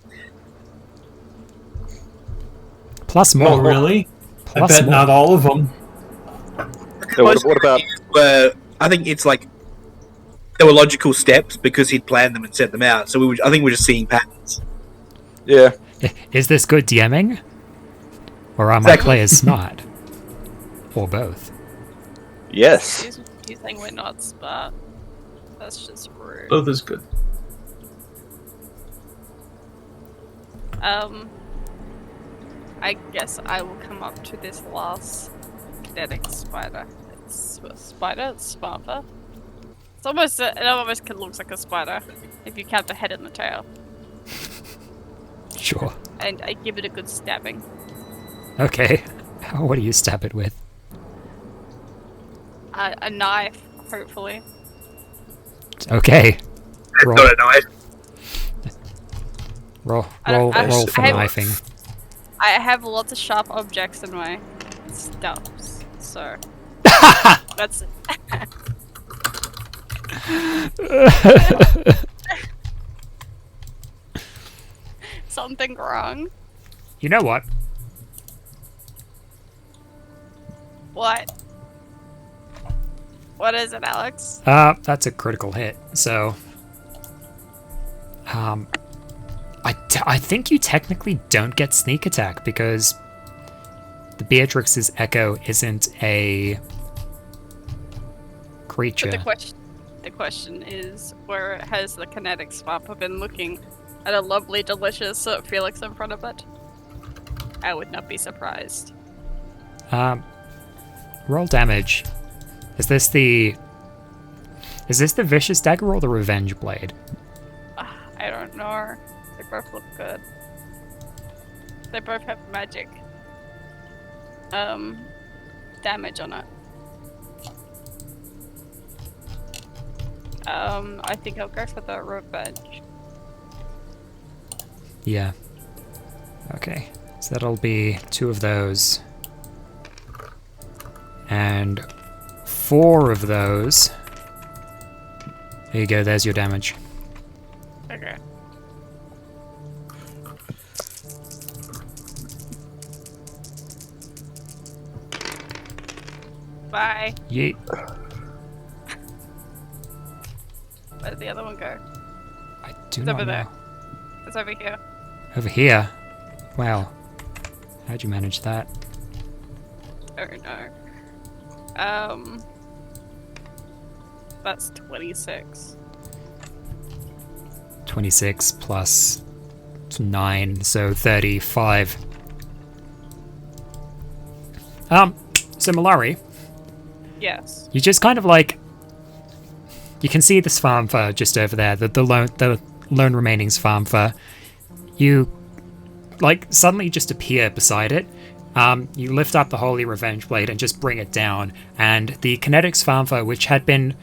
Plus more. Oh, really? I Plus bet more. not all of them. Yeah, what about? I think it's like there were logical steps because he'd planned them and set them out. So I think we're just seeing patterns. Yeah, Is this good DMing? Or are my Exactly. players smart? Or both? yes. He's saying we're nuts, but that's just rude. Both is good. I guess I will come up to this last kinetic spider. It's a spider? It's Svärmfa. It's almost, it almost looks like a spider if you count the head and the tail. Sure. And I give it a good stabbing. Okay. What do you stab it with? A knife, hopefully. Okay. Roll, Got a knife. roll, I don't- roll, I- roll for I- knifing. I have lots of sharp objects in my stuffs, so that's something wrong. You know what? What? What is it, Alex? That's a critical hit. So, I think you technically don't get sneak attack because the Beatrix's echo isn't a creature. But the question is, where has the kinetic swamp been looking at a lovely, delicious Felix in front of it? I would not be surprised. Roll damage. Is this the vicious dagger or the revenge blade? I don't know. They both look good. They both have magic. Damage on it. I think I'll go for the revenge. Yeah. Okay. So that'll be 2 of those. And 4 of those. There you go, there's your damage. Okay. Bye. Yeet. Where did the other one go? I do It's not over know. there. It's over here. Over here? Wow. How'd you manage that? Oh no. That's 26. 26 plus 9, so 35. So Malari, Yes. you just kind of like... You can see the Svärmfa just over there, the lone remaining Svärmfa. You, like, suddenly just appear beside it. You lift up the Holy Revenge Blade and just bring it down, and the kinetic Svärmfa, which had been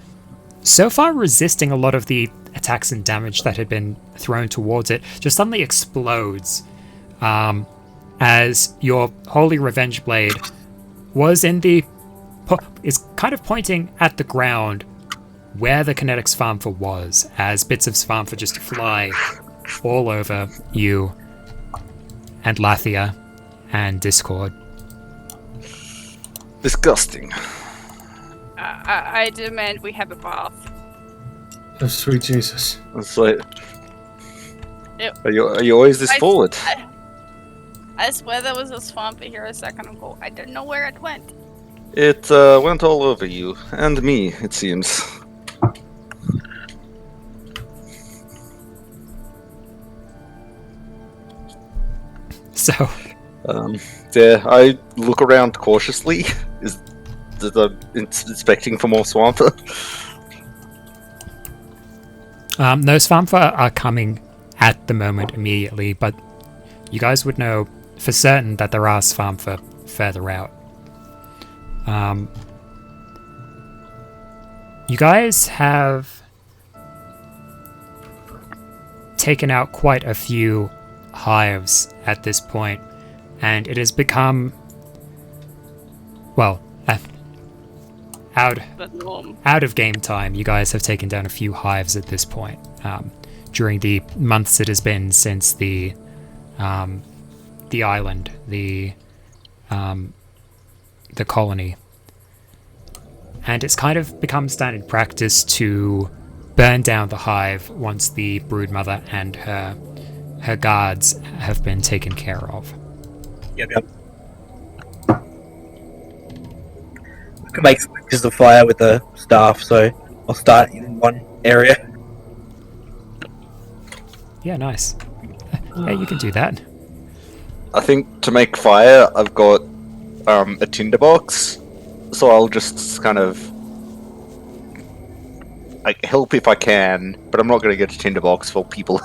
so far resisting a lot of the attacks and damage that had been thrown towards it, just suddenly explodes as your Holy Revenge Blade was is kind of pointing at the ground where the kinetic Svärmfa was, as bits of Svärmfa just fly all over you and Lathia and Discord. Disgusting. I demand we have a bath. Oh, sweet Jesus. It's like, Yep. are you always this forward? I swear there was a swamp here a second ago. I don't know where it went. It went all over you and me, it seems. So, Yeah, I look around cautiously. Is inspecting for more swamp? no Svärmfa are coming at the moment immediately, but you guys would know for certain that there are Svärmfa further out. You guys have taken out quite a few hives at this point, and it has become, well, out of game time. You guys have taken down a few hives at this point. During the months it has been since the island, the colony, and it's kind of become standard practice to burn down the hive once the broodmother and her guards have been taken care of. Yep. I can make just a fire with the staff, so I'll start in one area. Yeah, nice. Yeah, you can do that. I think to make fire, I've got a tinderbox, so I'll just kind of like help if I can, but I'm not going to get a tinderbox while people.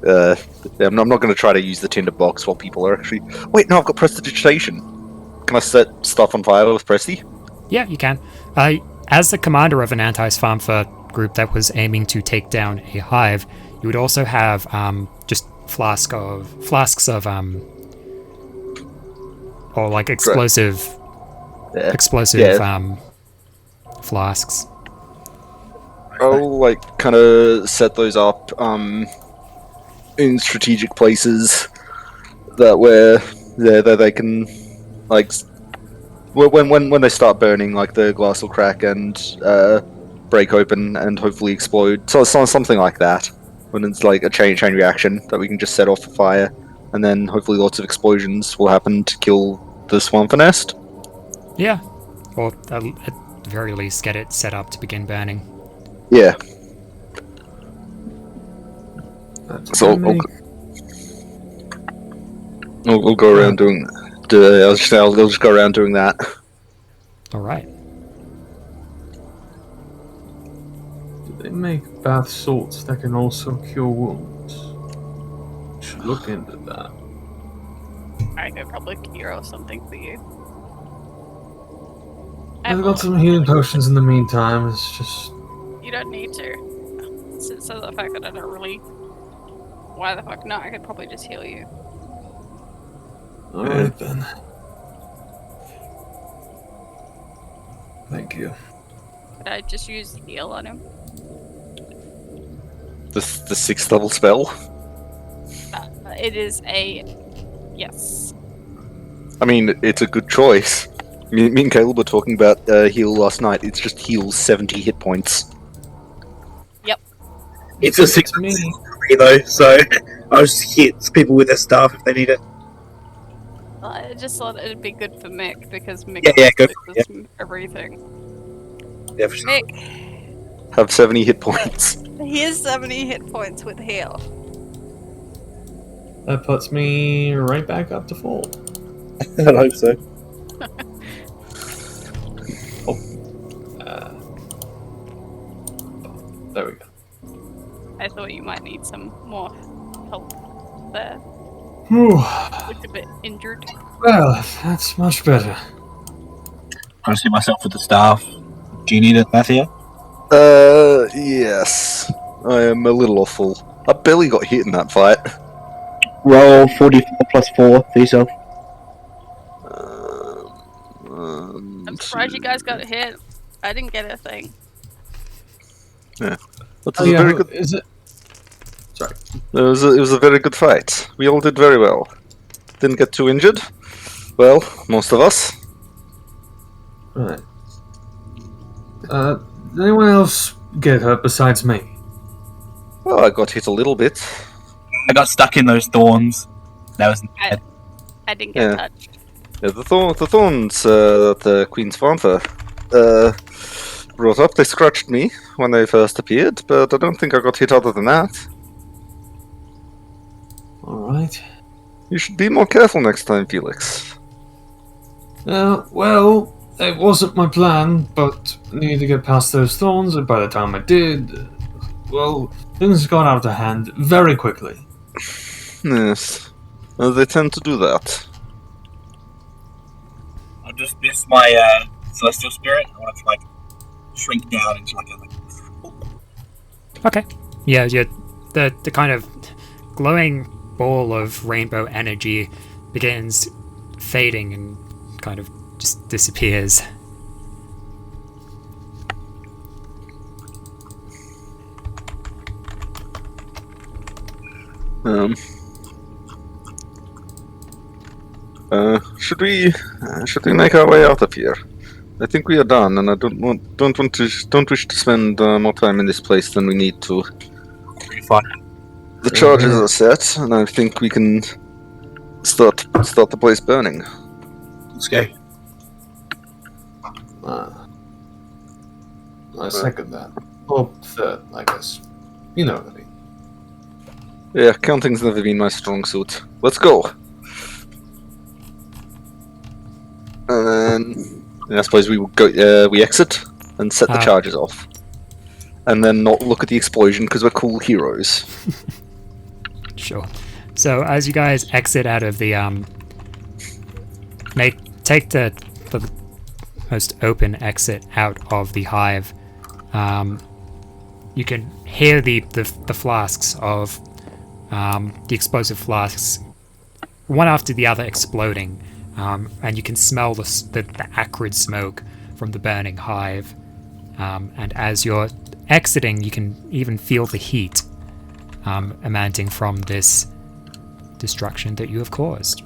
I'm not going to try to use the tinderbox while people are actually. Wait, no, I've got prestidigitation. Can I set stuff on fire with Presti? Yeah, you can. As the commander of an anti-Svärmfa group that was aiming to take down a hive, you would also have just flasks of or like explosive flasks. I'll like kind of set those up in strategic places that they can like when they start burning, like the glass will crack and break open and hopefully explode. So something like that. When it's like a chain reaction that we can just set off the fire, and then hopefully lots of explosions will happen to kill the Svärmfa nest. Yeah, or at the very least get it set up to begin burning. Yeah. That's So we'll go around doing. I'll just go around doing that. All right. Do they make bath salts that can also cure wounds? Should look into that. I could probably cure something for you. I've got some healing potions in the meantime. It's just You don't need to. So the fact that I don't really. Why the fuck not? I could probably just heal you. alright then. Thank you. Could I just use heal on him? The 6th level spell. It is a yes. I mean, it's a good choice. Me and Caleb were talking about heal last night. It's just heals 70 hit points. Yep. It's a 6 me. though, so I'll just hit people with their staff if they need it. I just thought it'd be good for Mick because Mick go fixes everything. Yeah, for sure. Mick, Have 70 hit points. he has 70 hit points with heal. That puts me right back up to full. I hope so. There we go. I thought you might need some more help there. Whew. Looked a bit injured. Well, that's much better. I see myself with the staff. Do you need it, Matthew? Yes. I am a little awful. I barely got hit in that fight. Roll 44 plus 4 for yourself. I'm surprised you guys got hit. I didn't get a thing. That was a very good. Is it? Sorry. It was a very good fight. We all did very well. Didn't get too injured. Well, most of us. Right. Did anyone else get hurt besides me? Well, I got hit a little bit. I got stuck in those thorns. That was bad. I didn't get Yeah. touched. Yeah, the thorns that Queen Svärmfa brought up, they scratched me when they first appeared, but I don't think I got hit other than that. Alright. You should be more careful next time, Felix. Well, it wasn't my plan, but I needed to get past those thorns, and by the time I did, well, things got out of hand very quickly. Yes. They tend to do that. I just missed my celestial spirit. I want it to shrink down into Okay. Yeah, the kind of glowing ball of rainbow energy begins fading and kind of just disappears. Should we make our way out of here? I think we are done, and I don't wish to spend more time in this place than we need to. fun. The charges are set, and I think we can start the place burning. Let's go. I second that. Or third, I guess. You know what I mean. Yeah, counting's never been my strong suit. Let's go. And then I suppose we will go. We exit and set the charges off, and then not look at the explosion because we're cool heroes. Sure. So as you guys exit out of the take the most open exit out of the hive, you can hear the flasks of the explosive flasks, one after the other, exploding, and you can smell the acrid smoke from the burning hive. And as you're exiting, you can even feel the heat emanating from this destruction that you have caused.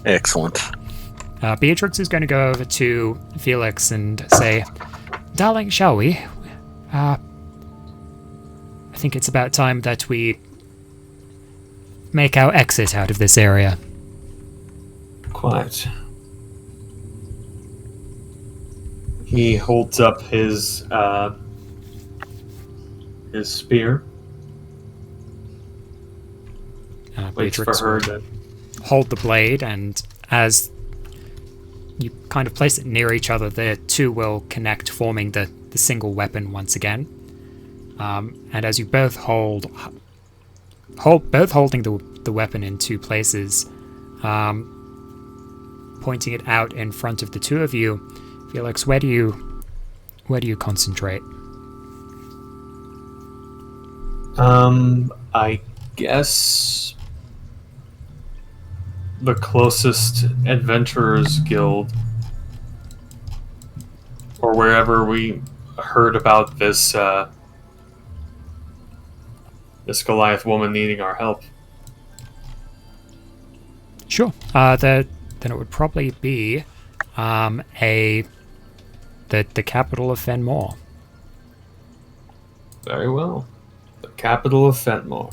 Excellent. Beatrix is going to go over to Felix and say, "Darling, shall we? I think it's about time that we make our exit out of this area." Quite. He holds up his spear. Waits for Beatrix her will to hold the blade, and as you kind of place it near each other, the two will connect, forming the single weapon once again. And as you both holding the weapon in two places, pointing it out in front of the two of you, Felix, where do you concentrate? I guess the closest Adventurers Guild, or wherever we heard about this this Goliath woman needing our help. Sure. Then it would probably be the capital of Fenmore. Very well. The capital of Fenmore.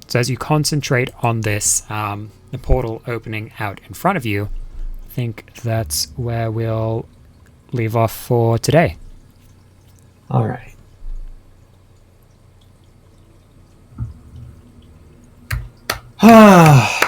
So as you concentrate on this, the portal opening out in front of you, I think that's where we'll leave off for today. All right. Ah.